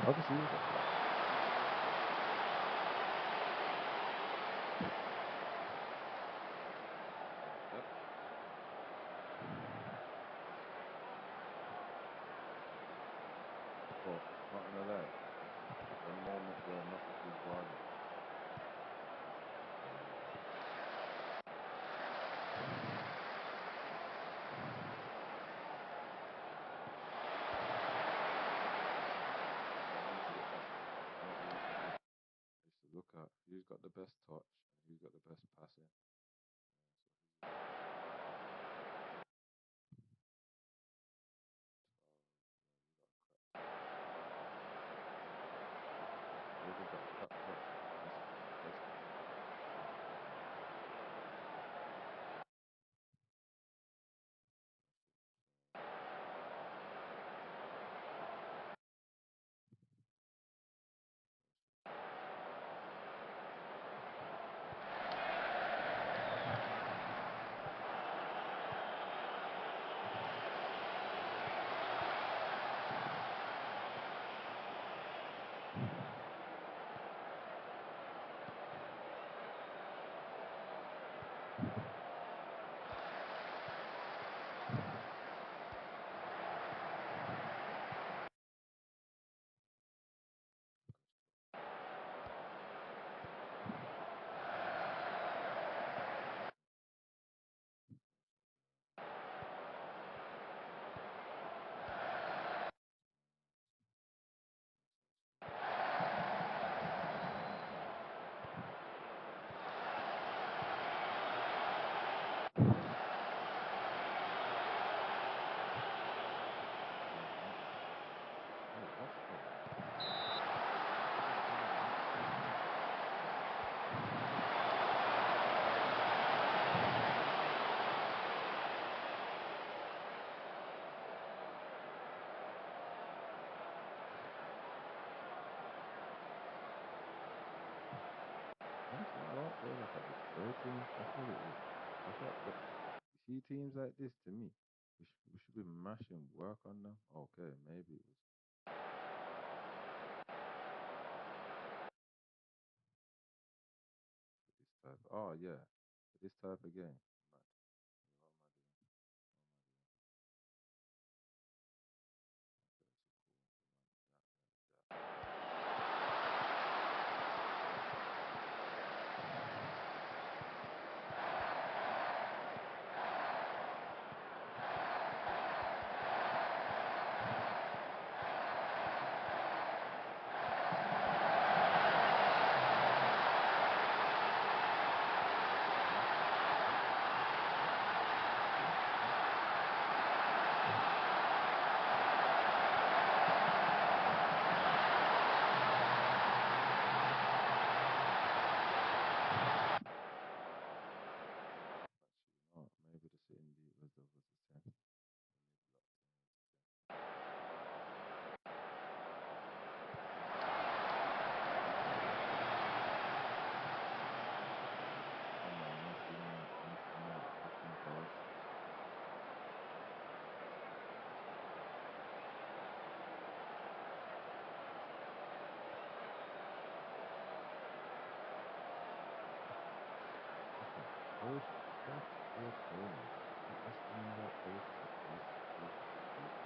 Obviously, you got that. Yep. But not gonna lie, them moments where nothing was going on. I used to look at who's got the best touch and who's got the best passing. Whoever's got a crap touch is the best one. That's what I mean. Oh, Oscar. Honestly, I don't feel like I destroy teams. That's what it is. That's what the, you see teams like this to me. We should be mashing work on them. Okay, maybe it was for this type. Oh yeah, for this type of game. Mad. What am I doing? What am I doing? Okay, so cool. Come on. Yeah, yeah, yeah. Actually, no. Maybe the sitting beat was the 10. Come on, nasty night, looking for us. Listen, post your opponent. You asking all that post set piece, post set piece.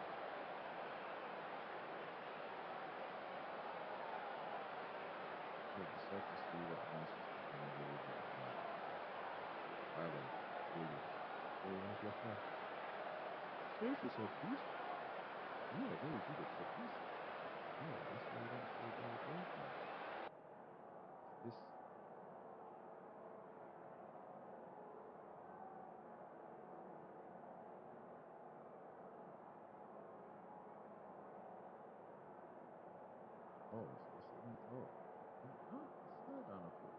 Yeah, just so to see what Manchester can really highlight it. Brilliant. Oh, you want to play fast? Yeah, it's a set piece. Yeah, very good at set pieces. Yeah, that's why you don't play by the game. This, oh, slow down a bit.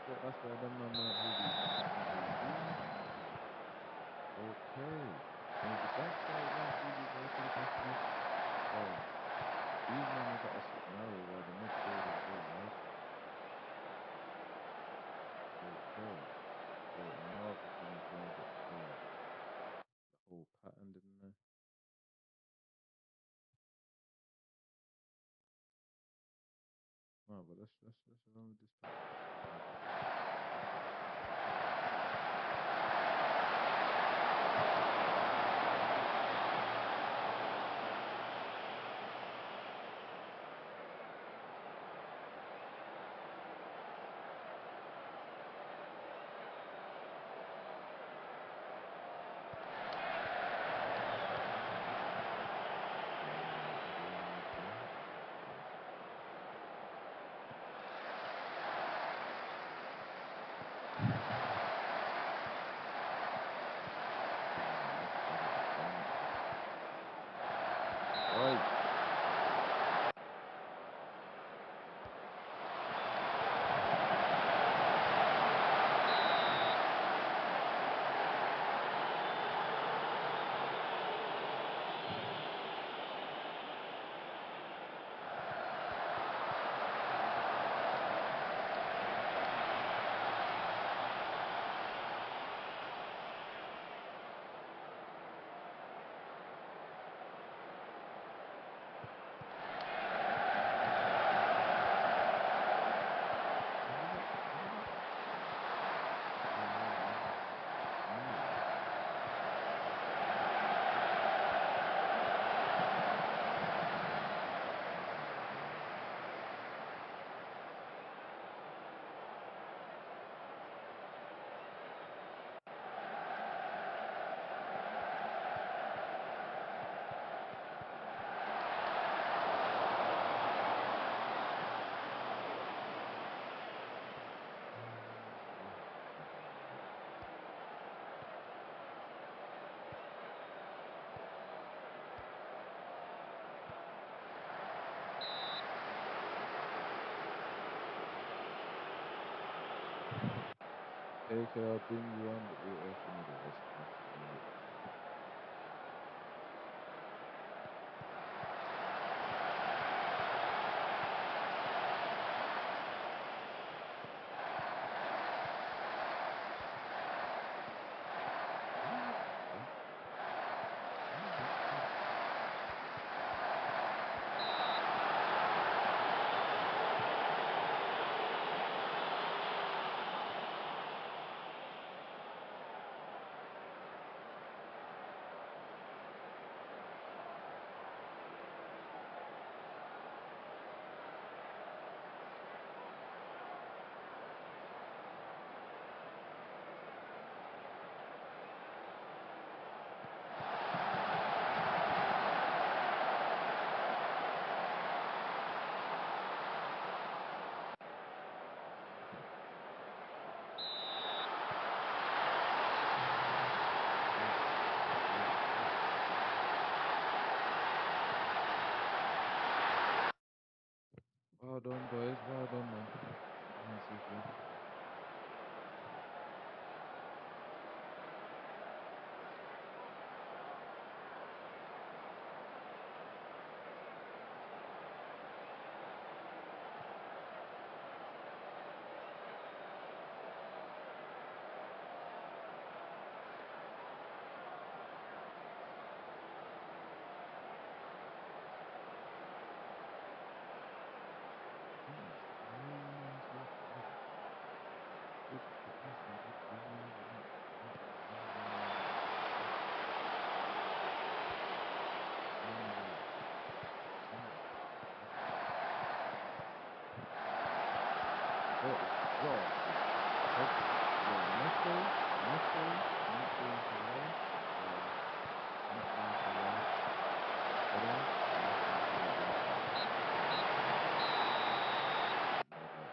But that's why them man weren't really doing nothing. Okay. Maybe that's why it weren't really working properly. Because these men have got to sit narrow while the midfielders go wide. Okay. So and now we're trying to change up the play. pattern, didn't I? No, but let's run with this pattern. Right. KK, I'll bring you on, but you also need a response to me. Well done, boys. Well done, man. Massively. Good fitness and good visuals, isn't it? Know that.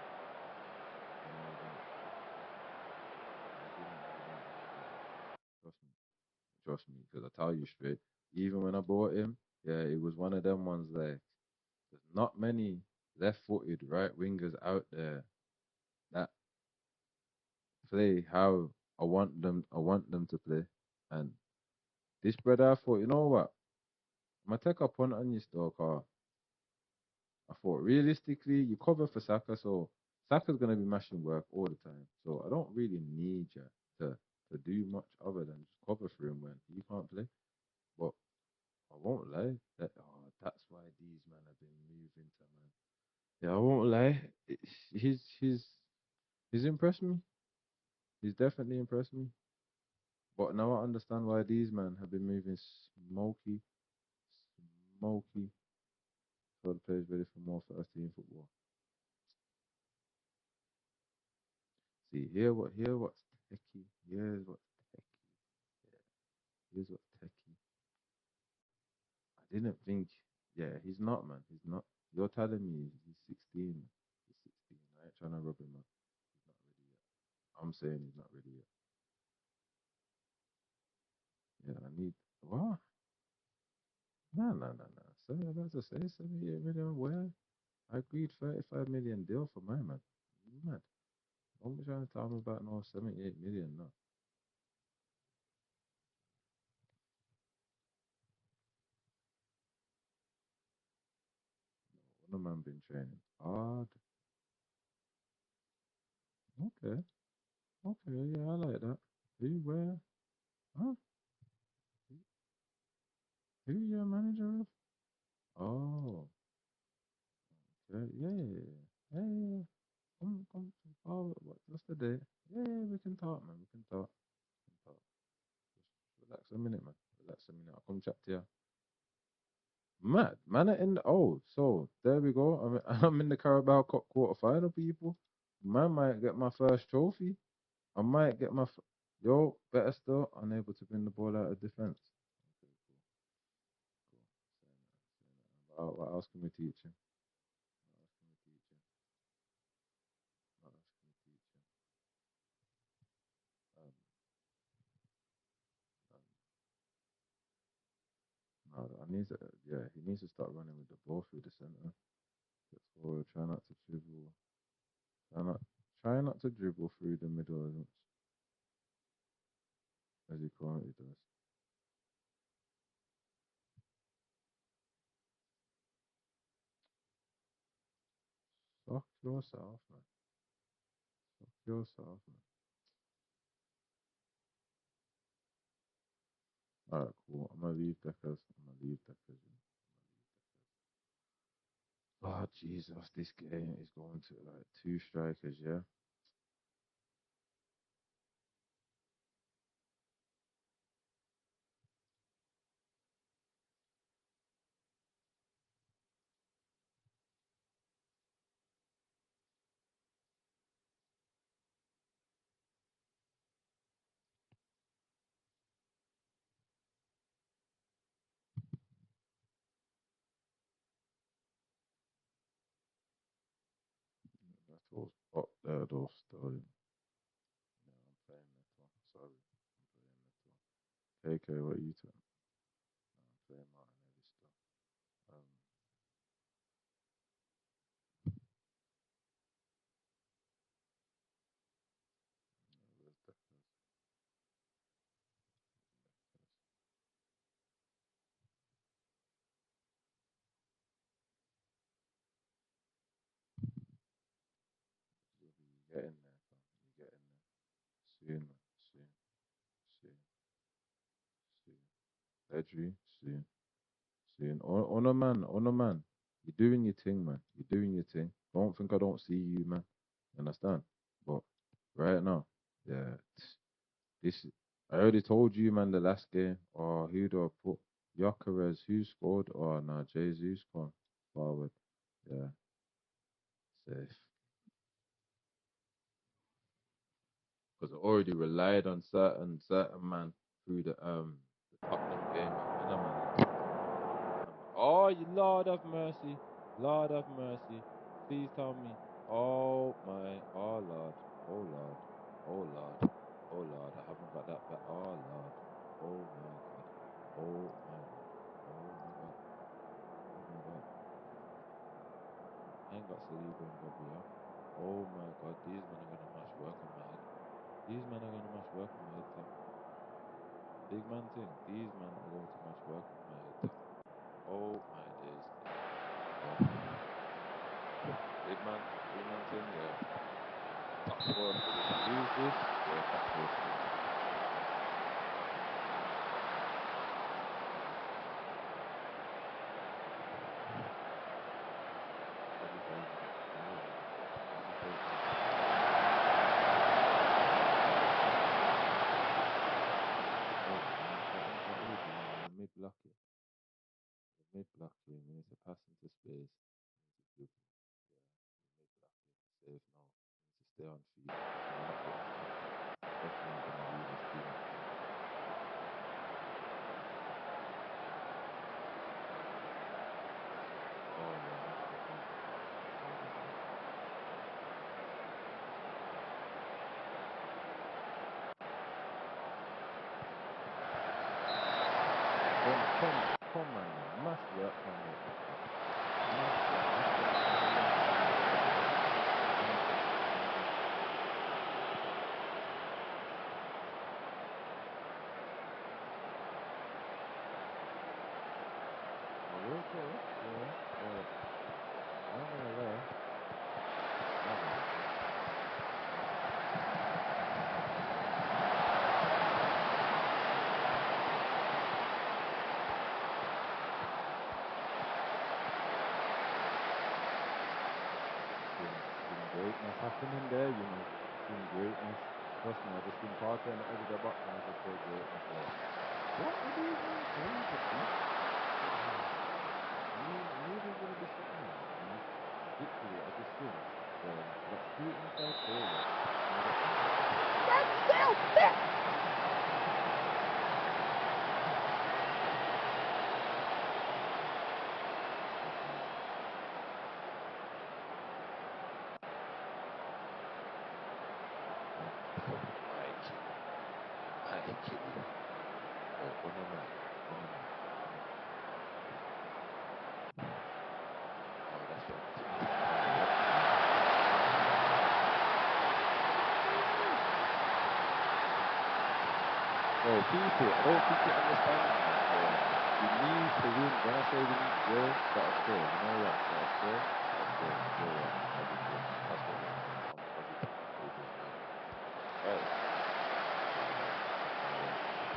I know that. I didn't know that, my brother. Trust me. Trust me, because I tell you straight, even when I bought him, yeah, it was one of them ones like there's not many left-footed right wingers out there that play how I want them to play. And this brother, I thought, you know what? I'm gonna take a punt on you still, car. I thought realistically, you cover for Saka, so Saka's gonna be mashing work all the time. So I don't really need you to do much other than just cover for him when he can't play. impressed me. He's definitely impressed me. But now I understand why these men have been moving smoky for the players ready for more first team football. See, here what's techie. Here's what's techie. Yeah, here's what's techie. I didn't think. Yeah, he's not, man. He's not. You're telling me he's 16. He's 16. I ain't trying to rub him up. He's not ready yet. I'm saying he's not ready yet. Yeah, I need. What? No. So that's to say 78 million. Where? I agreed 35 million deal for my man. You mad? Don't be trying to tell me about no 78 million. No. What the man been training hard. Okay. Okay. Yeah, I like that. Who? Where? Huh? Who who your manager of? Oh. Okay. Yeah. Come. Oh, what's the date? Yeah, we can talk, man. We can talk. We can talk. Just relax a minute, man. Relax a minute. I'll come chat to you. Mad. Man are in the so there we go. I'm in the Carabao Cup quarter final, people. Man might get my first trophy. I might get my yo, better still, unable to bring the ball out of defense. Okay, cool. Saying that. What else can we teach him? What else can we teach him? What else can we teach him? Um, um, no, I need to, yeah, he needs to start running with the ball through the center. Get forward, try not to dribble. Try not, try not to dribble through the middle as he currently does. Fuck yourself, man. Fuck yourself, man. Alright, cool. I'm gonna leave Deckers. I'm gonna leave Deckers. I'm gonna leave Deckers. Oh Jesus, this game is going to like two strikers, yeah. That's all up there though still. Yeah, I'm playing that one. Sorry. I'm playing that one. KK, what are you talking? I'm playing Martinelli still. Um where's Deckers? You'll be getting there, fam. You getting there. Soon, man. Soon, soon. Pedri, soon. On a man. You're doing your thing, man. You're doing your thing. Don't think I don't see you, man. You understand? But right now, yeah, this I already told you, man, the last game. Or who do I put? Yokeres, who scored? Or no, Jesus come forward. Yeah, safe. Because I already relied on certain man through the Tottenham game. Oh, you Lord of mercy, Lord of mercy. Please tell me. Oh my, oh Lord, oh Lord, oh Lord, oh Lord. I haven't got that back. Oh Lord, oh my God, oh my God, oh my God, oh my God. I ain't got Saliba and Gabriel. Oh my God, these men are gonna mash work on my head. These men are gonna mash work on my head. Top. Big man thing. These men are going to mash work on my head. Top. Oh my days. Big man thing. Yeah. Top four. Who's this? Yeah, top four. it. We may block him. We need to pass into space. We need to dribble. Yeah, we may block him. Safe now. We need to stay on feet. And we're not getting cocky. Definitely not going to leave us too much room. Oh, yeah, that's good. He's good. Very good, man. Come, man, man. Mass work from the Echo. Mass work. Oh, okay. Yeah. I'm gonna lie. Some greatness happening there, you know. Some greatness. Trust me, I just seen Parker on the edge of the box and I just saw greatness there. What are these men playing for me? I knew there was gonna be something in it, you know. Literally, I just seen we got two inside forwards. My killie. Yo, on a man. Oh, that's right. Yo, people, I don't think you understand. We need to win. When I say we need to go, gotta score. You know what? Gotta score. Yeah. Positive. That's what we need. I'm positive. It is what it is. Right.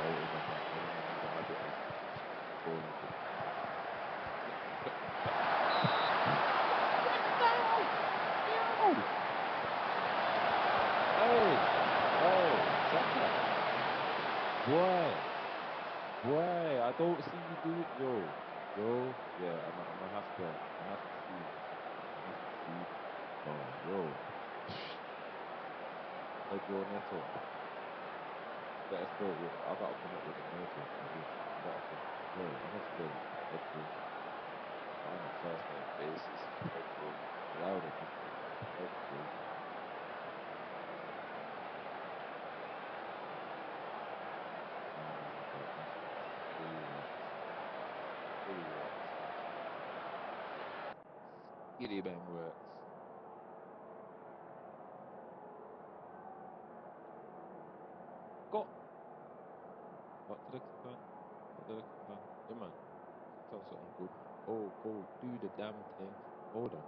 Oh, it is a man. Everyone needs a habit of falling quick. Boy, I don't see you do it, yo. Yeah, I'm gonna have to see. Oh, yo. Pedro Neto. Better still, I gotta come up with a Neto. Yo, honestly, Pedro. On a first name basis, Pedro. Allow the nickname, Pedro. But that's fully works. Giddy bang works. Go! What did I click on? Yeah, man. Clicked on something good, man. Go, do the damn thing. Hold on.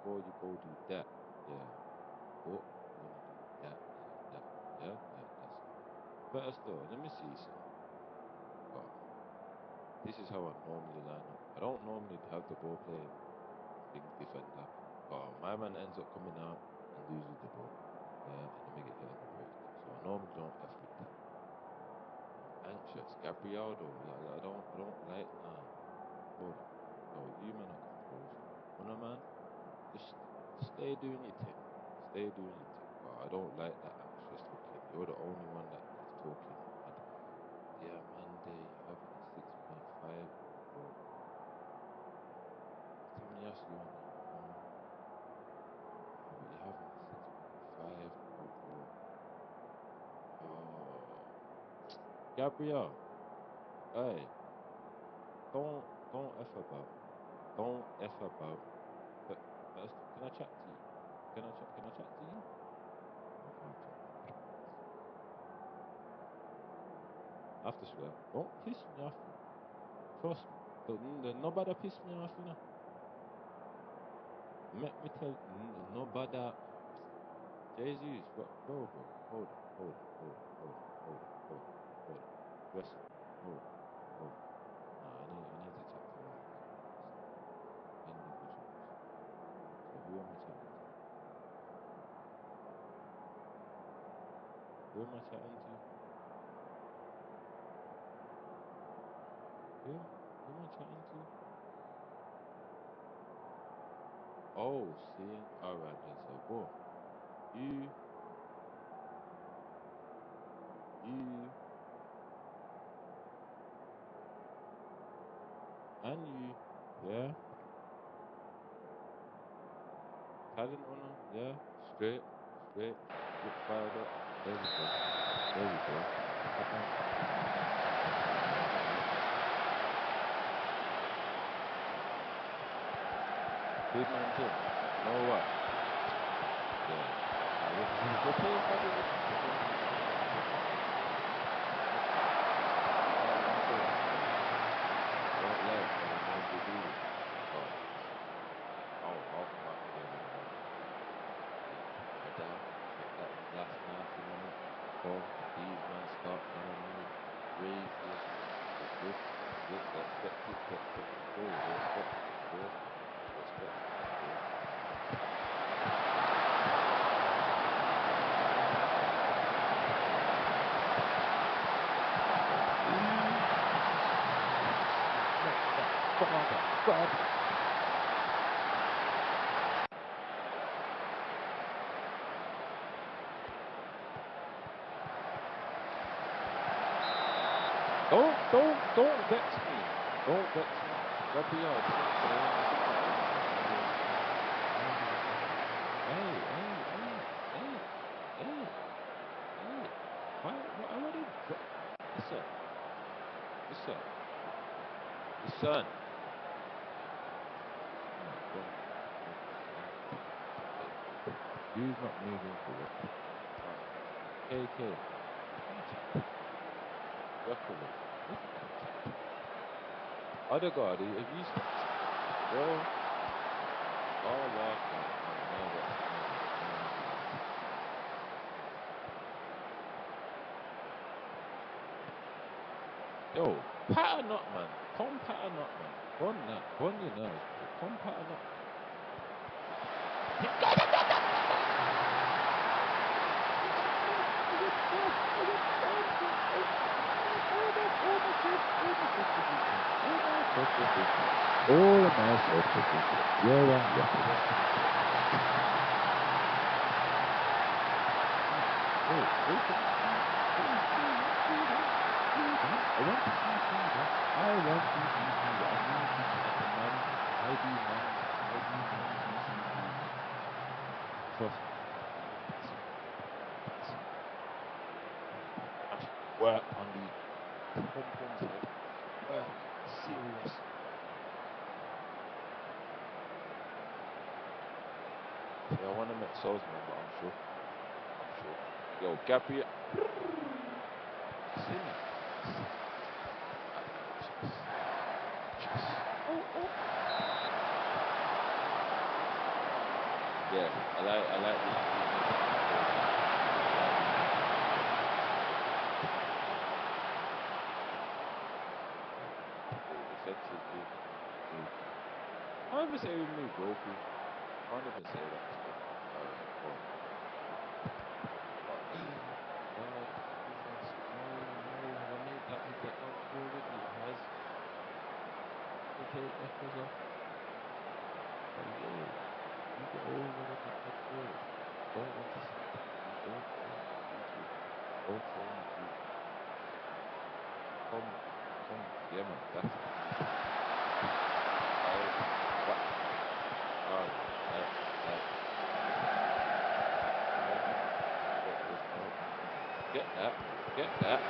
Before you go do that, yeah. What you gonna do that, yeah, that's it. First though, let me see something. Oh, this is how I normally line up. I don't normally have the ball playing big defender. Oh, my man ends up coming out and loses the ball. Yeah, and then we get hit on the break. So I normally don't F with that. Anxious. Gabriel though, I don't like nah. Hold on. So you man are composed. When a man, just stay doing your thing. I don't like that anxious looking. You're the only one that's talking mad. Yeah, Monday, you're having a 6.5, bro. Tomiyasu on there, you know. Yeah, but you're having a 6.5, bro. Oh, Gabriel, hey, don't F about me. Don't F about me. But first, can I chat to you? Can I chat to you? I can't chat to you. I have to swear. Don't piss me off, you know. Trust me. Nobody piss me off, you know. Let me tell nobody. Jesus, bro. Hold on. Dressing room. Hold on. Nah, I need to chat to one of these individuals. So who am I chatting to? Who am I chatting to? Who? Who am I chatting to? Oh, seeing. Alright then, so boy. You, you, and you. Yeah. Talent owner. Yeah. Straight. Straight. Get fired up. There we go. There we go. Look at that. Big man thing. You know what? Yeah. We're playing for the. Don't like when you know you do. Oh, I'll fight with them in a minute. Yeah. Brother, make that last 90 minutes before these men start trying to move crazy. It's good. It's good. Respect it. Respect it. Boy, respect it. Boy, respect it. Boy. God. Don't vex me. Don't vex me. Gabriel, hey. Why are they? Listen, listen, listen. Oh my God. You's not moving forward. Alright. KK. Contact. Referee. Make a contact. Other guard, if you well, oh wow, yo, pattern up, man. Come pattern up, man. Bun that. Bun your nerves, bro. Come pattern up, man. All of my self-position. You're wrong, referee. I want to see freedom. I want to see freedom. I need to see the man. I demand to see freedom. Trust me. Work on these pom-poms here. Work. Serious. Yeah, I want to make salesman, but I'm sure. Yo, Gabriel. See me. Yeah, I like this. Defensively. Can't even say we moved broken. Can't even say that still. Alright, go on. God, Jesus. No. Have I made that with the odds already? It has. To take echoes off. But yo, you got over on the odds, bro. Don't want to see TT. Don't show me TT. Don't show me TT. Come. Yeah, man. That's it. Get that.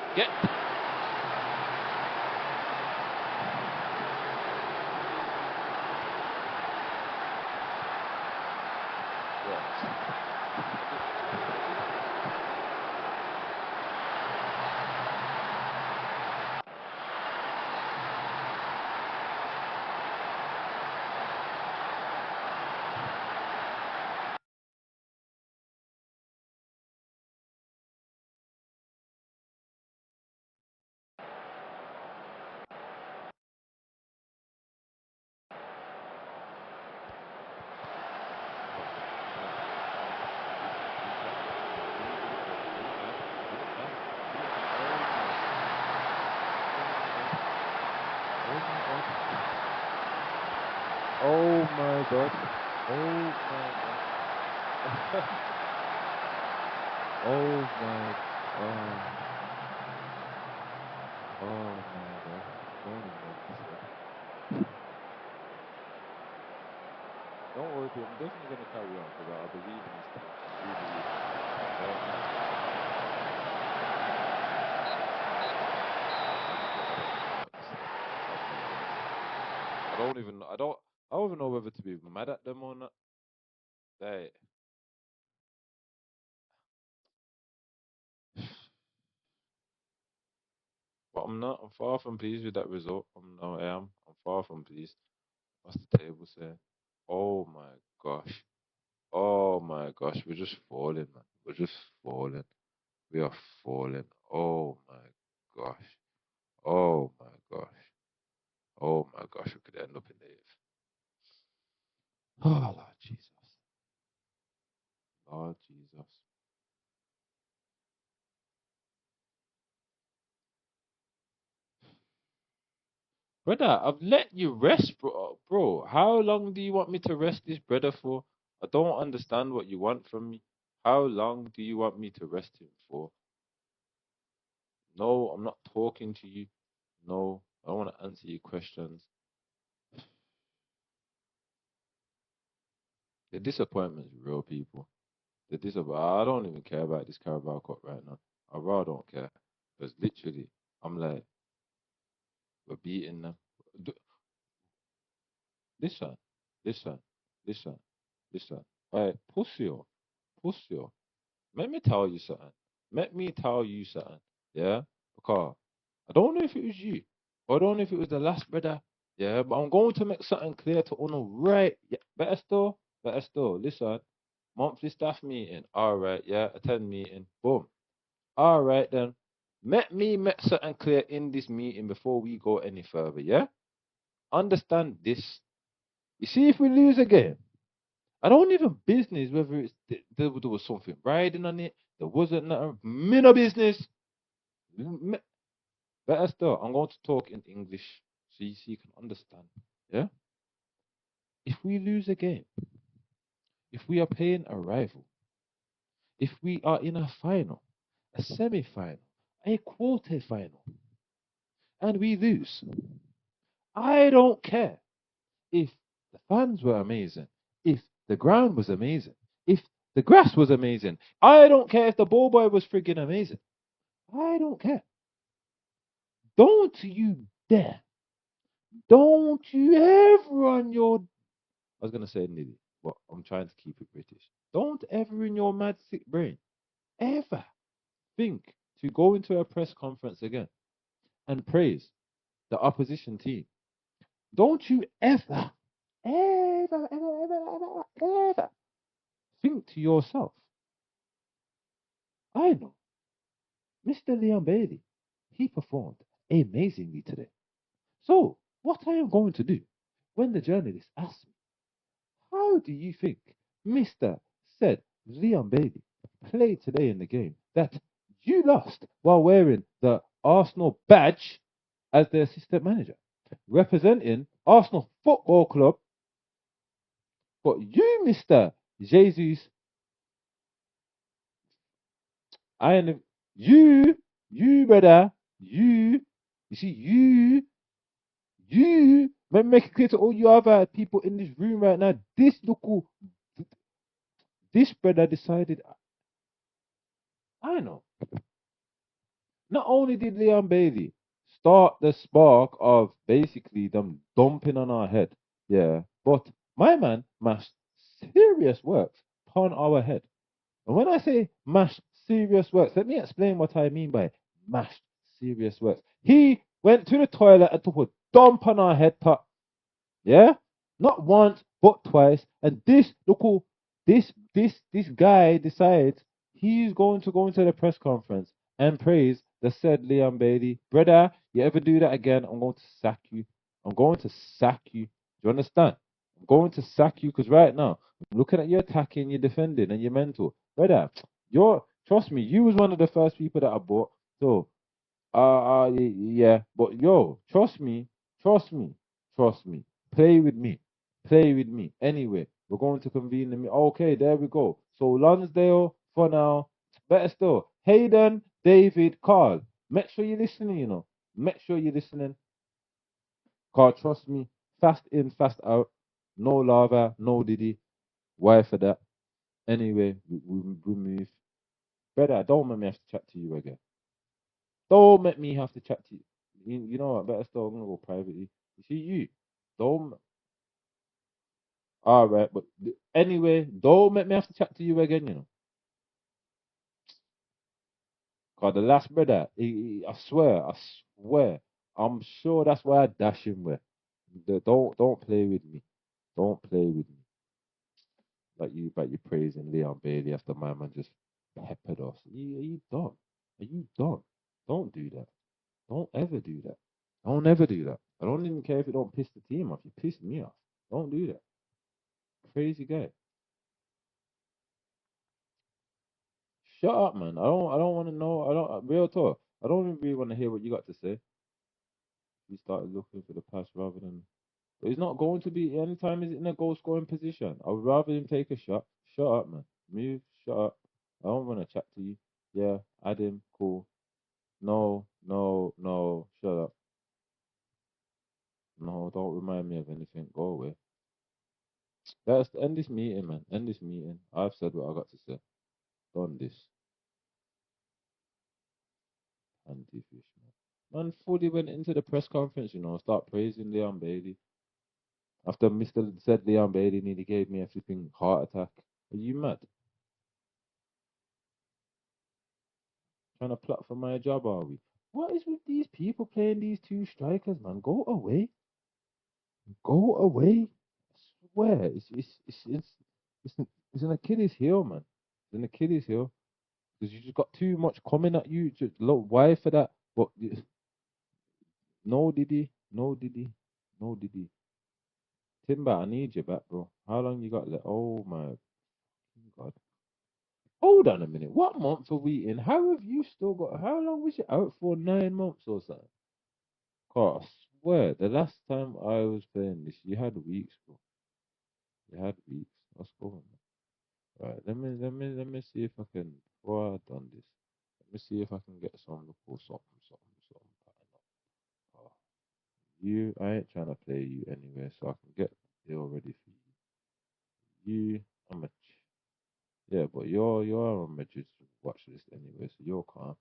Oh my god. Oh my god. Oh my. Oh. Oh my god. Don't even make this up. Don't worry, I'm definitely gonna carry on because I believe in this team. I do believe in this team. Right now, let me get something out this thing. I'll be honest. I don't even know whether to be mad at them or not. They, but I'm not. I'm far from pleased with that result. I am. I'm far from pleased. What's the table say? Oh my gosh. Oh my gosh. We're just falling, man. We're just falling. We are falling. Oh my gosh. Oh my gosh. Oh my gosh. We could end up in the eighth. Oh Lord Jesus. Lord Jesus. Brother, I've let you rest, bro. Bro, how long do you want me to rest this brother for? I don't understand what you want from me. How long do you want me to rest him for? No, I'm not talking to you. No, I don't want to answer your questions. The disappointment's real, people. The disappointment. I don't even care about this Carabao Cup right now. I really don't care. Because literally, I'm like, we're beating them. D- Listen, listen, listen, listen. Alright, pussy. Let me tell you something. Let me tell you something. Yeah? Because I don't know if it was you. Or I don't know if it was the last brother. Yeah, but I'm going to make something clear to Uno right. Yeah, better still. Better still. Listen. Monthly staff meeting. All right, yeah. Attend meeting. Boom. All right then. Let me make something clear in this meeting before we go any further, yeah? Understand this. You see, if we lose again, I don't even business whether there was something riding on it. There wasn't nothing. Me no business. Me- Better still, I'm going to talk in English so you can understand. Yeah? If we lose a game, if we are playing a rival, if we are in a final, a semi final, a quarter final, and we lose, I don't care if the fans were amazing, if the ground was amazing, if the grass was amazing. I don't care if the ball boy was friggin' amazing. I don't care. Don't you dare. Don't you ever on your. I was going to say nitty, but I'm trying to keep it British. Don't ever in your mad sick brain ever think to go into a press conference again and praise the opposition team. Don't you ever think to yourself, I know Mr. Leon Bailey, he performed amazingly today. So, what I am going to do when the journalist asks me, how do you think Mr. said Leon Bailey played today in the game that you lost while wearing the Arsenal badge as the assistant manager, representing Arsenal Football Club, but you, Mr. Jesus, I am you, brother, you see, let me make it clear to all you other people in this room right now. This brother decided, I know. Not only did Leon Bailey start the spark of basically them dumping on our head, yeah, but my man mashed serious works upon our head. And when I say mashed serious works, let me explain what I mean by mashed serious works. He went to the toilet and took a dump on our head top. Yeah, not once but twice. And this guy decides he's going to go into the press conference and praise the said Leon Bailey. Brother, you ever do that again, I'm going to sack you. I'm going to sack you. Do you understand? I'm going to sack you because right now I'm looking at your attacking, your defending, and your mental. Brother, you're trust me, you was one of the first people that I bought. So yeah, but yo, trust me, trust me. Play with me. Play with me. Anyway, we're going to convene the meet. Okay, there we go. So Lonsdale for now. Better still, Hayden, David, Carl. Make sure you're listening, you know. Make sure you're listening. Carl, trust me. Fast in, fast out. No lava, no diddy. Why for that? Anyway, we move. Brother, don't make me have to chat to you again. Don't make me have to chat to you. You know what? Better still, I'm gonna go privately. You see, you. Don't. All right, but anyway, don't make me have to chat to you again, you know. Cause the last brother, I swear, I'm sure that's why I dash him with. Don't play with me. Don't play with me. Like you praising Leon Bailey after my man just peppered us. Are you dumb? Are you dumb? Don't do that. Don't ever do that. Don't ever do that. I don't even care if you don't piss the team off. You piss me off. Don't do that. Crazy guy. Shut up, man. I don't want to know. I don't real talk. I don't even really want to hear what you got to say. You started looking for the pass rather than. But it's not going to be anytime he's in a goal scoring position. I would rather him take a shot. Shut up, man. Move. Shut up. I don't want to chat to you. Yeah, add him. Cool. No, no, no. Shut up. No, don't remind me of anything. Go away. Let's end this meeting, man. End this meeting. I've said what I got to say. Done this. Anti-fish, man. Man fully went into the press conference, you know, start praising Leon Bailey. After Mr. said Leon Bailey nearly gave me a flipping heart attack. Are you mad? Trying to plot for my job, are we? What is with these people playing these two strikers, man? Go away. Go away. I swear. It's, it's an Achilles heel, man. It's an Achilles heel. Because you just got too much coming at you. Just look, why for that? But no, Diddy. No, Diddy. No, Diddy. Timber, I need you back, bro. How long you got left? Oh, my God. Hold on a minute. What month are we in? How have you still got? How long was you out for? 9 months or so? God, I swear, the last time I was playing this, you had weeks, bro. You had weeks. What's going on? Right, let me see if I can. Before I done this, let me see if I can get some local something. Oh, I ain't trying to play you anyway, so I can get the deal ready for you. I'm a Yeah, but you're on Madrid's watch list anyway, so you're calm.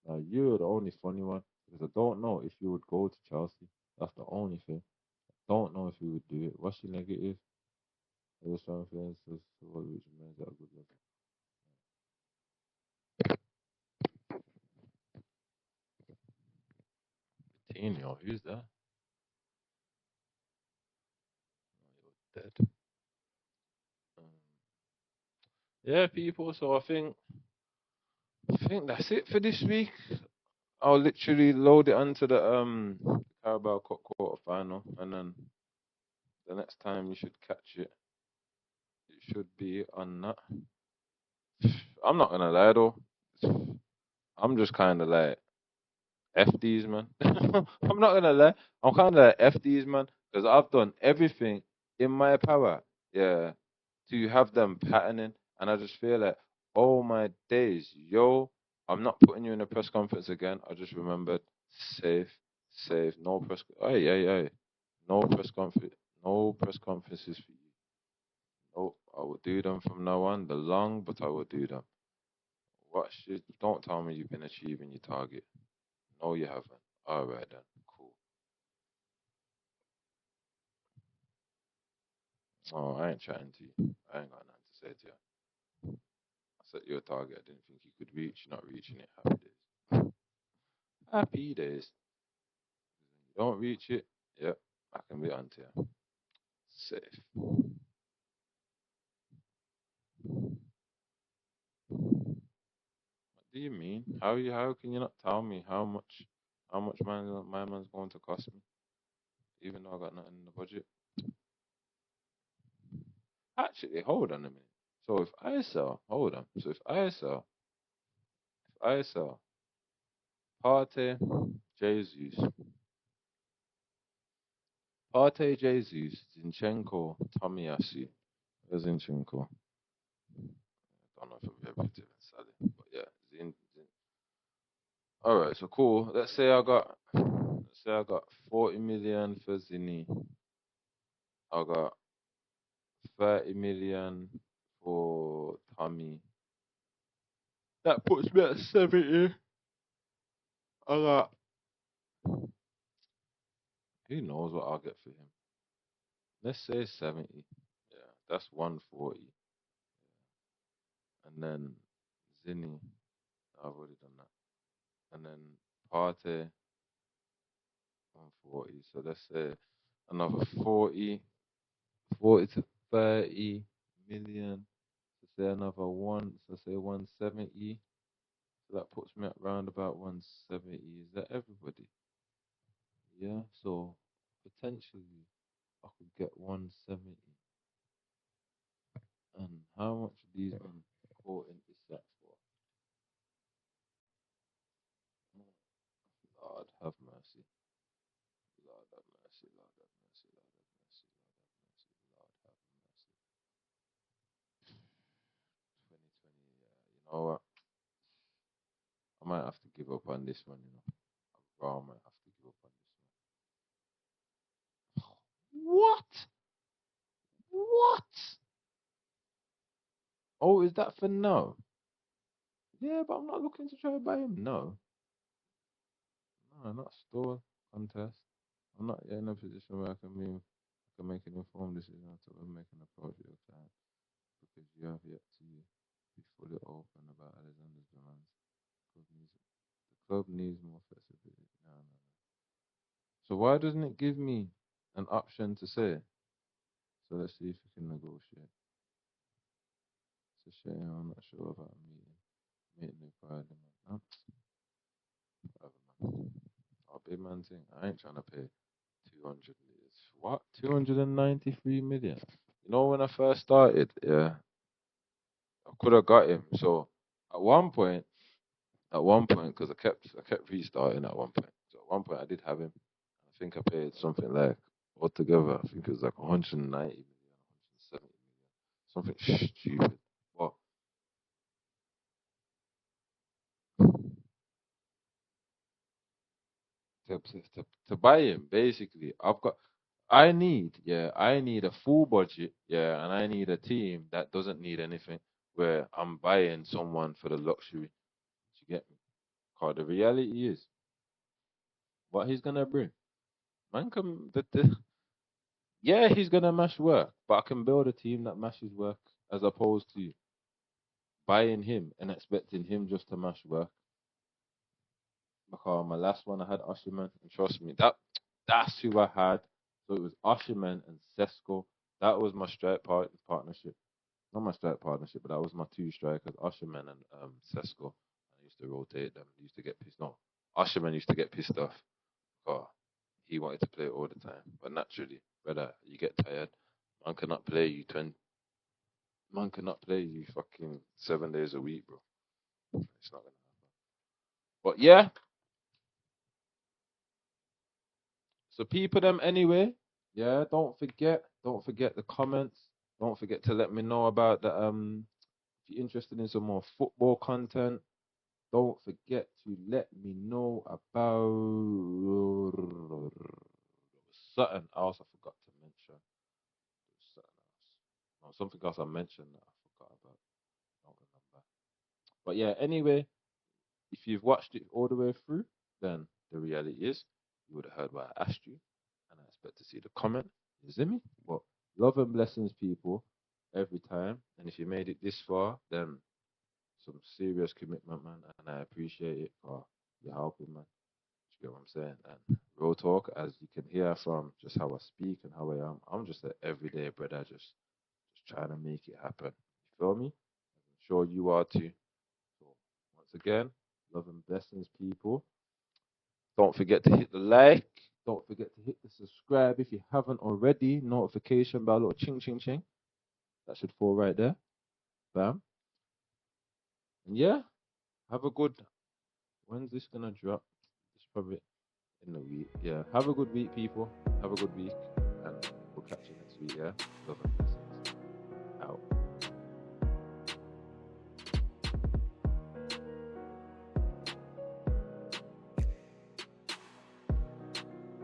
Now you're the only funny one because I don't know if you would go to Chelsea. That's the only thing. Don't know if you would do it. What's your negative? Other strong feelings, what which remains at a good level. Coutinho, who's that? Oh, you're dead. Um, yeah, people. So I think that's it for this week. I'll literally load it onto the Carabao Cup quarter final, and then the next time you should catch it, it should be on that. I'm not gonna lie though. I'm just kind of like F these man. I'm not gonna lie. I'm kind of like F these man because I've done everything in my power, yeah, to have them patterning, and I just feel like, oh my days, yo, I'm not putting you in a press conference again. I just remembered, safe, safe, no press. Hey, no press conference, no press conferences for you. No, I will do them from now on. The long, but I will do them. What shit? Don't tell me you've been achieving your target. No, you haven't. All right then. Cool. Oh, I ain't chatting to you. I ain't got nothing to say to you. I set you a target I didn't think you could reach. You're not reaching it. Happy days. Happy days. You don't reach it. Yep. I can be onto you. Safe. What do you mean? How can you not tell me how much my man's going to cost me, even though I got nothing in the budget? Actually, hold on a minute. So if I sell, hold on. So if I sell Partey, Jesus, Partey, Jesus, Zinchenko, Tomiyasu. Where's Zinchenko? I don't know if I'm able to sell it, but yeah, Zin. All right, so cool. Let's say I got 40 million for Zinni. I got 30 million for Tommy. That puts me at 70. I got, who knows what I'll get for him. Let's say 70. Yeah, that's 140. And then Zinni, I've already done that. And then Partey, 140. So let's say another 40 to 30 million. So say another one, so say 170. So that puts me at round about 170. Is that everybody? Yeah. So potentially I could get 170. And how much are these men caught into sacks for? Lord have mercy. Lord have mercy. Lord have mercy. Lord have mercy. Lord have mercy. Lord have mercy. 2020. Yeah. You know what? I might have to give up on this one. I might have to give up on this one. What? What? Oh, is that for no? Yeah, but I'm not looking to try to buy him. No, no, not store contest. I'm not yet in a position where I can make an informed decision to make an approach to your client because you have yet to be fully open about Alexander's demands. The club needs more flexibility. No, no, no. So why doesn't it give me an option to say? So let's see if we can negotiate. It's a shame I'm not sure about a meeting required. No, whatever, man. Oh, big man thing. I ain't trying to pay 200 million. What? 293 million? You know, when I first started, yeah, I could have got him. So at one point, because I kept restarting at one point. So at one point, I did have him. I think I paid something like altogether. I think it was like 190 million, 170 million, something stupid. But to buy him, basically, I need a full budget, yeah, and I need a team that doesn't need anything. Where I'm buying someone for the luxury. You get me? Cause the reality is, what he's gonna bring, man, yeah, he's gonna mash work, but I can build a team that mashes work as opposed to buying him and expecting him just to mash work. Because my last one I had Usherman, and trust me, that's who I had. So it was Usherman and Sesko. That was my partnership. Not my strike partnership, but that was my two strikers, Usherman and Sesko. I used to rotate them. They used to get pissed off. Usherman used to get pissed off. Oh, he wanted to play all the time. But naturally, brother, you get tired. Man cannot play you 20. Man cannot play you fucking 7 days a week, bro. It's not gonna happen. But yeah, so people them anyway. Yeah, don't forget the comments. Don't forget to let me know about the if you're interested in some more football content. Don't forget to let me know about something else I forgot to mention. Something else. No, something else I mentioned that I forgot about. I don't remember. But yeah, anyway, if you've watched it all the way through, then the reality is you would have heard what I asked you, and I expect to see the comment. You see me? But love and blessings, people, every time. And if you made it this far, then some serious commitment, man, and I appreciate it. You're helping, man. You get what I'm saying? And real talk, as you can hear from just how I speak and how I am, I'm just an everyday brother, just trying to make it happen. You feel me? I'm sure you are too. So once again, love and blessings, people. Don't forget to hit the like. Don't forget to hit the subscribe if you haven't already. Notification bell, little ching ching ching. That should fall right there. Bam. And yeah, have a good. When's this gonna drop? It's probably in the week. Yeah. Have a good week, people. Have a good week, and we'll catch you next week. Yeah. Love and peace.